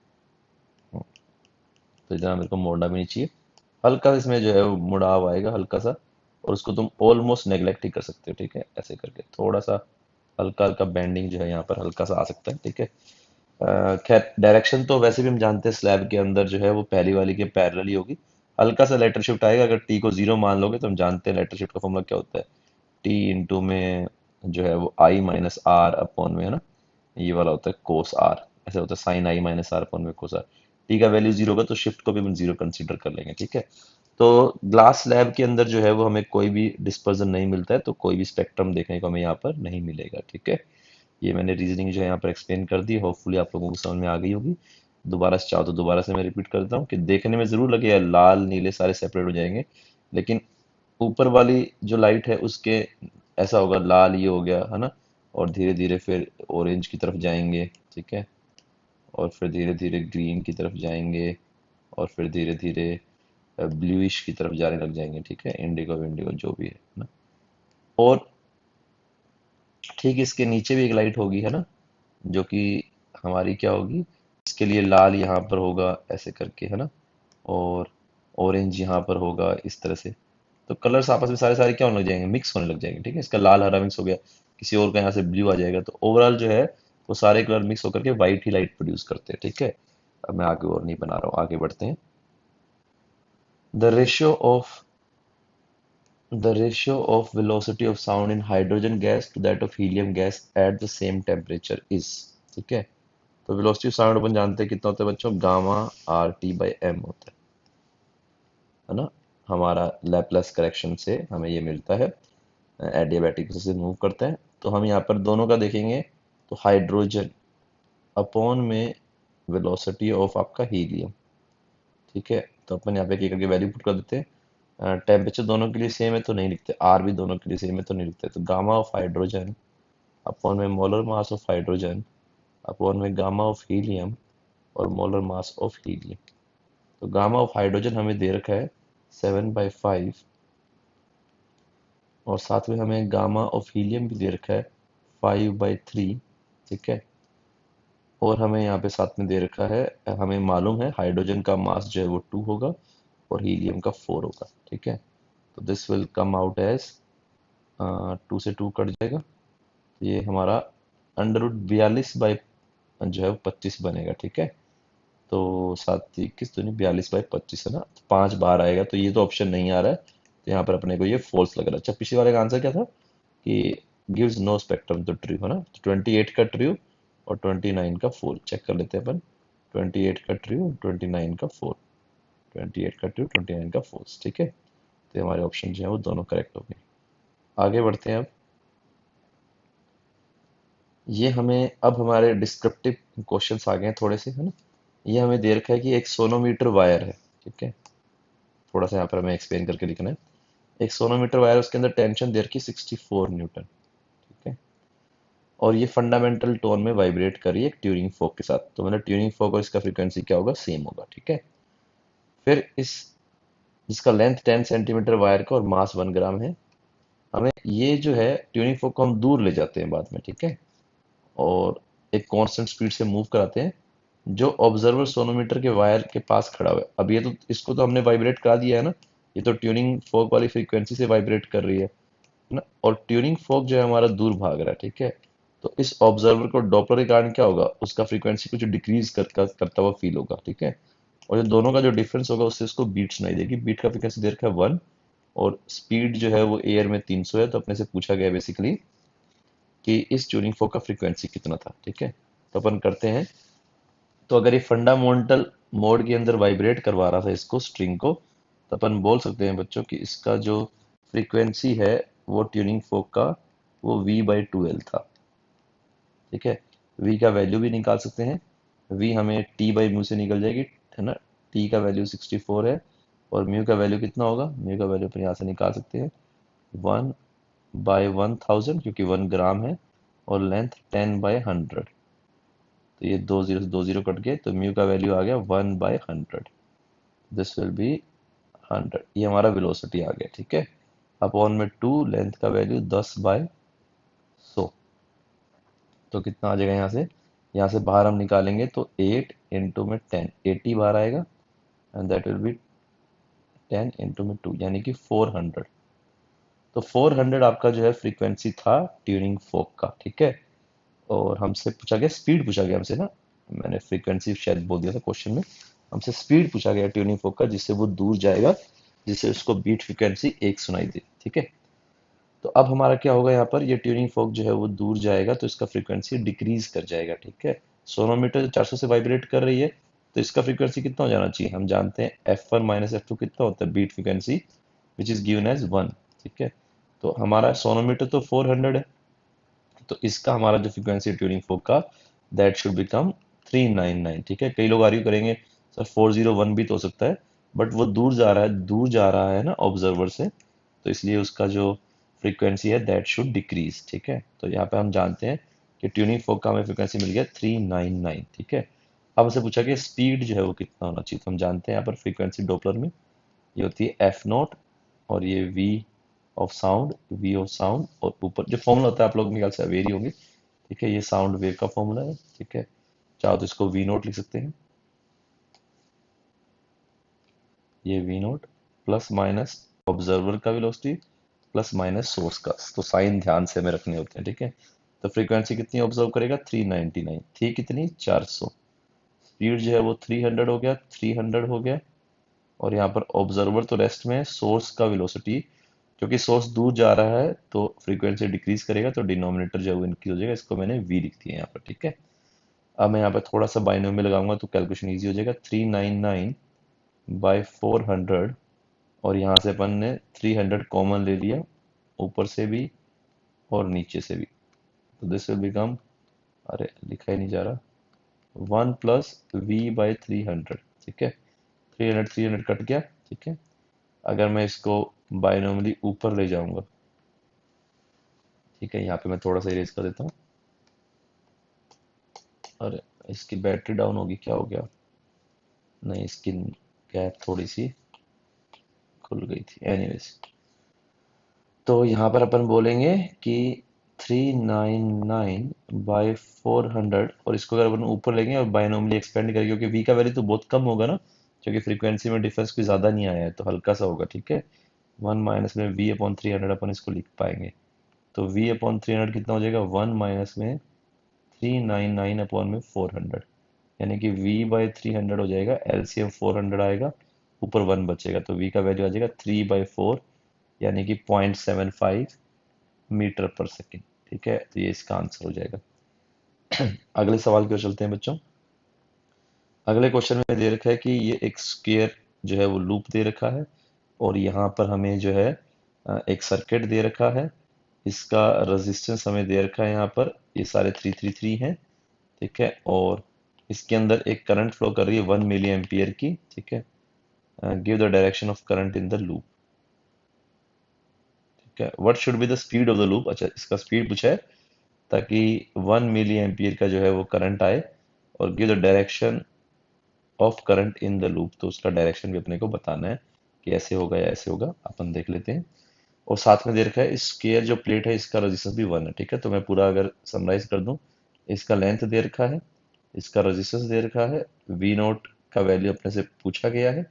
तो इतना मेरे को मोड़ना भी नहीं चाहिए, हल्का सा इसमें जो है वो मुड़ाव आएगा हल्का सा, और उसको तुम ऑलमोस्ट नेग्लेक्ट ही कर सकते हो, ठीक है, ऐसे करके थोड़ा सा हल्का हल्का बेंडिंग जो है यहाँ पर हल्का सा आ सकता है, ठीक है। खैर डायरेक्शन तो वैसे भी हम जानते हैं स्लैब के अंदर जो है वो पहली वाली के पैरेलल ही होगी। हल्का सा लेटर शिफ्ट आएगा, अगर टी को जीरो मान लोगे तो हम जानते हैं लेटर शिफ्ट का फॉर्मूला क्या होता है, टी इंटू में जो है वो आई माइनस आर अपॉन में, है ना, ये वाला होता है कोस आर, ऐसे होता है sine I minus R upon में कोस आर। टी का वैल्यू जीरो होगा तो शिफ्ट को भी हम जीरो कंसीडर कर लेंगे, ठीक है। तो ग्लास स्लैब के अंदर जो है वो हमें कोई भी डिस्पर्जन नहीं मिलता है, तो कोई भी स्पेक्ट्रम देखने को हमें यहाँ पर नहीं मिलेगा, ठीक है। ये मैंने रीजनिंग जो है यहाँ पर एक्सप्लेन कर दी, होपफुली आप लोगों को समझ में आ गई होगी। दोबारा से चाहो तो दोबारा से मैं रिपीट करता हूँ कि देखने में जरूर लगे यार लाल नीले सारे सेपरेट हो जाएंगे, लेकिन ऊपर वाली जो लाइट है उसके ऐसा होगा, लाल ये हो गया है ना, और धीरे धीरे फिर ऑरेंज की तरफ जाएंगे, ठीक है, और फिर धीरे धीरे ग्रीन की तरफ जाएंगे, और फिर धीरे धीरे ब्लूइश की तरफ जाने लग जाएंगे, ठीक है, इंडिगो विंडिगो जो भी है ना। और ठीक इसके नीचे भी एक लाइट होगी, है ना, जो कि हमारी क्या होगी, इसके लिए लाल यहाँ पर होगा ऐसे करके, है ना, और ऑरेंज यहाँ पर होगा इस तरह से। तो कलर्स आपस में सारे सारे क्या होने लग जाएंगे, मिक्स होने लग जाएंगे, ठीक है। इसका लाल हरा मिक्स हो गया, किसी और का यहाँ से ब्लू आ जाएगा, तो ओवरऑल जो है वो सारे कलर मिक्स होकर के व्हाइट ही लाइट प्रोड्यूस करते हैं, ठीक है। अब मैं आगे और नहीं बना रहा हूँ, आगे बढ़ते हैं। The ratio of the ratio of velocity of sound in hydrogen gas to that of helium gas at the same temperature is. ठीक है, तो वेलोसिटी ऑफ साउंड अपन जानते हैं कितना होता है बच्चों, gamma R T by M होता है ना। हमारा लैपलेस करेक्शन से हमें ये मिलता है, एडियाबैटिक से मूव करते हैं। तो हम यहाँ पर दोनों का देखेंगे, तो हाइड्रोजन अपॉन में वेलोसिटी ऑफ आपका हीलियम। ठीक है, तो अपन यहाँ पे एक करके वैल्यू पुट कर देते हैं। टेम्परेचर दोनों के लिए सेम है तो नहीं लिखते, आर भी दोनों के लिए सेम है तो नहीं लिखते, तो गामा ऑफ हाइड्रोजन अपॉन में molar mass of hydrogen upon में गामा ऑफ हीलियम और मोलर मास ऑफ हीलियम। तो गामा ऑफ हाइड्रोजन हमें दे रखा है 7/5, और साथ में हमें गामा ऑफ हीलियम भी दे रखा है 5/3। ठीक है, और हमें यहाँ पे साथ में दे रखा है, हमें मालूम है हाइड्रोजन का मास जो है वो 2 होगा और हीलियम का 4 होगा। ठीक है, तो this will come out as 2 से 2 कट जाएगा, तो ये हमारा √42 बाई जो है वो 25 बनेगा। ठीक है, तो 7 21 तो नहीं, 42/25 है ना, तो 5 बार आएगा, तो ये तो ऑप्शन नहीं आ रहा है, तो यहाँ पर अपने को ये फॉल्स लग रहा है। अच्छा, पिछले वाले का आंसर क्या था कि गिव्स नो स्पेक्ट्रम, तो ट्रू है ना, तो 28 का ट्रू और 29 का फॉल। चेक कर लेते हैं अपन, 28 का ट्रू, 29 का फॉल, 28 का ट्रू, 29 का फॉल्स। ठीक है, तो हमारे ऑप्शन जो है वो दोनों करेक्ट हो गए। आगे बढ़ते हैं अब। ये हमें अब हमारे डिस्क्रिप्टिव क्वेश्चंस आ गए हैं थोड़े से, है ना। ये हमें दे रखा है कि एक सोनोमीटर वायर है। ठीक है, थोड़ा सा यहाँ पर हमें एक्सप्लेन करके लिखना है। एक सोनोमीटर वायर, उसके अंदर टेंशन दे रखी 64 न्यूटन। ठीक है, और ये फंडामेंटल टोन में वाइब्रेट कर रही है एक ट्यूनिंग फोक के साथ, तो मतलब ट्यूनिंग फोक और इसका फ्रीक्वेंसी क्या होगा, सेम होगा। ठीक है, फिर इस जिसका लेंथ 10 सेंटीमीटर वायर का और मास 1 ग्राम है, हमें ये जो है ट्यूनिंग फोक को हम दूर ले जाते हैं बाद में। ठीक है, और एक कांस्टेंट स्पीड से मूव कराते हैं, जो ऑब्जर्वर सोनोमीटर के वायर के पास खड़ा हुआ है। अब ये तो, इसको तो हमने वाइब्रेट करा दिया है ना, ये तो ट्यूनिंग फोक वाली फ्रीक्वेंसी से वाइब्रेट कर रही है ना, और ट्यूनिंग फोक जो है हमारा दूर भाग रहा है। ठीक है, तो इस ऑब्जर्वर को डॉपलर के कारण क्या होगा, उसका फ्रीक्वेंसी कुछ डिक्रीज करता हुआ फील होगा। ठीक है, और जो दोनों का जो डिफरेंस होगा उससे उसको बीट सुनाई देगी। बीट का फ्रीक्वेंसी दे रखा है 1, और स्पीड जो है वो एयर में 300 है, तो अपने से पूछा गया बेसिकली कि इस ट्यूनिंग फोक का फ्रीक्वेंसी कितना था। ठीक है, तो अपन करते हैं। तो अगर ये फंडामेंटल मोड के अंदर वाइब्रेट करवा रहा था इसको, स्ट्रिंग को, तो अपन बोल सकते हैं बच्चों कि इसका जो फ्रीक्वेंसी है वो ट्यूनिंग फोक का वो V/2L था। ठीक है, V का वैल्यू भी निकाल सकते हैं। V हमें T/म्यू से निकल जाएगी, है ना। T का वैल्यू 64 है, और म्यू का वैल्यू कितना होगा, म्यू का वैल्यू अपन यहाँ से निकाल सकते हैं 1/1000, क्योंकि 1 ग्राम है, और लेंथ 10/100, तो ये 2 जीरो से 2 जीरो कट गए, तो म्यू का वैल्यू आ गया 1/100। दिस विल बी 100, ये हमारा वेलोसिटी आ गया। ठीक है, अपॉन में 2, लेंथ का वैल्यू 10/100, तो कितना आ जाएगा यहाँ से बाहर हम निकालेंगे तो 8 इंटू में 10, 80 बाहर आएगा, and that will be 10 into में 2, यानी कि 400। तो 400 आपका जो है फ्रीक्वेंसी था ट्यूनिंग फोक का। ठीक है, और हमसे पूछा गया, स्पीड पूछा गया हमसे ना, मैंने फ्रीक्वेंसी शायद बोल दिया था क्वेश्चन में, हमसे स्पीड पूछा गया ट्यूनिंग फोक का, जिससे वो दूर जाएगा, जिससे उसको बीट फ्रीक्वेंसी 1 सुनाई दे। ठीक है, तो अब हमारा क्या होगा, यहाँ पर ये ट्यूनिंग फोक जो है वो दूर जाएगा, तो इसका फ्रीक्वेंसी डिक्रीज कर जाएगा। ठीक है, सोनोमीटर 400 से वाइब्रेट कर रही है, तो इसका फ्रीक्वेंसी कितना हो जाना चाहिए, हम जानते हैं F1 - F2 कितना होता है, beat frequency, which is given as 1। ठीक है, तो हमारा सोनोमीटर तो 400 है, तो इसका हमारा जो फ्रीक्वेंसी ट्यूनिंग फोक का, दैट शुड बिकम 399। ठीक है, कई लोग आर्ग्यू करेंगे सर 401 भी तो हो सकता है, बट वो दूर जा रहा है ना ऑब्जर्वर से, तो इसलिए उसका जो फ्रीक्वेंसी है दैट शुड डिक्रीज। ठीक है, तो यहाँ पे हम जानते हैं कि ट्यूनिंग फोक का हमें फ्रीक्वेंसी मिल गया 399। ठीक है, अब हमसे पूछा कि स्पीड जो है वो कितना होना चाहिए, तो हम जानते हैं यहाँ पर फ्रीक्वेंसी डॉपलर में ये होती है F0, और ये V ऑफ साउंड, और ऊपर जो फॉर्मूला होता है आप लोग मेरे ख्याल से अवेयर ही होंगे। ठीक है, ये साउंड वेव का फॉर्मूला है। ठीक है, चाहो तो इसको V0 लिख सकते हैं, ये V0 प्लस माइनस ऑब्जर्वर का वेलोसिटी प्लस माइनस सोर्स का, तो साइन ध्यान से हमें रखने होते हैं। ठीक है, तो फ्रीक्वेंसी कितनी ऑब्जर्व करेगा, 399 थी, कितनी 400, स्पीड जो है वो 300 हो गया, 300 हो गया, और यहाँ पर ऑब्जर्वर तो रेस्ट में है, सोर्स का वेलोसिटी क्योंकि सोर्स दूर जा रहा है तो फ्रीक्वेंसी डिक्रीज करेगा, तो डिनोमिनेटर जो है वो इंक्रीज हो जाएगा। इसको मैंने v लिख दिया यहाँ पर, ठीक है। अब मैं यहाँ पर थोड़ा सा बाइनोमियल लगाऊंगा तो कैलकुलेशन ईजी हो जाएगा। 399 बाई 400, और यहाँ से अपन ने 300 कॉमन ले लिया, ऊपर से भी और नीचे से भी, तो दिस विल बिकम, अरे लिखा ही नहीं जा रहा, 1 + v/300, ठीक है। 300 300 कट गया, ठीक है। अगर मैं इसको बाइनोमियली ऊपर ले जाऊंगा, ठीक है, यहाँ पे मैं थोड़ा सा इरेज कर देता हूँ। अरे इसकी बैटरी डाउन होगी, क्या हो गया? नहीं, इसकी कैप थोड़ी सी खुल गई थी, एनीवेज। तो यहाँ पर अपन बोलेंगे कि 399/400, और इसको अगर अपन ऊपर लेंगे और बाइनोमियली एक्सपेंड करेंगे, क्योंकि v का वैल्यू तो बहुत कम होगा ना, क्योंकि फ्रीक्वेंसी में डिफरेंस कोई ज़्यादा नहीं आया है, तो हल्का सा होगा, ठीक है। 1 माइनस में v/300 अपन इसको लिख पाएंगे, तो v/300 कितना हो जाएगा? 1 माइनस में 399/400, यानी कि v/300 हो जाएगा, एलसीएम 400 आएगा, ऊपर 1 बचेगा, तो v का वैल्यू आ जाएगा 3/4, यानी कि 0.75 मीटर पर सेकेंड, ठीक है। तो ये इसका आंसर हो जाएगा। अगले सवाल की ओर चलते हैं बच्चों। अगले क्वेश्चन में दे रखा है कि ये एक स्क्वायर जो है वो लूप दे रखा है, और यहाँ पर हमें जो है एक सर्किट दे रखा है। इसका रेजिस्टेंस हमें दे रखा है, यहाँ पर ये सारे 333 हैं, ठीक है। और इसके अंदर एक करंट फ्लो कर रही है 1 मिली एम्पियर की, ठीक है। Give the direction of current in the loop, ठीक है। What should be the speed of the loop? अच्छा, इसका स्पीड पूछा है, ताकि 1 मिली एम्पियर का जो है वो करंट आए, और give the direction of current in the loop, तो उसका डायरेक्शन भी अपने को बताना है कि ऐसे होगा या ऐसे होगा, अपन देख लेते हैं। और साथ में दे रखा है स्क्वायर जो प्लेट है इसका रेजिस्टेंस भी 1 है, ठीक है। तो मैं पूरा अगर समराइज कर दूं, इसका लेंथ दे रखा है, इसका रेजिस्टेंस दे रखा है, वी नोट का वैल्यू अपने से पूछा गया है,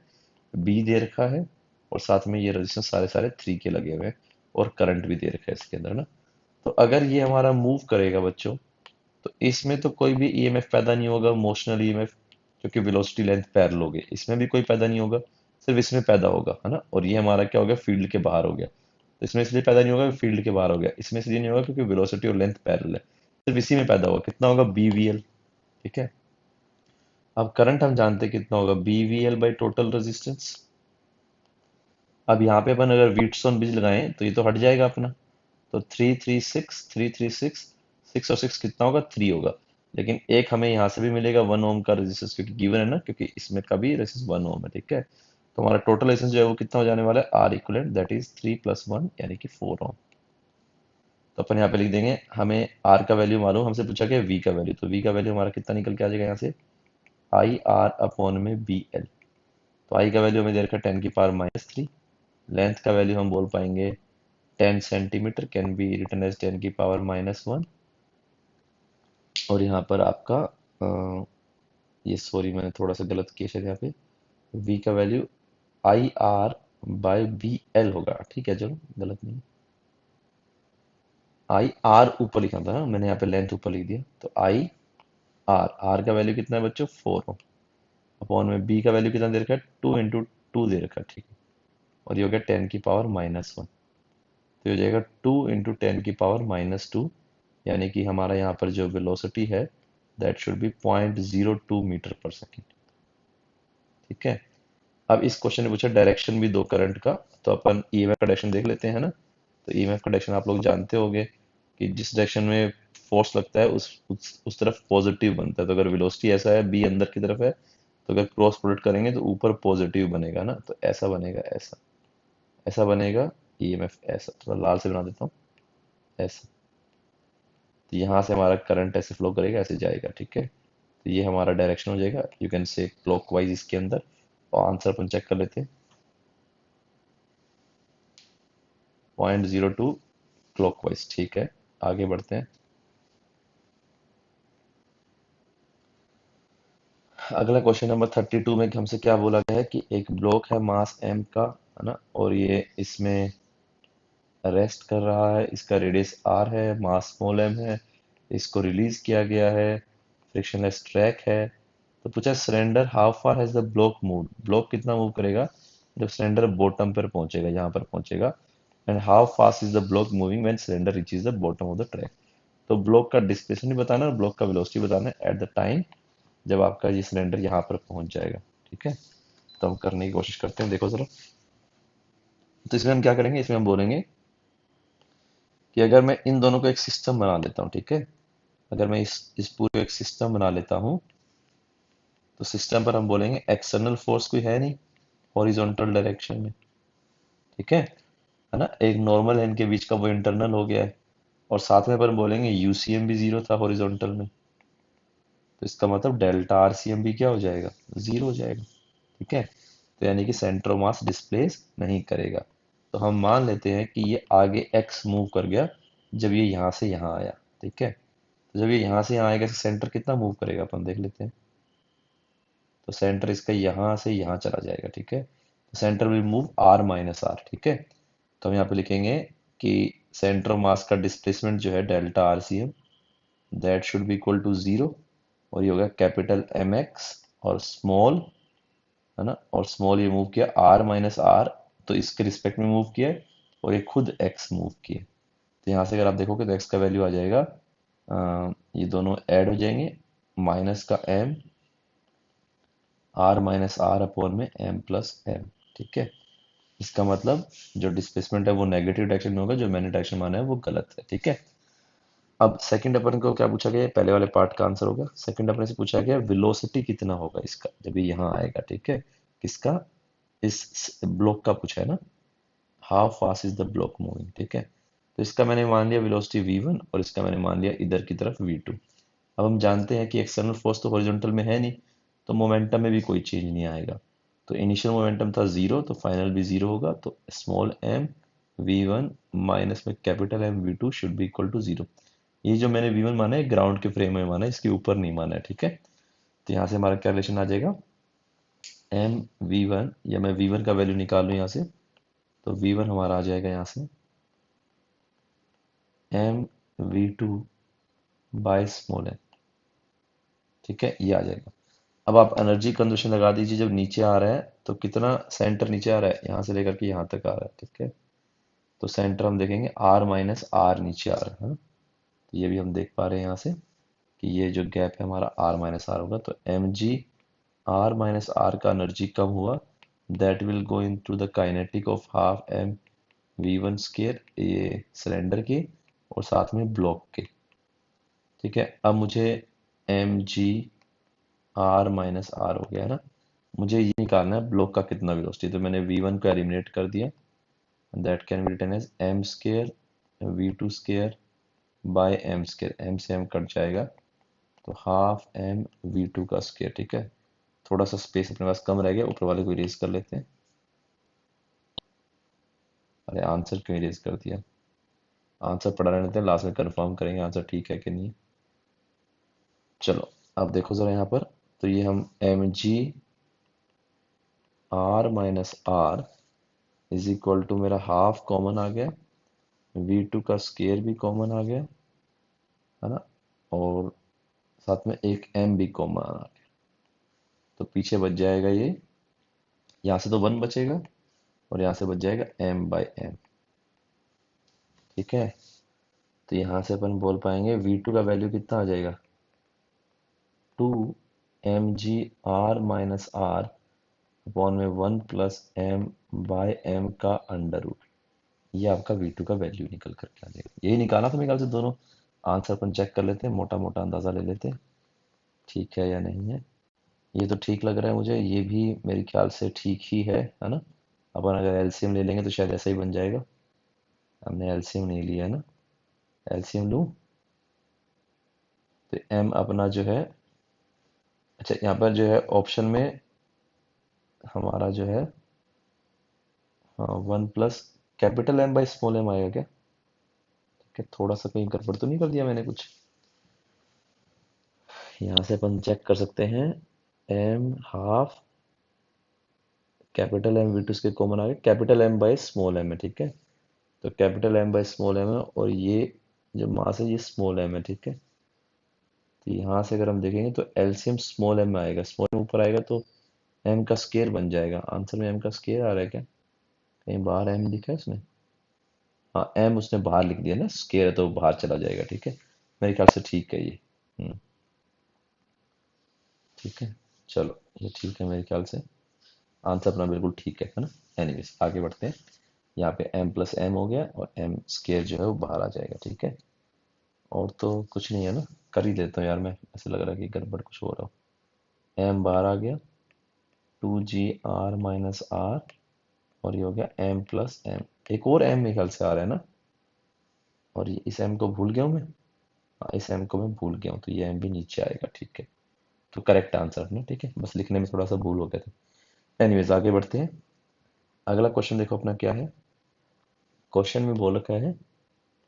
बी दे रखा है, और साथ में ये रेजिस्टेंस सारे सारे 3 के लगे हुए हैं, और करंट भी दे रखा है इसके अंदर ना। तो अगर ये हमारा मूव करेगा बच्चों, तो इसमें तो कोई भी ईएमएफ पैदा नहीं होगा, मोशनल ईएमएफ, क्योंकि वेलोसिटी लेंथ पैरेलल हो गए, इसमें भी कोई पैदा नहीं होगा, सिर्फ इसमें पैदा होगा, है ना। और ये हमारा क्या हो गया? फील्ड के बाहर हो गया। तो इसमें इसलिए पैदा नहीं होगा, फील्ड के बाहर हो गया। इसमें इसलिए नहीं होगा क्योंकि वेलोसिटी और लेंथ पैरेलल है, सिर्फ इसी में पैदा होगा। कितना होगा? बीवीएल, ठीक है। अब करंट हम जानते हैं कितना होगा, बीवीएल बाई टोटल रेजिस्टेंस। अब यहाँ पे अपन अगर व्हीटस्टोन ब्रिज लगाएं तो ये तो हट जाएगा अपना, तो 336 336, 6 और 6 कितना होगा? 3 होगा। लेकिन एक हमें यहाँ से भी मिलेगा 1 ओम का रेजिस्टेंस, क्योंकि गिवन है ना, क्योंकि इसमें का भी रेजिस्टेंस 1 ओम है, ठीक है। तो हमारा टोटल रेजिस्टेंस जो है वो कितना हो जाने वाला है? आर इक्वलेंट, दैट इज 3 + 1, यानी कि 4 ओम। तो अपन यहाँ पे लिख देंगे, हमें आर का वैल्यू मालूम, हमसे पूछा गया वी का वैल्यू, तो वी का वैल्यू हमारा कितना निकल के आ जाएगा यहाँ से? IR/बी एल। तो आई का वैल्यू हमें दे रखा है 10⁻³ लेंथ का वैल्यू हम बोल पाएंगे 10 centimetre, can be written as 10⁻⁻1। और यहाँ पर आपका ये सॉरी मैंने थोड़ा सा गलत किया शायद, यहाँ पे v का वैल्यू IR/बी एल होगा, ठीक है, चलो गलत नहीं। IR ऊपर लिखा था ना मैंने, यहाँ पे लेंथ ऊपर लिख दिया, तो आर का वैल्यू कितना है बच्चों? 4 अपॉन में बी का वैल्यू कितना दे रखा है? 2 × 2 दे रखा है, ठीक है। और ये हो गया 10⁻⁻1, तो ये हो जाएगा 2 × 10⁻², यानी कि हमारा यहाँ पर जो वेलोसिटी है दैट शुड बी 0.02 मीटर पर सेकेंड, ठीक है। अब इस क्वेश्चन ने पूछा डायरेक्शन भी दो करंट का, तो अपन ईएमएफ का डायरेक्शन देख लेते हैं ना। तो ईएमएफ का डायरेक्शन आप लोग जानते होंगे कि जिस डायरेक्शन में फोर्स लगता है उस तरफ पॉजिटिव बनता है। तो अगर वेलोसिटी ऐसा है, बी अंदर की तरफ है, तो अगर क्रॉस प्रोडक्ट करेंगे तो ऊपर पॉजिटिव बनेगा ना, तो ऐसा बनेगा, ऐसा ऐसा बनेगा ईएमएफ, ऐसा थोड़ा लाल से बना देता हूँ, ऐसा। तो यहाँ से हमारा करंट ऐसे फ्लो करेगा, ऐसे जाएगा, ठीक है। तो ये हमारा डायरेक्शन हो जाएगा, यू कैन से क्लॉकवाइज इसके अंदर। और आंसर अपन चेक कर लेते हैं, 0.02 क्लॉकवाइज, ठीक है। आगे बढ़ते हैं। अगला क्वेश्चन नंबर 32 में हमसे क्या बोला गया है कि एक ब्लॉक है मास m का, है ना, और ये इसमें रेस्ट कर रहा है, इसका रेडियस r है, मास स्मॉल m है, इसको रिलीज किया गया है, फ्रिक्शनलेस ट्रैक है। तो पूछा surrender how far has the block move, block कितना मूव करेगा जब सिलेंडर बॉटम पर पहुंचेगा, यहाँ पर पहुंचेगा। And how fast is the block moving when cylinder reaches the bottom of the track. तो ब्लॉक का डिस्प्लेसमेंट भी बताना है और ब्लॉक का वेलोसिटी बताना है एट द टाइम जब आपका ये सिलेंडर यहाँ पर पहुंच जाएगा। ठीक है, तो हम करने की कोशिश करते हैं, देखो जरा। तो इसमें हम क्या करेंगे, इसमें हम बोलेंगे कि अगर मैं इन दोनों को एक सिस्टम बना लेता हूँ, ठीक है, अगर मैं इस पूरे एक सिस्टम बना लेता हूँ, तो सिस्टम पर हम बोलेंगे एक्सटर्नल फोर्स कोई है नहीं हॉरिजॉन्टल डायरेक्शन में। ठीक है ना, एक नॉर्मल है इनके बीच का, वो इंटरनल हो गया है। और साथ में पर हम बोलेंगे यूसीएम भी जीरो था हॉरिजॉन्टल में, तो इसका मतलब डेल्टा आरसीएम भी क्या हो जाएगा, जीरो हो जाएगा। ठीक है, तो यानी कि सेंटर ऑफ मास डिस्प्लेस नहीं करेगा। तो हम मान लेते हैं कि ये आगे एक्स मूव कर गया जब ये यहाँ से यहाँ आया। ठीक है, तो जब ये यहाँ से यहाँ आएगा तो सेंटर कितना मूव करेगा अपन देख लेते हैं। तो सेंटर इसका यहाँ से यहाँ चला जाएगा। ठीक है, तो centre will move R minus R. ठीक है, तो हम यहाँ पे लिखेंगे कि सेंटर ऑफ मास का डिस्प्लेसमेंट जो है delta R C M, that should be equal to zero. और ये होगा कैपिटल एम एक्स और स्मॉल, है ना, और स्मॉल ये मूव किया आर माइनस आर, तो इसके रिस्पेक्ट में मूव किया है, और ये खुद एक्स मूव किए। तो यहाँ से अगर आप देखोगे तो एक्स का वैल्यू आ जाएगा, ये दोनों ऐड हो जाएंगे, माइनस का M, R minus R upon में एम प्लस एम। ठीक है, इसका मतलब जो डिस्प्लेसमेंट है वो नेगेटिव डायरेक्शन में होगा, जो मैंने डायरेक्शन माना है वो गलत है। ठीक है, अब सेकंड अपन को क्या पूछा गया है, पहले वाले पार्ट का आंसर होगा। सेकंड अपने से पूछा गया वेलोसिटी कितना होगा इसका जब ये यहाँ आएगा। ठीक है, किसका, इस ब्लॉक का पूछा है ना, how fast is the block moving. ठीक है, तो इसका मैंने मान लिया वेलोसिटी v1 और इसका मैंने मान लिया इधर की तरफ v2। अब हम जानते हैं कि एक्सटर्नल फोर्स तो हॉरिजॉन्टल में है नहीं, तो मोमेंटम में भी कोई चेंज नहीं आएगा। तो इनिशियल मोमेंटम था जीरो, तो फाइनल भी जीरो होगा। तो स्मॉल एम v1 माइनस में capital M v2 should be equal to zero. ये जो मैंने v1 माना है ग्राउंड के फ्रेम में माना है, इसके ऊपर नहीं माना है। ठीक है, तो यहाँ से हमारा क्या रिलेशन आ जाएगा, एम v1, या मैं v1 का वैल्यू निकाल लूँ यहाँ से, तो v1 हमारा आ जाएगा यहाँ से M v2 by small M. ठीक है, ये आ जाएगा। अब आप एनर्जी कंजर्वेशन लगा दीजिए, जब नीचे आ रहा है तो कितना सेंटर नीचे आ रहा है, यहाँ से लेकर के यहाँ तक आ रहा है। ठीक है, तो सेंटर हम देखेंगे आर माइनस आर नीचे आ रहा है ना? तो ये भी हम देख पा रहे हैं यहाँ से कि ये जो गैप है हमारा आर माइनस आर होगा। तो M G R minus R का एनर्जी कम हुआ, that will go into the kinetic of half M V one square, ये सिलेंडर के और साथ में ब्लॉक के। ठीक है, अब मुझे M G R minus R हो गया है ना, मुझे ये निकालना है ब्लॉक का कितना वेलोसिटी। तो मैंने v1 को एलिमिनेट कर दिया, that can be written as M square v2 square by M square, M से एम कट जाएगा, तो हाफ एम v2 का स्केयर। ठीक है, थोड़ा सा स्पेस अपने पास कम रह गया, ऊपर वाले को इरेज कर लेते हैं। अरे आंसर क्यों इरेज कर दिया, आंसर पढ़ा रहने देते हैं, लास्ट में कंफर्म करेंगे आंसर ठीक है कि नहीं। चलो अब देखो जरा यहाँ पर, तो ये हम M G R minus R is equal to, मेरा हाफ कॉमन आ गया, v2 का स्केयर भी कॉमन आ गया, है ना, और साथ में एक m भी कॉमन आ गया। तो पीछे बच जाएगा ये, यहाँ से तो 1 बचेगा और यहाँ से बच जाएगा m बाई एम। ठीक है, तो यहाँ से अपन बोल पाएंगे v2 का वैल्यू कितना आ जाएगा, 2 mg r minus R upon में 1 प्लस m बाय m का अंडर रूट। ये आपका v2 का वैल्यू निकल करके आ जाएगा। यही निकाला था मेरे ख्याल से, दोनों आंसर अपन चेक कर लेते हैं, मोटा मोटा अंदाजा ले लेते हैं ठीक है या नहीं है। ये तो ठीक लग रहा है मुझे, ये भी मेरे ख्याल से ठीक ही है ना। अपन अगर एलसीएम ले लेंगे तो शायद ऐसा ही बन जाएगा। हमने एलसीएम नहीं लिया है ना, एलसीएम लूँ तो एम अपना जो है, अच्छा यहाँ पर जो है ऑप्शन में हमारा जो है, हाँ 1 plus capital M by small M आएगा क्या। ठीक है, थोड़ा सा कहीं गड़बड़ तो नहीं कर दिया मैंने कुछ, यहाँ से अपन चेक कर सकते हैं। M half capital M V two के कॉमन आ गए, capital M by small M है। ठीक है, तो capital M by small M है, और ये जो मास है ये स्मॉल एम है। ठीक है, तो यहाँ से अगर हम देखेंगे तो एलसीएम स्मॉल एम में आएगा, स्मॉल एम ऊपर आएगा तो एम का स्केयर बन जाएगा। आंसर में एम का स्केयर आ रहा है क्या, कहीं बाहर एम लिखा है इसमें, हाँ एम उसने बाहर लिख दिया ना, स्केयर है तो बाहर चला जाएगा, ठीक है। मेरे ख्याल से ठीक है ये। ठीक है, चलो ये ठीक है मेरे ख्याल से। आंसर अपना बिल्कुल ठीक है ना। एनीवेज आगे बढ़ते हैं। यहाँ पे m प्लस एम हो गया और एम स्केयर जो है वो बाहर आ जाएगा, ठीक है। और तो कुछ नहीं है ना, कर ही देता हूँ यार मैं, ऐसे लग रहा है कि गड़बड़ कुछ हो रहा हो। m बाहर आ गया, 2gr - r, और ये हो गया m प्लस एम। एक और m मेरे ख्याल से आ रहा है ना, और ये इस m को भूल गया हूँ मैं। हाँ इस m को मैं भूल गया हूँ, तो ये m भी नीचे आएगा, ठीक है। तो करेक्ट आंसर अपना, ठीक है, बस लिखने में थोड़ा सा भूल हो गया था। एनीवेज आगे बढ़ते हैं। अगला क्वेश्चन देखो अपना क्या है। क्वेश्चन में बोल रखा है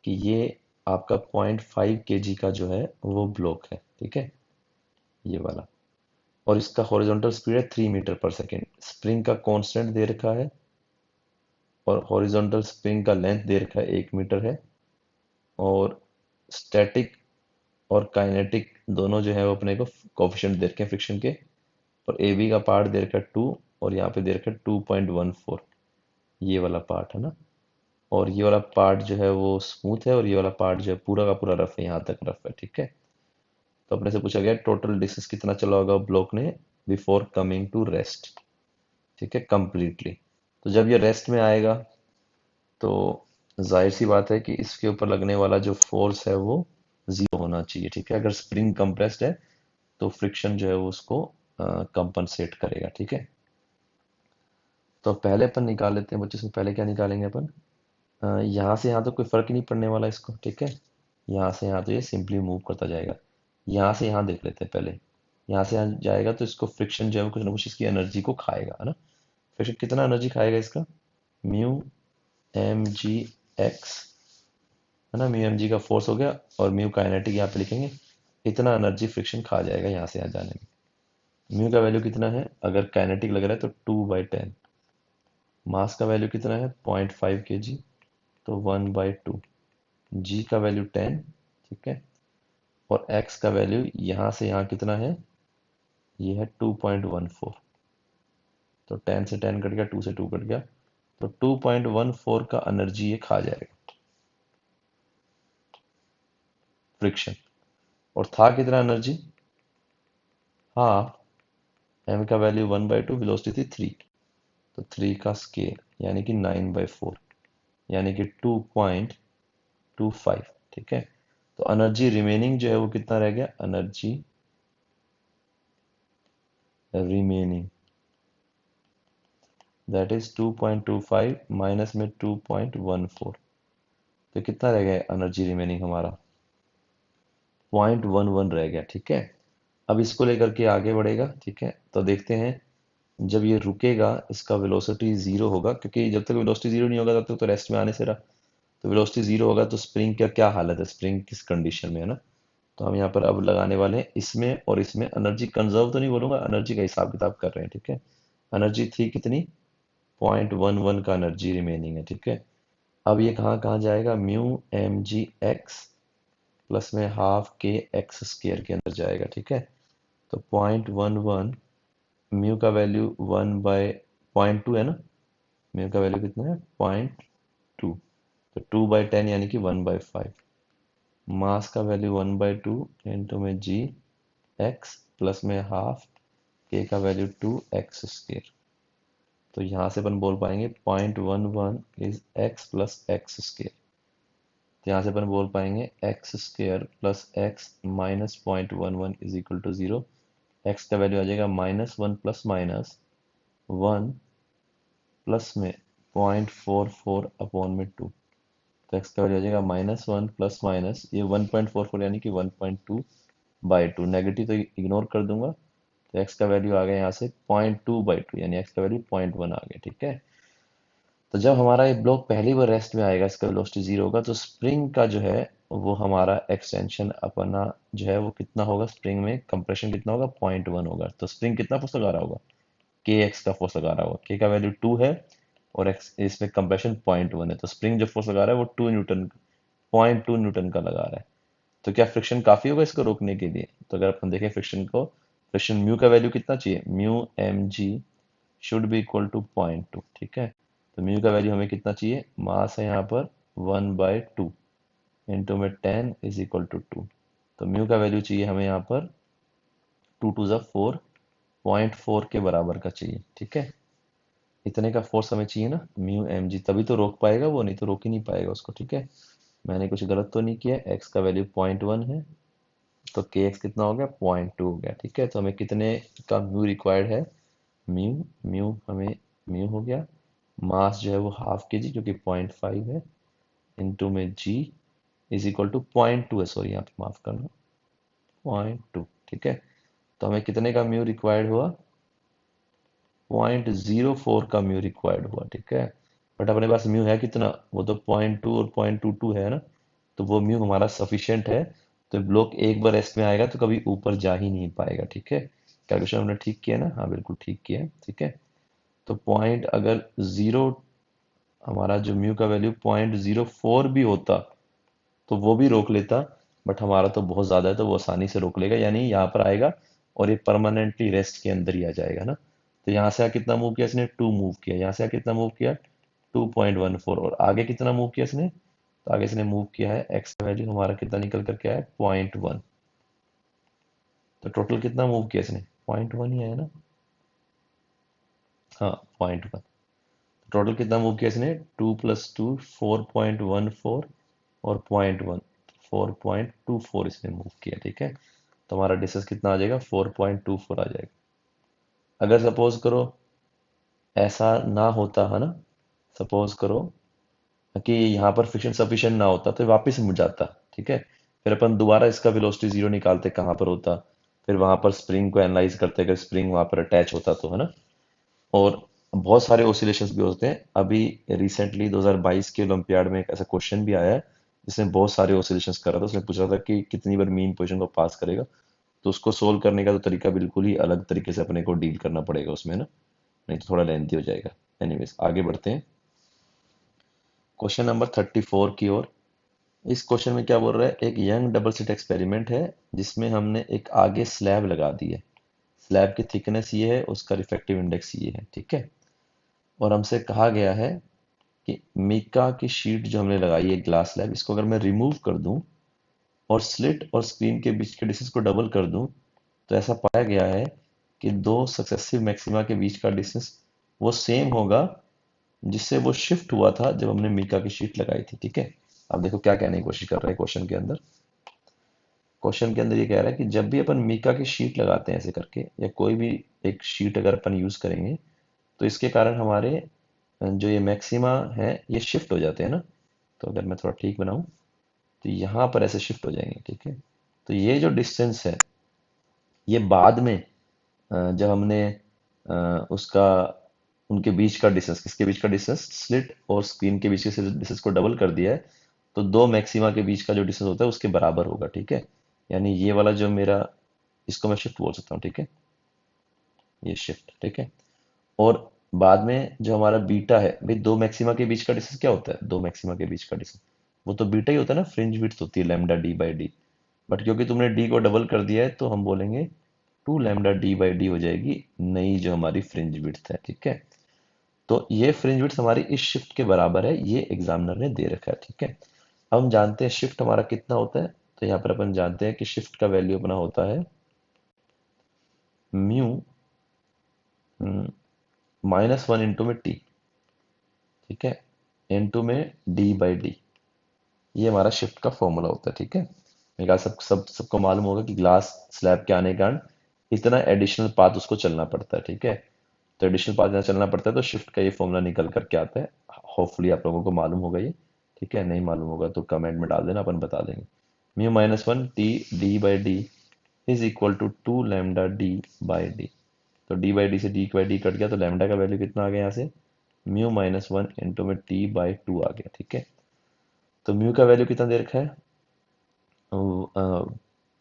कि ये आपका 0.5 kg का जो है वो ब्लॉक है, ठीक है, ये वाला। और इसका हॉरिजॉन्टल स्पीड है 3 मीटर पर सेकेंड। स्प्रिंग का कांस्टेंट दे रखा है, और हॉरिजॉन्टल स्प्रिंग का लेंथ दे रखा है 1 मीटर है। और स्टैटिक और काइनेटिक दोनों जो है वो अपने को कोफिशिएंट दे रखे हैं फ्रिक्शन के। और ए बी का पार्ट दे रखा है 2, और यहाँ पे दे रखा है 2.14, ये वाला पार्ट है ना। और ये वाला पार्ट जो है वो स्मूथ है, और ये वाला पार्ट जो है पूरा का पूरा रफ है, यहाँ तक रफ है, ठीक है। तो अपने से पूछा गया टोटल डिस्टेंस कितना चला होगा ब्लॉक ने बिफोर कमिंग टू रेस्ट, ठीक है, कंप्लीटली। तो जब ये रेस्ट में आएगा तो जाहिर सी बात है कि इसके ऊपर लगने वाला जो फोर्स है वो जीरो होना चाहिए, ठीक है। अगर स्प्रिंग कंप्रेस्ड है तो फ्रिक्शन जो है वो उसको कंपनसेट करेगा, ठीक है। तो पहले अपन निकाल लेते हैं बच्चों से। पहले क्या निकालेंगे अपन, यहाँ से यहाँ तो कोई फर्क ही नहीं पड़ने वाला इसको, ठीक है। यहाँ से यहाँ तो ये सिंपली मूव करता जाएगा। यहाँ से यहाँ देख लेते हैं पहले। यहाँ से यहाँ जाएगा तो इसको फ्रिक्शन जो है वो कुछ ना कुछ इसकी एनर्जी को खाएगा, है ना। फ्रिक्शन कितना एनर्जी खाएगा इसका, म्यू एम जी एक्स, है ना। म्यू एम जी का फोर्स हो गया, और म्यू काइनेटिक यहाँ पे लिखेंगे। इतना एनर्जी फ्रिक्शन खा जाएगा यहाँ से यहाँ जाने में। म्यू का वैल्यू कितना है, अगर काइनेटिक लग रहा है तो 2/10। मास का वैल्यू कितना है 0.5 kg, तो 1/2। जी का वैल्यू 10, ठीक है। और एक्स का वैल्यू यहाँ से यहाँ कितना है, ये है 2.14। तो 10 से 10 कट गया, 2 से 2 कट गया, तो 2.14 का एनर्जी ये खा जाएगा फ्रिक्शन। और था कितना एनर्जी, हाफ। एम का वैल्यू 1/2, वेलोसिटी थी 3, तो 3 का स्केल यानी कि 9/4, यानी कि 2.25, ठीक है। तो एनर्जी रिमेनिंग जो है वो कितना रह गया, energy remaining that is 2.25 minus में 2.14, तो कितना रह गया एनर्जी रिमेनिंग हमारा, 0.11 रह गया, ठीक है। अब इसको लेकर के आगे बढ़ेगा, ठीक है। तो देखते हैं जब ये रुकेगा इसका वेलोसिटी जीरो होगा, क्योंकि जब तक वेलोसिटी जीरो नहीं होगा तब तक तो रेस्ट में आने से रहा। तो वेलोसिटी जीरो होगा तो स्प्रिंग का क्या हालत है, स्प्रिंग किस कंडीशन में है ना। तो हम यहाँ पर अब लगाने वाले हैं इसमें और इसमें। एनर्जी कंजर्व तो नहीं बोलूंगा, एनर्जी का हिसाब किताब कर रहे हैं, ठीक है। एनर्जी थी कितनी, 0.11 का एनर्जी रिमेनिंग है, ठीक है। अब ये कहाँ कहाँ जाएगा, mu M G X plus में हाफ के एक्स स्केयर के अंदर जाएगा, ठीक है। तो 0.11, म्यू का वैल्यू 1/0.2 है ना। म्यू का वैल्यू कितना है 0.2, तो 2/10 यानी कि 1/5। मास का वैल्यू 1/2 इंटू में जी एक्स प्लस में हाफ के का वैल्यू 2x²। तो यहाँ से अपन बोल पाएंगे 0.11 इज x प्लस x²। तो यहाँ से अपन बोल पाएंगे x² plus x minus 0.11 is equal to 0। x का वैल्यू आ जाएगा -1 प्लस माइनस 1 प्लस में 0.44 अपॉन में 2। तो x का वैल्यू आ जाएगा -1 प्लस माइनस ये 1.44 यानी कि 1.2/2। नेगेटिव तो इग्नोर कर दूंगा, तो x का वैल्यू आ गया यहाँ से 0.2/2, यानी x का वैल्यू 0.1 आ गया, ठीक है। तो जब हमारा ये ब्लॉक पहली बार रेस्ट में आएगा, इसका वेलोसिटी जीरो होगा, तो स्प्रिंग का जो है वो हमारा एक्सटेंशन अपना जो है वो कितना होगा, स्प्रिंग में कंप्रेशन कितना होगा 0.1 होगा। तो स्प्रिंग कितना फोर्स लगा रहा होगा, के एक्स का फोर्स लगा रहा होगा। के का वैल्यू 2 है और एक्स इसमें कंप्रेशन 0.1 है, तो स्प्रिंग जो फोर्स लगा रहा है वो 2 न्यूटन, 0.2 न्यूटन का लगा रहा है। तो क्या फ्रिक्शन काफी होगा इसको रोकने के लिए। तो अगर अपन देखें फ्रिक्शन को, फ्रिक्शन म्यू का वैल्यू कितना चाहिए, mu M G should be equal to 0.2, ठीक है। तो म्यू का वैल्यू हमें कितना चाहिए, मास है यहाँ पर 1/2 इंटू में 10 इज इक्वल टू 2। तो म्यू का वैल्यू चाहिए हमें यहाँ पर 2 × 4 0.4 के बराबर का चाहिए, ठीक है। इतने का फोर्स हमें चाहिए ना, म्यू एम जी, तभी तो रोक पाएगा वो, नहीं तो रोक ही नहीं पाएगा उसको, ठीक है। मैंने कुछ गलत तो नहीं किया, एक्स का वैल्यू 0.1 है, तो के एक्स कितना हो गया, 0.2 हो गया, ठीक है। तो हमें कितने का म्यू रिक्वायर्ड है, म्यू म्यू हमें म्यू हो गया, मास जो है वो हाफ के जी जो कि 0.5 है, इंटू में जी इज इक्वल टू 0.2 है, सॉरी यहाँ पे माफ करना, 0.2, ठीक है। तो हमें कितने का म्यू रिक्वायर्ड हुआ, 0.04 का म्यू रिक्वायर्ड हुआ, ठीक है। बट अपने पास म्यू है कितना, वो तो 0.2 और 0.22 है ना, तो वो म्यू हमारा सफिशिएंट है। तो ब्लॉक एक बार रेस्ट में आएगा तो कभी ऊपर जा ही नहीं पाएगा, ठीक है। कैलकुलेशन हमने ठीक किया ना, हाँ बिल्कुल ठीक किया है, ठीक है। तो पॉइंट अगर जीरो, हमारा जो म्यू का वैल्यू 0.04 भी होता तो वो भी रोक लेता, बट हमारा तो बहुत ज़्यादा है तो वो आसानी से रोक लेगा, यानी यहाँ पर आएगा और ये परमानेंटली रेस्ट के अंदर ही आ जाएगा ना। तो यहाँ से कितना मूव किया इसने, 2 मूव किया, यहाँ से कितना मूव किया, 2.14, और आगे कितना मूव किया इसने, तो आगे इसने मूव किया है, एक्स का वैल्यू हमारा कितना निकल करके आया है, 0.1। तो टोटल कितना मूव किया इसने, 0.1 ही है ना, हाँ 0.1। टोटल कितना मूव किया इसने, 2 + 2 4.14 और 0.1 4.24 इसने मूव किया, ठीक है। तो हमारा डिस्टेंस कितना आ जाएगा, 4.24 आ जाएगा। अगर सपोज करो ऐसा ना होता है ना, सपोज करो कि यहाँ पर फ्रिक्शन सफिशिएंट ना होता तो ये वापस मुड़ जाता, ठीक है। फिर अपन दोबारा इसका वेलोसिटी जीरो निकालते कहाँ पर होता, फिर वहां पर स्प्रिंग को एनालाइज करते, अगर स्प्रिंग वहां पर अटैच होता तो, है ना। और बहुत सारे ओसिलेशंस भी होते हैं। अभी रिसेंटली 2022 के ओलंपियाड में एक ऐसा क्वेश्चन भी आया है जिसने बहुत सारे ओसिलेशंस करा था, उसने पूछा था कि कितनी बार मीन पोजीशन को पास करेगा। तो उसको सोल्व करने का तो तरीका बिल्कुल ही अलग तरीके से अपने को डील करना पड़ेगा उसमें ना, नहीं तो थोड़ा लेंथी हो जाएगा। एनीवेज आगे बढ़ते हैं क्वेश्चन नंबर 34 की ओर। इस क्वेश्चन में क्या बोल रहा है, एक यंग डबल स्लिट एक्सपेरिमेंट है जिसमें हमने एक आगे स्लैब लगा दी है, स्लैब की थिकनेस ये है, उसका रिफ्रैक्टिव इंडेक्स ये है, ठीक है। और हमसे कहा गया है कि मीका की शीट जो हमने लगाई है ग्लास स्लैब, इसको अगर मैं रिमूव कर दूं और स्लिट और स्क्रीन के बीच के डिस्टेंस को डबल कर दूं, तो ऐसा पाया गया है कि दो सक्सेसिव मैक्सिमा के बीच का डिस्टेंस वो सेम होगा जिससे वो शिफ्ट हुआ था जब हमने मीका की शीट लगाई थी, ठीक है। अब देखो क्या कहने की कोशिश कर रहा है क्वेश्चन के अंदर। क्वेश्चन के अंदर ये कह रहा है कि जब भी अपन मीका की शीट लगाते हैं ऐसे करके, या कोई भी एक शीट अगर अपन यूज करेंगे, तो इसके कारण हमारे जो ये मैक्सिमा है ये शिफ्ट हो जाते हैं ना। तो अगर मैं थोड़ा ठीक बनाऊं तो यहाँ पर ऐसे शिफ्ट हो जाएंगे, ठीक है। तो ये जो डिस्टेंस है ये बाद में जब हमने उसका उनके बीच का डिस्टेंस, किसके बीच का डिस्टेंस, स्लिट और स्क्रीन के बीच के डिस्टेंस को डबल कर दिया है, तो दो मैक्सिमा के बीच का जो डिस्टेंस होता है उसके बराबर होगा, ठीक है। यानी ये वाला जो मेरा, इसको मैं शिफ्ट बोल सकता हूँ, ठीक है, ये शिफ्ट, ठीक है। और बाद में जो हमारा बीटा है, भाई दो मैक्सिमा के बीच का डिस्टेंस क्या होता है, दो मैक्सिमा के बीच का डिस्टेंस वो तो बीटा ही होता है ना, फ्रिंज विड्थ होती है lambda D by D. But क्योंकि तुमने डी को डबल कर दिया है तो हम बोलेंगे 2 λ d/d हो जाएगी नई जो हमारी फ्रिंज विड्थ है, ठीक है। तो ये फ्रिंज विड्थ हमारी इस शिफ्ट के बराबर है, ये एग्जामिनर ने दे रखा है, ठीक है। अब हम जानते हैं शिफ्ट हमारा कितना होता है, तो यहाँ पर अपन जानते हैं कि शिफ्ट का वैल्यू अपना होता है म्यू -1 इंटू में टी, ठीक है, इंटू में d/d। ये हमारा शिफ्ट का फॉर्मूला होता है, ठीक है। मेरे ख्याल सबको मालूम होगा कि ग्लास स्लैब के आने के कारण इतना एडिशनल पाथ उसको चलना पड़ता है, ठीक है। तो एडिशनल पाथ जहाँ चलना पड़ता है तो शिफ्ट का ये फॉर्मूला निकल करके आता है। होपफुली आप लोगों को मालूम होगा ये, ठीक है। नहीं मालूम होगा तो कमेंट में डाल देना, अपन बता देंगे। Mu -1 T d/d is equal to 2 λ d/d। तो d/d से d/d कट गया तो लैम्डा का वैल्यू कितना आ गया यहाँ से, म्यू -1 इंटू में t/2 आ गया, ठीक है। तो म्यू का वैल्यू कितना दे रखा है,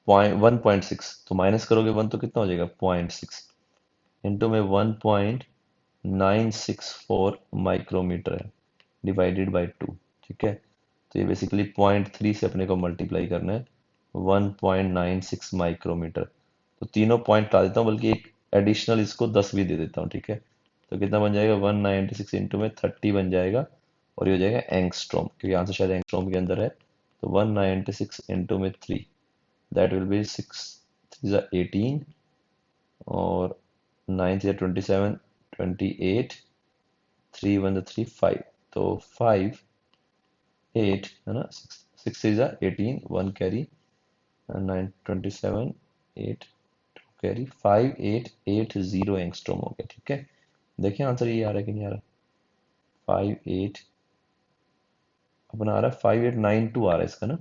1.6, तो माइनस करोगे 1 तो कितना हो जाएगा, 0.6 इंटू में 1.964 माइक्रोमीटर है, डिवाइडेड बाई 2, ठीक है। तो ये बेसिकली 0.3 से अपने को मल्टीप्लाई करना है, 1.96 माइक्रोमीटर। तो तीनों पॉइंट ला देता हूँ, बल्कि एक एडिशनल इसको 10 भी दे देता हूँ, ठीक है। तो कितना बन जाएगा, 196 इंटू में 30 बन जाएगा, और ये हो जाएगा एंगस्ट्रॉम, क्योंकि आंसर शायद एंगस्ट्रॉम के अंदर है। तो 196 इंटू में 3, दैट विल बी 6 3 18, और 9 3 27, 28, 3 1 3 5, तो 5 8 है ना, 6 6 3 18, 1 कैरी, 9 27, 8 2 कैरी, 5880 एंगस्ट्रॉम हो गया। ठीक है, देखिए आंसर ये आ रहा है कि नहीं आ रहा। 58 अपना आ रहा है 5892 आ रहा है इसका ना,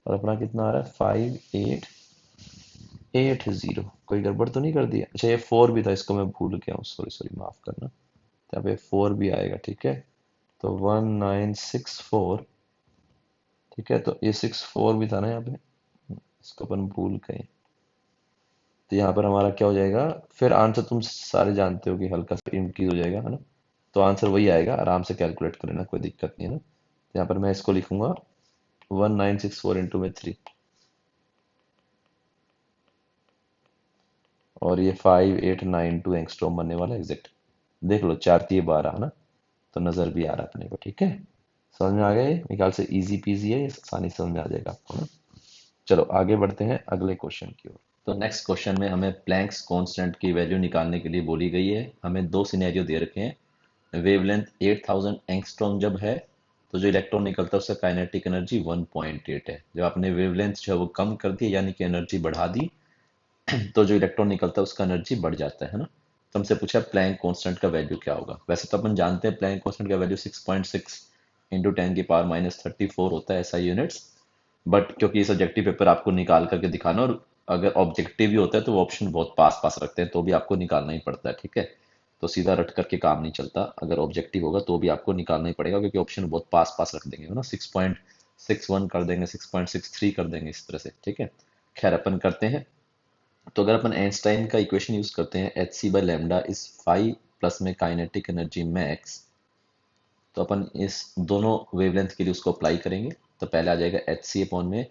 और अपना कितना आ रहा है 5880। कोई गड़बड़ तो नहीं कर दिया? अच्छा ये 4 भी था, इसको मैं भूल गया हूँ, सॉरी सॉरी, माफ करना। तो यहाँ पे 4 भी आएगा। ठीक है, तो 1964। ठीक है, तो ये 64 भी था ना यहाँ पे, इसको अपन भूल गए। तो यहाँ पर हमारा क्या हो जाएगा, फिर आंसर तुम सारे जानते हो कि हल्का सा इंक्रीज हो जाएगा, है ना। तो आंसर वही आएगा, आराम से कैलकुलेट कर लेना, कोई दिक्कत नहीं है ना। तो यहाँ पर मैं इसको लिखूंगा 1964 इंटू में 3, और ये 5892 एंगस्ट्रॉम बनने वाला एग्जैक्ट। देख लो 4 3 12 है ना, तो नजर भी आ रहा है अपने को। ठीक है, समझ में आ गया? ये मेरे ख्याल से इजी पीजी है, ये आसानी से समझ में आ जाएगा आपको ना। चलो आगे बढ़ते हैं अगले क्वेश्चन की ओर। तो नेक्स्ट क्वेश्चन में हमें प्लैंक्स कांस्टेंट की वैल्यू निकालने के लिए बोली गई है। हमें दो सिनेरियो दे रखे हैं। वेवलेंथ 8000 एंगस्ट्रॉम जब है, तो जो इलेक्ट्रॉन निकलता है उसका काइनेटिक एनर्जी 1.8 है। जब आपने वेवलेंथ जो है वो कम कर दी, यानी कि एनर्जी बढ़ा दी, तो जो इलेक्ट्रॉन निकलता है उसका एनर्जी बढ़ जाता है ना। तो हमसे पूछा प्लैंक कांस्टेंट का वैल्यू क्या होगा। वैसे तो अपन जानते हैं प्लैंक कांस्टेंट का वैल्यू 6.6 इंटू 10⁻34 होता है SI यूनिट्स। बट क्योंकि सब्जेक्टिव पेपर आपको निकाल करके दिखाना, और अगर ऑब्जेक्टिव भी होता है तो वो ऑप्शन बहुत पास पास रखते हैं, तो भी आपको निकालना ही पड़ता है। ठीक है, तो सीधा रट करके काम नहीं चलता, अगर ऑब्जेक्टिव होगा तो भी आपको निकालना ही पड़ेगा, क्योंकि ऑप्शन बहुत पास पास रख देंगे, है ना। 6.61 कर देंगे, 6.63 कर देंगे, इस तरह से। ठीक है, खैर अपन करते हैं। तो अगर अपन आइंस्टाइन का इक्वेशन यूज करते हैं, hc/λ इज 5 प्लस में काइनेटिक एनर्जी मैक्स, तो अपन इस दोनों वेवलेंथ के लिए उसको अप्लाई करेंगे। तो पहले आ जाएगा hc अपॉन में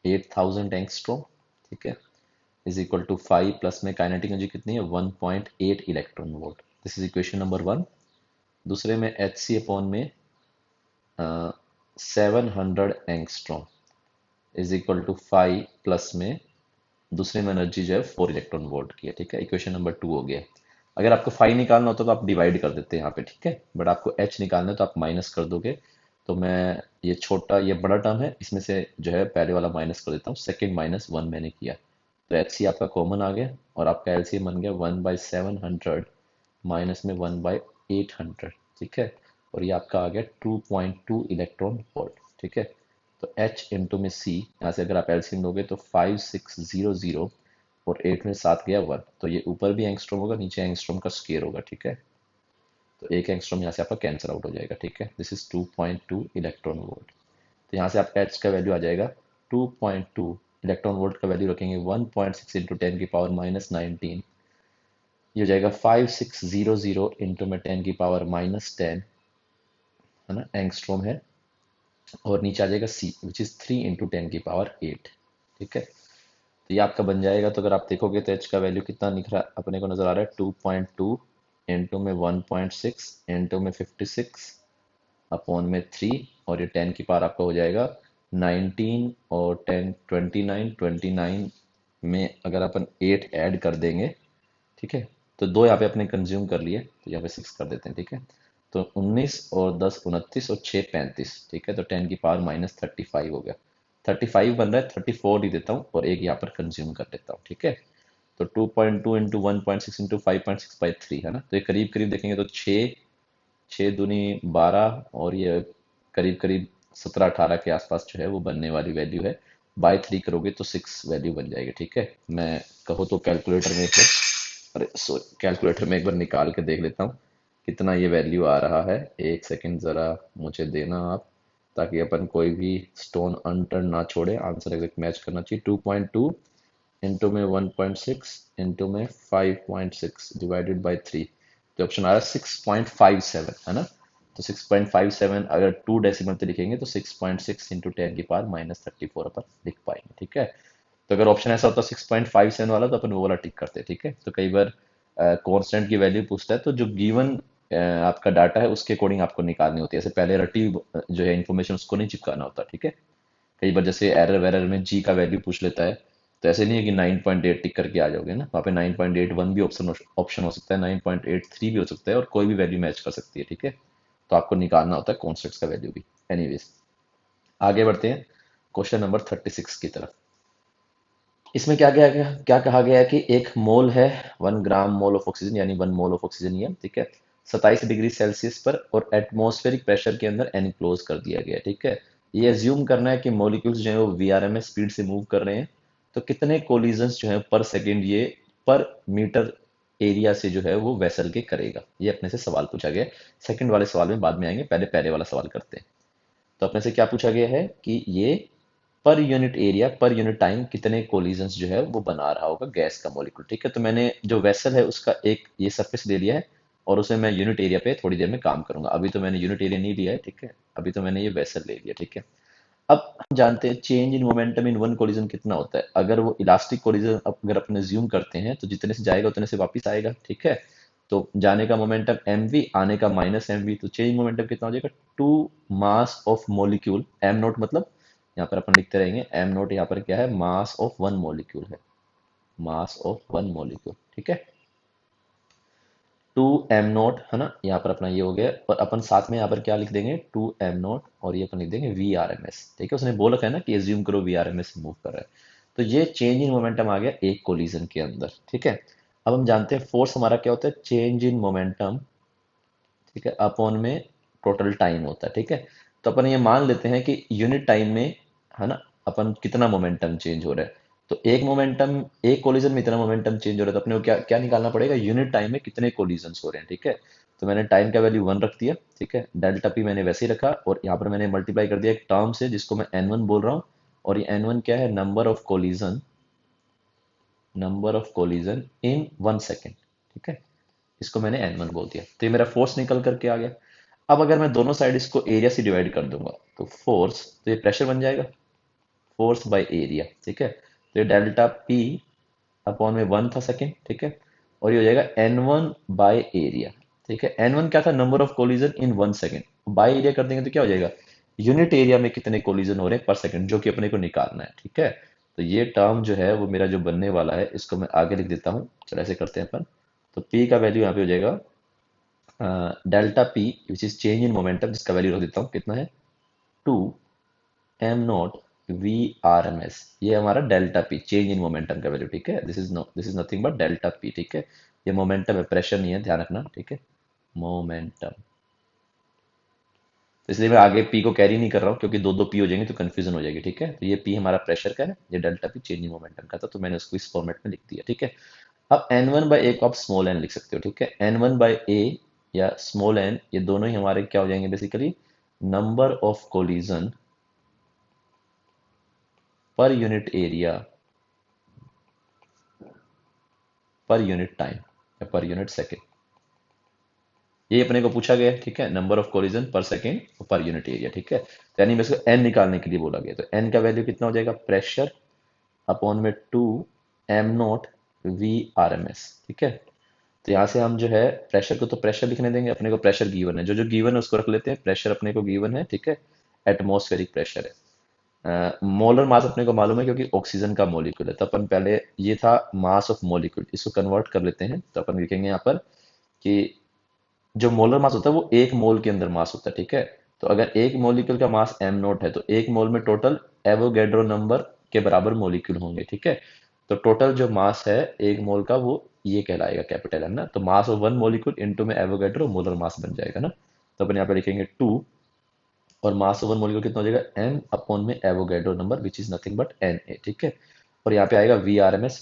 8000 एंगस्ट्रॉम। ठीक है, इज इक्वल टू 5 प्लस में काइनेटिक एनर्जी कितनी है, 1.8 electron volt. This is equation number 1। दूसरे में hc अपॉन में 700 angstrom is equal to 5 plus में दूसरे में एनर्जी जो है 4 इलेक्ट्रॉन वोल्ट की है। ठीक है, इक्वेशन नंबर 2 हो गया। अगर आपको फाई निकालना होता तो आप डिवाइड कर देते हैं यहाँ पे। ठीक है, बट आपको एच निकालना है तो आप माइनस कर दोगे। तो मैं ये छोटा ये बड़ा टर्म है, इसमें से जो है पहले वाला माइनस कर देता हूँ, सेकेंड -1 मैंने किया। तो एच सी आपका कॉमन आ गया, और आपका एलसीएम बन गया 1/700 माइनस में 1/800। ठीक है, और ये आपका आ गया 2.2 इलेक्ट्रॉन वोल्ट। ठीक है, तो H इंटू में C, यहाँ से अगर आप एलसीएम लोगे तो 5600, और 8 में 7 गया 1, तो ये ऊपर भी एंगस्ट्रॉम होगा, नीचे एंगस्ट्रॉम का स्केयर होगा। ठीक है, तो एक एंगस्ट्रॉम यहाँ से आपका कैंसिल आउट हो जाएगा। ठीक है, दिस इज 2.2 इलेक्ट्रॉन वोल्ट। तो यहाँ से आपका H का वैल्यू आ जाएगा 2.2, इलेक्ट्रॉन वोल्ट का वैल्यू रखेंगे 1.6 इंटू 10⁻−19, ये हो जाएगा 5600 इंटू में 10⁻−10, है ना, एंगस्ट्रॉम है। और नीचे आ जाएगा C विच इज 3 इंटू 10⁸8। ठीक है, तो ये आपका बन जाएगा। तो अगर आप देखोगे तो H का वैल्यू कितना निकला अपने को नजर आ रहा है, 2.2 इंटू में 1.6 इंटू में 56 अपॉन में 3, और ये 10 की पावर आपका हो जाएगा 19, और 10 29, 29 में अगर अपन 8 ऐड कर देंगे, ठीक है, तो 2 यहाँ पे अपने कंज्यूम कर लिए, तो यहाँ पे 6 कर देते हैं। ठीक है, तो 19 और 10 29, और 6 35। ठीक है, तो 10 की पावर -35 हो गया। 35 बन रहा है, 34 ही देता हूँ, और एक यहाँ पर कंज्यूम कर लेता हूँ। ठीक है, तो 2.2 इंटू 1.6 इंटू 5.6/3 है ना। तो ये करीब करीब देखेंगे तो 6 6 दूनी 12, और ये करीब करीब 17 18 के आसपास जो है वो बनने वाली वैल्यू है। बाय 3 करोगे तो 6 वैल्यू बन जाएगी। ठीक है, मैं कहो तो कैलकुलेटर में एक बार, अरे सॉरी, कैलकुलेटर में एक बार निकाल के देख लेता हूँ कितना ये वैल्यू आ रहा है। एक सेकंड ज़रा मुझे देना आप, ताकि अपन कोई भी स्टोन अनटर्न ना छोड़े, आंसर एग्जैक्ट मैच करना चाहिए। 2.2 इंटू में 1.6 इंटू में 5.6 डिवाइडेड बाई 3, तो ऑप्शन आ रहा है 6.57, है ना। तो 6.57 अगर 2 डेसिमल पे लिखेंगे तो 6.6 इंटू 10⁻−34 अपन लिख पाएंगे। ठीक है, तो अगर ऑप्शन ऐसा होता 6.57 वाला, तो अपन वो वाला टिक करते। ठीक है, तो कई बार कांस्टेंट की वैल्यू पूछता है, तो जो गिवन आपका डाटा है उसके अकॉर्डिंग आपको निकालनी होती है। ऐसे पहले रटी जो है इन्फॉर्मेशन उसको नहीं चिपकाना होता, ठीक है। कई बार जैसे एरर वेरर में जी का वैल्यू पूछ लेता है, तो ऐसे नहीं है कि 9.8 टिक करके आ जाओगे ना, वहाँ पे 9.81 भी ऑप्शन हो सकता है, 9.83 भी हो सकता है, और कोई भी वैल्यू मैच कर सकती है, ठीक है। तो आपको निकालना होता है कॉन्स्टेंट्स का वैल्यू भी। एनीवेज, आगे बढ़ते हैं क्वेश्चन नंबर 36 की तरफ। इसमें क्या कहा गया है कि एक मोल है, 1 ग्राम मोल ऑफ ऑक्सीजन, यानी 1 मोल ऑफ ऑक्सीजन ही है, ठीक है। 27 डिग्री सेल्सियस पर और एटमॉस्फेरिक प्रेशर के अंदर एनक्लोज कर दिया गया है, ठीक है। ये एज्यूम करना है कि मॉलिक्यूल्स जो है वो वीआरएमएस स्पीड से मूव कर रहे हैं। तो कितने कोलिजन्स जो है पर सेकेंड ये पर मीटर एरिया से जो है वो वेसल के करेगा, ये अपने से सवाल पूछा गया है। सेकंड वाले सवाल में बाद में आएंगे, पहले पहले वाला सवाल करते हैं। तो अपने से क्या पूछा गया है कि ये per unit area per unit time कितने कोलिजन्स जो है वो बना रहा होगा गैस का मॉलिक्यूल, ठीक है। तो मैंने जो वेसल है उसका एक ये सरफेस ले लिया है, और उसे मैं यूनिट एरिया पे थोड़ी देर में काम करूंगा। अभी तो मैंने यूनिट एरिया नहीं लिया है, ठीक है। अभी तो मैंने ये वेसल ले लिया, ठीक है। अब हम जानते हैं change in momentum in one collision कितना होता है। अगर वो इलास्टिक कोलिजन अगर अपने ज्यूम करते हैं तो जितने से जाएगा उतने से वापस आएगा, ठीक है। तो जाने का मोमेंटम mv, आने का -mv, तो चेंज मोमेंटम कितना हो जाएगा, two mass of molecule M naught, मतलब यहाँ पर अपन लिखते रहेंगे एम नोट, यहाँ पर क्या है, मास ऑफ वन मोलिक्यूल है, मास ऑफ वन मोलिक्यूल, ठीक है। टू एम नोट है ना, यहाँ पर अपना ये हो गया, और अपन साथ में यहाँ पर क्या लिख देंगे, टू एम नोट, और ये अपन लिख देंगे वी आर एम एस, ठीक है। उसने बोला था ना कि एज्यूम करो V R M S move कर रहा है। तो ये चेंज इन मोमेंटम आ गया एक कोलिजन के अंदर, ठीक है। अब हम जानते हैं फोर्स हमारा क्या होता है, चेंज इन मोमेंटम, ठीक है, अपॉन में टोटल टाइम होता है, ठीक है। तो अपन ये मान लेते हैं कि यूनिट टाइम में, है ना, अपन कितना मोमेंटम चेंज हो रहा है। तो एक मोमेंटम, एक कोलिजन में इतना मोमेंटम चेंज हो रहा है, तो अपने को क्या क्या निकालना पड़ेगा, यूनिट टाइम में कितने कोलिजन्स हो रहे हैं, ठीक है। तो मैंने टाइम का वैल्यू 1 रख दिया, ठीक है। डेल्टा पी मैंने वैसे ही रखा, और यहाँ पर मैंने मल्टीप्लाई कर दिया एक टर्म से जिसको मैं N1 बोल रहा हूँ। और ये N1 क्या है, number of collision, number of collision in 1 second, ठीक है। इसको मैंने N1 बोल दिया, तो ये मेरा फोर्स निकल करके आ गया। अब अगर मैं दोनों साइड इसको एरिया से डिवाइड कर दूंगा तो फोर्स, तो ये प्रेशर बन जाएगा, फोर्स बाय एरिया, ठीक है। तो ये डेल्टा पी अपॉन में 1 था सेकेंड, ठीक है। और ये हो जाएगा N1 बाय एरिया, ठीक है। N1 क्या था, number of collision in 1 second, by area कर देंगे तो क्या हो जाएगा, यूनिट एरिया में कितने कोलिजन हो रहे हैं पर सेकेंड, जो कि अपने को निकालना है, ठीक है। तो ये टर्म जो है वो मेरा जो बनने वाला है, इसको मैं आगे लिख देता हूँ, चलो ऐसे करते हैं अपन। तो पी का वैल्यू यहाँ पे हो जाएगा delta P which is change in momentum, जिसका वैल्यू रख देता हूँ कितना है, two M naught V R M S, ये हमारा delta P change in momentum का वैल्यू, ठीक है। This is nothing but delta P, ठीक है। ये मोमेंटम है, प्रेशर नहीं है, ध्यान रखना, ठीक है। मोमेंटम, तो इसलिए मैं आगे पी को कैरी नहीं कर रहा हूँ, क्योंकि दो दो पी हो जाएंगे तो कंफ्यूजन हो जाएगी, ठीक है। तो ये पी हमारा प्रेशर का है, ये delta P change in momentum का था, तो मैंने उसको इस फॉर्मेट में लिख दिया, ठीक है। अब N1 बाई ए को आप स्मॉल एन लिख सकते हो, ठीक है। N1 बाई ए या स्मॉल एन, ये दोनों ही हमारे क्या हो जाएंगे, basically number of collision per unit area per unit time या पर यूनिट सेकेंड, ये अपने को पूछा गया है, ठीक है। नंबर ऑफ कोलिजन पर सेकेंड पर यूनिट एरिया, ठीक है। तो यानी मैं इसको एन निकालने के लिए बोला गया, तो एन का वैल्यू कितना हो जाएगा, प्रेशर अपॉन में two M naught V R M S, ठीक है। तो यहाँ से हम जो है प्रेशर को तो प्रेशर लिखने देंगे, अपने को प्रेशर गिवन है, जो जो गिवन है उसको रख लेते हैं, प्रेशर अपने को गिवन है, ठीक है। एटमॉस्फेरिक प्रेशर है। मोलर मास अपने को मालूम है क्योंकि ऑक्सीजन का मॉलिक्यूल है, तो अपन पहले, ये था मास ऑफ मॉलिक्यूल, इसको कन्वर्ट कर लेते हैं, तो अपन लिखेंगे यहाँ पर कि जो मोलर मास होता है वो एक मोल के अंदर मास होता है, ठीक है। तो अगर एक मॉलिक्यूल का मास एम नोट है तो एक मोल में टोटल एवोगैड्रो नंबर के बराबर मॉलिक्यूल होंगे, ठीक है। तो टोटल जो मास है एक मोल का वो ये कहलाएगा, कैपिटल है ना, तो mass of one molecule into में एवोगैड्रो मोलर मास बन जाएगा ना। तो अपन यहाँ पे लिखेंगे 2, और मास ओवर मोलिक्यूल कितना हो जाएगा, एम अपॉन में Avogadro number which is nothing but Na, ठीक है। और यहाँ पे आएगा V R M S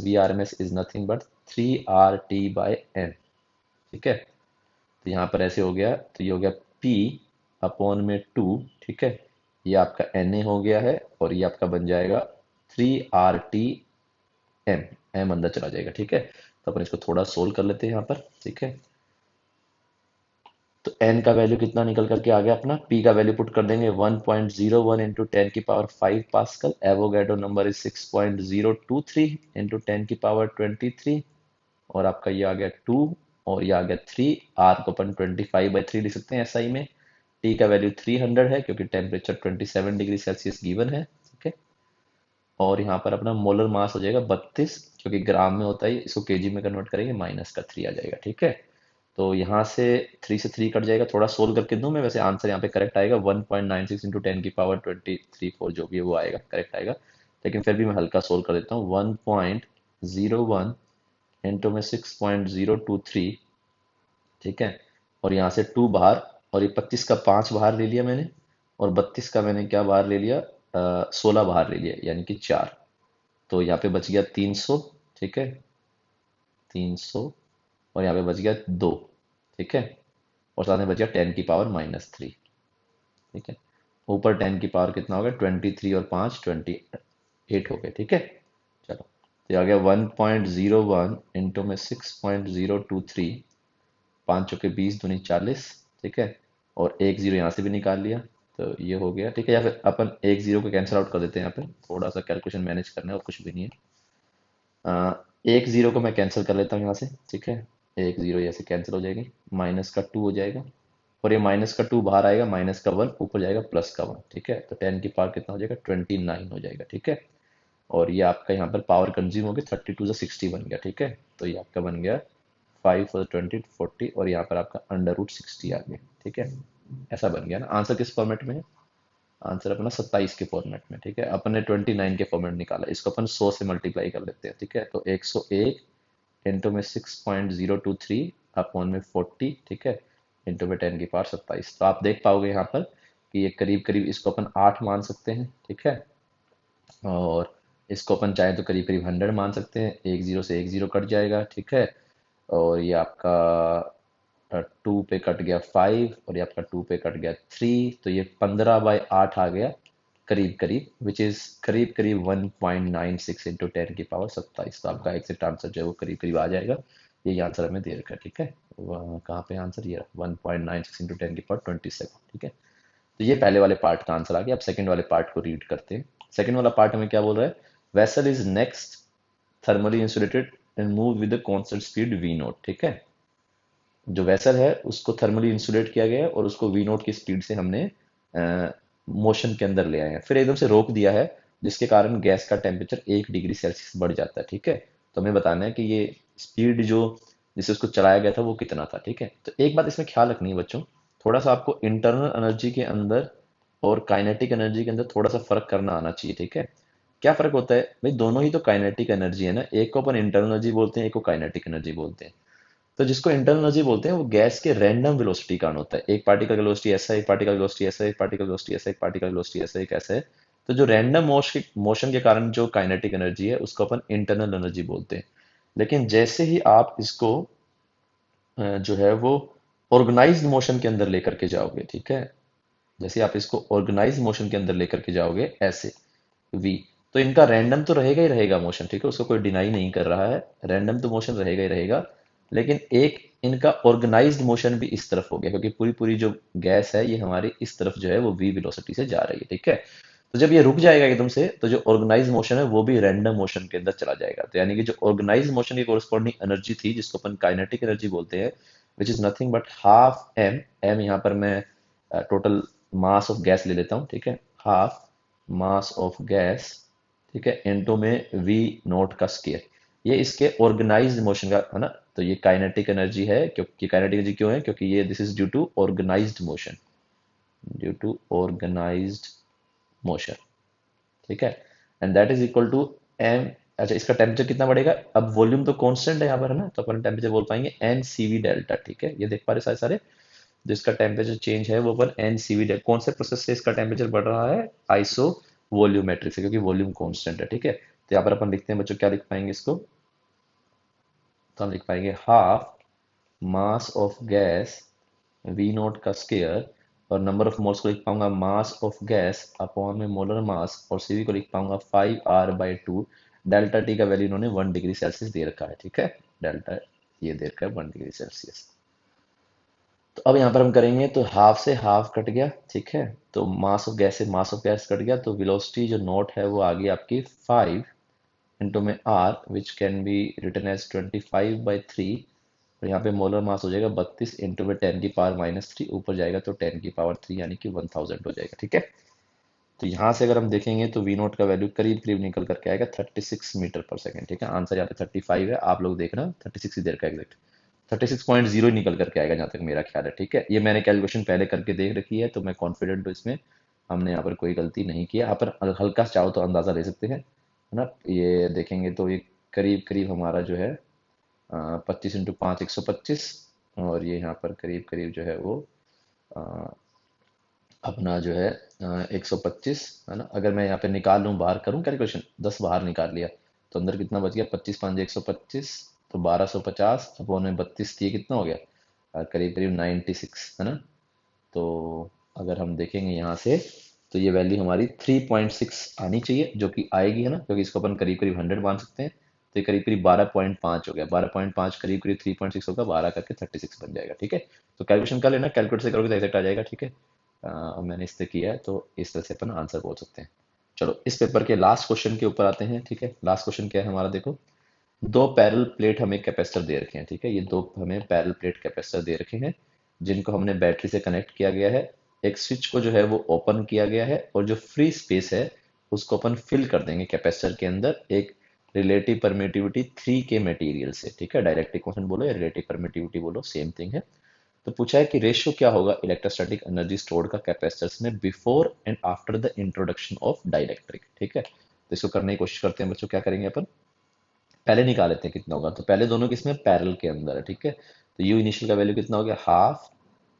is nothing but 3RT/n, ठीक है। तो यहाँ पर ऐसे हो गया, तो ये हो गया P अपॉन में 2, ठीक है। ये आपका Na हो गया है, और ये आपका बन जाएगा 3RT/m, m अंदर चला जाएगा, ठीक है। तो अपन इसको थोड़ा सोल्व कर लेते हैं यहाँ पर, ठीक है। तो n का वैल्यू कितना निकल करके आ गया अपना, p का वैल्यू पुट कर देंगे 1.01 into 10⁵ Avogadro number is 6.023 into 10⁻23, और आपका ये आ गया 2, और ये आ गया 3। आर को अपन 25/3 लिख सकते हैं एसआई में। टी का वैल्यू 300 है क्योंकि टेम्परेचर 27 डिग्री सेल्सियस गिवन है, ठीक है। और यहाँ पर अपना मोलर मास हो जाएगा 32, क्योंकि ग्राम में होता है, इसको केजी में कन्वर्ट करेंगे, -3 आ जाएगा, ठीक है। तो यहाँ से 3 से 3 कट जाएगा, थोड़ा सोल्व करके दूं मैं, वैसे आंसर यहाँ पे करेक्ट आएगा 1.96 इंटू 10 की पावर 23 4 जो भी है वो आएगा, करेक्ट आएगा। लेकिन फिर भी मैं हल्का सोल्व कर देता हूँ। 1.01 इंटू में 6.023, ठीक है। और यहाँ से 2 बाहर, और ये 25 का 5 बाहर ले लिया मैंने, और 32 का मैंने क्या बाहर ले लिया, 16 बाहर ले लिया, यानी कि 4। तो यहाँ पे बच गया 300, ठीक है, 300। और यहाँ पे बच गया 2, ठीक है। और साथ में बच गया 10 की पावर -3, ठीक है। ऊपर 10 की पावर कितना हो गया, 23 और 5 28 हो गए, ठीक है। चलो, तो ये आ गया 1.01 इंटू में 6.023, 5 चौके 20 दूनी 40, ठीक है। और एक जीरो यहाँ से भी निकाल लिया, तो ये हो गया, ठीक है। या फिर अपन एक जीरो को कैंसिल आउट कर देते हैं, यहाँ पे थोड़ा सा कैलकुलेशन मैनेज करना है और कुछ भी नहीं है। एक जीरो को मैं कैंसिल कर लेता हूँ यहाँ से, ठीक है। एक जीरो यहाँ से कैंसिल हो जाएगी, -2 हो जाएगा, और ये -2 बाहर आएगा, -1 ऊपर जाएगा, +1, ठीक है। तो 10 की पावर कितना हो जाएगा, 29 हो जाएगा, ठीक है। और ये आपका यहाँ पर पावर कंज्यूम हो गया, 32 से 60 बन गया, ठीक है। तो ये आपका बन गया 5 और 20 40, और यहाँ पर आपका √60 आ गया, ठीक है। ऐसा बन गया ना। आंसर किस फॉर्मेट में है, आंसर अपना 27 के फॉर्मेट में, ठीक है। अपन ने 29 के फॉर्मेट निकाला, इसको अपन 100 से मल्टीप्लाई कर लेते हैं, ठीक है। तो 101 इंटू में 6.023 अपॉन में 40, ठीक है, इंटू में 10 की पावर 27। तो आप देख पाओगे यहाँ पर कि ये करीब करीब इसको अपन 8 मान सकते हैं, ठीक है। और इसको अपन चाहे तो करीब करीब 100 मान सकते हैं, एक जीरो से एक जीरो कट जाएगा, ठीक है। और ये आपका 2 पे कट गया 5, और ये आपका 2 पे कट गया 3, तो ये 15/8 आ गया करीब करीब, विच इज करीब करीब 1.96 इंटू 10 की पावर 27। तो आपका एग्जैक्ट आंसर जो है वो करीब करीब आ जाएगा। यही आंसर हमें दे रखा है, ठीक है। कहाँ पे आंसर, ये 1.96 इंटू 10 की पावर 27, ठीक है। तो ये पहले वाले पार्ट का आंसर आ गया। अब सेकंड वाले पार्ट को रीड करते हैं। सेकंड वाला पार्ट हमें क्या बोल रहा है, vessel is next thermally insulated and move with the constant speed v note, ठीक है। जो वेसल है उसको थर्मली इंसुलेट किया गया है, और उसको v नोट की स्पीड से हमने मोशन के अंदर ले आए हैं, फिर एकदम से रोक दिया है, जिसके कारण गैस का टेम्परेचर 1 डिग्री सेल्सियस बढ़ जाता है, ठीक है। तो हमें बताना है कि ये स्पीड जो जिससे उसको चलाया गया था वो कितना था, ठीक है। तो एक बात इसमें ख्याल रखनी है बच्चों, थोड़ा सा आपको इंटरनल एनर्जी के अंदर और काइनेटिक एनर्जी के अंदर थोड़ा सा फर्क करना आना चाहिए, ठीक है। क्या फर्क होता है भाई, दोनों ही तो काइनेटिक एनर्जी है ना, एक को अपन इंटरनल एनर्जी बोलते हैं, एक को काइनेटिक एनर्जी बोलते हैं। तो जिसको इंटरनल एनर्जी बोलते हैं वो गैस के रैंडम वेलोसिटी का होता है, एक पार्टिकल की वेलोसिटी ऐसा है, एक पार्टिकल की वेलोसिटी ऐसा है, एक पार्टिकल की वेलोसिटी ऐसा है, एक पार्टिकल की वेलोसिटी ऐसा है, एक ऐसा है। तो जो रैंडम मोशन के कारण जो काइनेटिक एनर्जी है उसको अपन इंटरनल एनर्जी बोलते हैं। लेकिन जैसे ही आप इसको जो है वो ऑर्गेनाइज्ड मोशन के अंदर लेकर के जाओगे, ठीक है, जैसे आप इसको ऑर्गेनाइज मोशन के अंदर लेकर के जाओगे ऐसे वी, तो इनका रैंडम तो रहेगा ही रहेगा मोशन, ठीक है, उसको कोई डिनाई नहीं कर रहा है, रैंडम तो मोशन रहेगा ही रहेगा। लेकिन एक इनका ऑर्गेनाइज्ड मोशन भी इस तरफ हो गया, क्योंकि पूरी पूरी जो गैस है ये हमारी इस तरफ जो है वो वी वेलोसिटी से जा रही है, ठीक है। तो जब ये रुक जाएगा एकदम से, तो जो ऑर्गेनाइज मोशन है वो भी रैंडम मोशन के अंदर चला जाएगा। तो यानी कि जो ऑर्गेनाइज मोशन की कोरस्पॉन्डिंग एनर्जी थी, जिसको अपन काइनेटिक एनर्जी बोलते हैं, which is nothing but half M, M यहाँ पर मैं टोटल मास ऑफ गैस ले लेता हूँ, ठीक है, हाफ मास ऑफ गैस, ठीक है, इनटू में वी नोट का स्केयर। ये इसके ऑर्गेनाइज्ड मोशन का है ना। तो ये काइनेटिक एनर्जी है, क्योंकि काइनेटिक एनर्जी क्यों है, क्योंकि ये this is due to organized motion, due to organized motion, ठीक है। And that is equal to M. अच्छा, इसका टेम्परेचर कितना बढ़ेगा, अब वॉल्यूम तो कांस्टेंट है यहाँ पर है ना, तो अपन टेम्परेचर बोल पाएंगे एन सी वी डेल्टा, ठीक है। ये देख पा रहे सारे सारे, जिसका टेम्परेचर चेंज है वो अपन एन सी वी डेल्टा, कौन से प्रोसेस से इसका टेम्परेचर बढ़ रहा है, आइसो वॉल्यूमेट्रिक से, क्योंकि वॉल्यूम कांस्टेंट है, ठीक है। तो यहाँ पर अपन लिखते हैं बच्चों, क्या लिख पाएंगे इसको, तो हम लिख पाएंगे half mass of gas V naught का स्केयर, और नंबर ऑफ मोल्स को लिख पाऊंगा मास ऑफ गैस अपॉन में मोलर मास, और सीवी को लिख पाऊंगा 5r/2। डेल्टा टी का वैल्यू इन्होंने 1 डिग्री सेल्सियस दे रखा है, ठीक है। डेल्टा ये दे रखा है 1 डिग्री सेल्सियस। तो अब यहाँ पर हम करेंगे, तो हाफ से हाफ कट गया, ठीक है। तो मास ऑफ गैस से मास ऑफ गैस कट गया, तो वेलोसिटी जो नोट है वो आ गई आपकी 5 इंटू में R, which can be written as 25/3 और यहाँ पे मोलर मास हो जाएगा 32 इंटू में 10⁻³ ऊपर जाएगा तो 10⁻³ यानी कि 1000 हो जाएगा। ठीक है, तो यहाँ से अगर हम देखेंगे तो वी नोट का वैल्यू करीब करीब निकल करके आएगा 36 मीटर पर सेकेंड। ठीक है, आंसर यहाँ पे 35 है, आप लोग देखना 36 ही देर का एग्जैक्ट 36.0 निकल करके आएगा जहाँ तक मेरा ख्याल है। ठीक है, ये मैंने कैलकुलेशन पहले करके देख रखी है तो मैं कॉन्फिडेंट हूँ इसमें, हमने यहाँ पर कोई गलती नहीं किया। यहाँ पर हल्का सा चाहो तो अंदाजा ले सकते हैं, है ना। ये देखेंगे तो ये करीब करीब हमारा जो है 25 × 5 125, और ये यहाँ पर करीब करीब जो है वो अ, अपना जो है 125, है ना। अगर मैं यहाँ पे निकाल लूँ, बाहर करूँ कैलकुलेशन, 10 बाहर निकाल लिया तो अंदर कितना बच गया, 25 × 5 125, तो 1250 अपोन में 32, ये कितना हो गया करीब करीब 96, है ना। तो अगर हम देखेंगे यहाँ से तो ये वैल्यू हमारी 3.6 आनी चाहिए, जो कि आएगी, है ना, क्योंकि इसको अपन करीब करीब 100 मान सकते हैं। तो ये करीब करीब 12.5 हो गया, 12.5 करीब करीब 3.6 होगा, 12 करके 36 बन जाएगा। ठीक है, तो कैलकुलेशन कर लेना, कैलकुलेटर से करोगे तो एग्जैक्ट आ जाएगा। ठीक है, मैंने इससे किया है तो इस तरह से अपन आंसर बोल सकते हैं। चलो इस पेपर के लास्ट क्वेश्चन के ऊपर आते हैं। ठीक है, लास्ट क्वेश्चन क्या है हमारा, देखो, दो पैरेलल प्लेट हमें कैपेसिटर दे रखे हैं। ठीक है, ये दो हमें पैरेलल प्लेट कैपेसिटर दे रखे हैं जिनको हमने बैटरी से कनेक्ट किया गया है। एक स्विच को जो है वो ओपन किया गया है और जो फ्री स्पेस है उसको अपन फिल कर देंगे कैपेसिटर के अंदर एक रिलेटिव परमिटिविटी 3 के मटेरियल से। ठीक है, डायरेक्ट इक्वेशन बोलो या रिलेटिव परमिटिविटी बोलो, सेम थिंग है। तो पूछा है कि रेशियो क्या होगा इलेक्ट्रोस्टैटिक एनर्जी स्टोर्ड का कैपेसिटर्स में before and after the introduction of dielectric. ठीक है, तो इसको करने की कोशिश करते हैं बच्चों। क्या करेंगे अपन, पहले निकाल लेते हैं कितना होगा। तो पहले दोनों किसमें, पैरेलल के अंदर है। ठीक है, तो यू इनिशियल का वैल्यू कितना हो गया, हाफ,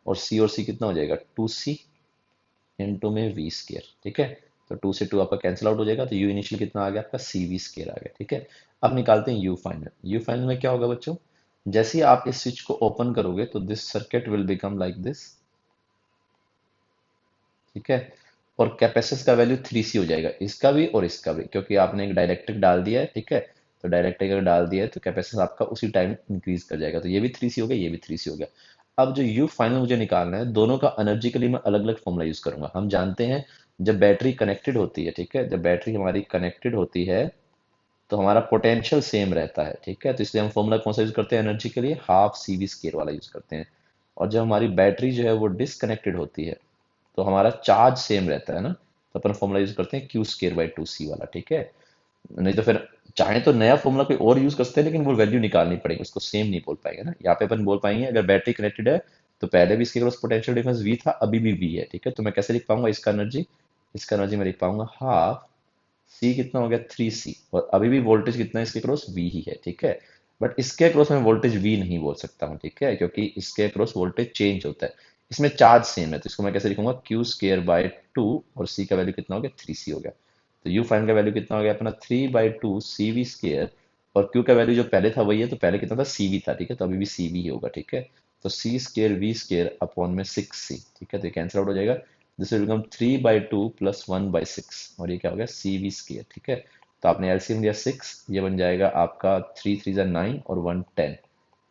और सी कितना हो जाएगा 2c इंटू में वी स्केयर। ठीक है, तो 2 से 2 आपका कैंसिल आउट हो जाएगा, तो यू इनिशियल कितना आ गया आपका सी वी स्केयर आ गया। ठीक है, अब निकालते हैं यू फाइनल। यू फाइनल में क्या होगा बच्चों, जैसे ही आप इस स्विच को ओपन करोगे तो this circuit will become like this. ठीक है, और कैपेसिटेंस का वैल्यू 3c हो जाएगा, इसका भी और इसका भी, क्योंकि आपने एक डाइलेक्ट्रिक डाल दिया है। ठीक है, तो डाइलेक्ट्रिक अगर डाल दिया है तो कैपेसिटेंस आपका उसी टाइम इंक्रीज कर जाएगा, तो ये भी 3c हो गया, ये भी 3c हो गया। अब जो यू फाइनल मुझे निकालना है, दोनों का एनर्जी के लिए मैं अलग अलग फॉर्मूला यूज करूंगा। हम जानते हैं जब बैटरी कनेक्टेड होती है, ठीक है, जब बैटरी हमारी कनेक्टेड होती है तो हमारा पोटेंशियल सेम रहता है। ठीक है, तो इसलिए हम फॉर्मूला कौन सा यूज करते हैं एनर्जी के लिए, हाफ सी वी स्केयर वाला यूज करते हैं। और जब हमारी बैटरी जो है वो डिसकनेक्टेड होती है तो हमारा चार्ज सेम रहता है ना, तो अपन फॉर्मूला यूज करते हैं क्यू स्केयर बाई 2c वाला। ठीक है, नहीं तो फिर चाहे तो नया फॉर्मूला कोई और यूज कर सकते हैं, लेकिन वो वैल्यू निकालनी पड़ेगी, उसको सेम नहीं बोल पाएंगे ना। यहाँ पे अपन बोल पाएंगे अगर बैटरी कनेक्टेड है तो पहले भी इसके क्रॉस पोटेंशियल डिफरेंस v था, अभी भी v है। ठीक है, तो मैं कैसे लिख पाऊंगा इसका एनर्जी मैं लिख पाऊंगा हाफ c कितना हो गया 3c, और अभी भी वोल्टेज कितना है इसके क्रॉस v ही है। ठीक है, बट इसके क्रॉस में वोल्टेज v नहीं बोल सकता हूँ। ठीक है, क्योंकि इसके क्रॉस वोल्टेज चेंज होता है, इसमें चार्ज सेम है, तो इसको मैं कैसे लिखूंगा क्यू स्केयर बाय 2, और c का वैल्यू कितना हो गया 3c हो गया। तो यू फाइनल का वैल्यू कितना हो गया अपना 3/2 सी वी स्केयर, और क्यू का वैल्यू जो पहले था वही है, तो पहले कितना था सी वी था। ठीक है, तो अभी भी सी वी ही होगा। ठीक है, तो सी स्केयर वी स्केयर अपॉन में 6c। ठीक है, तो कैंसिल आउट हो जाएगा, दिस विल बिकम 3/2 प्लस 1/6, और ये क्या हो गया सी वी स्केयर। ठीक है, तो आपने एलसीएम लिया 6, ये बन जाएगा आपका 3 3 9 और 1 10,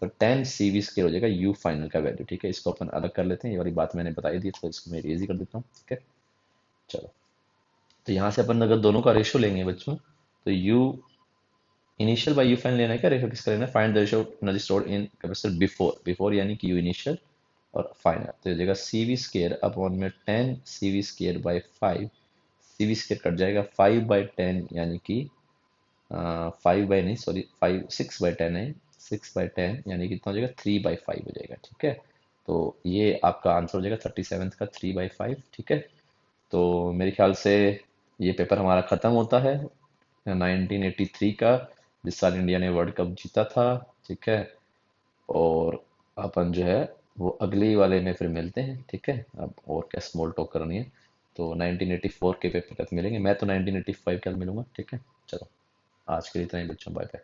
तो 10 सी वी स्केयर हो जाएगा यू फाइनल का वैल्यू। ठीक है, इसको अपन अलग कर लेते हैं, ये वाली बात मैंने बताई दी, तो इसको मैं इजी कर देता हूँ। ठीक है, चलो, तो यहाँ से अपन अगर दोनों का रेशियो लेंगे बच्चों, तो U initial by U final लेना है, क्या रेशियो किसका लेना है, find the ratio energy stored in capacitor before, before यानी कि यू इनिशियल और फाइनल, तो ये हो जाएगा सी वी स्केयर अपॉन में 10 C V square by 5, C V square cut जाएगा 5/10 यानी कि 5 बाई नहीं सॉरी 6/10 है, 6/10 यानी कि कितना हो जाएगा 3/5 हो जाएगा। ठीक है, तो ये आपका आंसर हो जाएगा 37 का 3/5। ठीक है, तो मेरे ख्याल से ये पेपर हमारा ख़त्म होता है 1983 का, जिस साल इंडिया ने वर्ल्ड कप जीता था। ठीक है, और अपन जो है वो अगली वाले में फिर मिलते हैं। ठीक है, अब और क्या स्मॉल टॉक करनी है, तो 1984 के पेपर तक मिलेंगे, मैं तो 1985 के मिलूंगा। ठीक है, चलो आज के लिए इतना ही बच्चों, बाय बाय।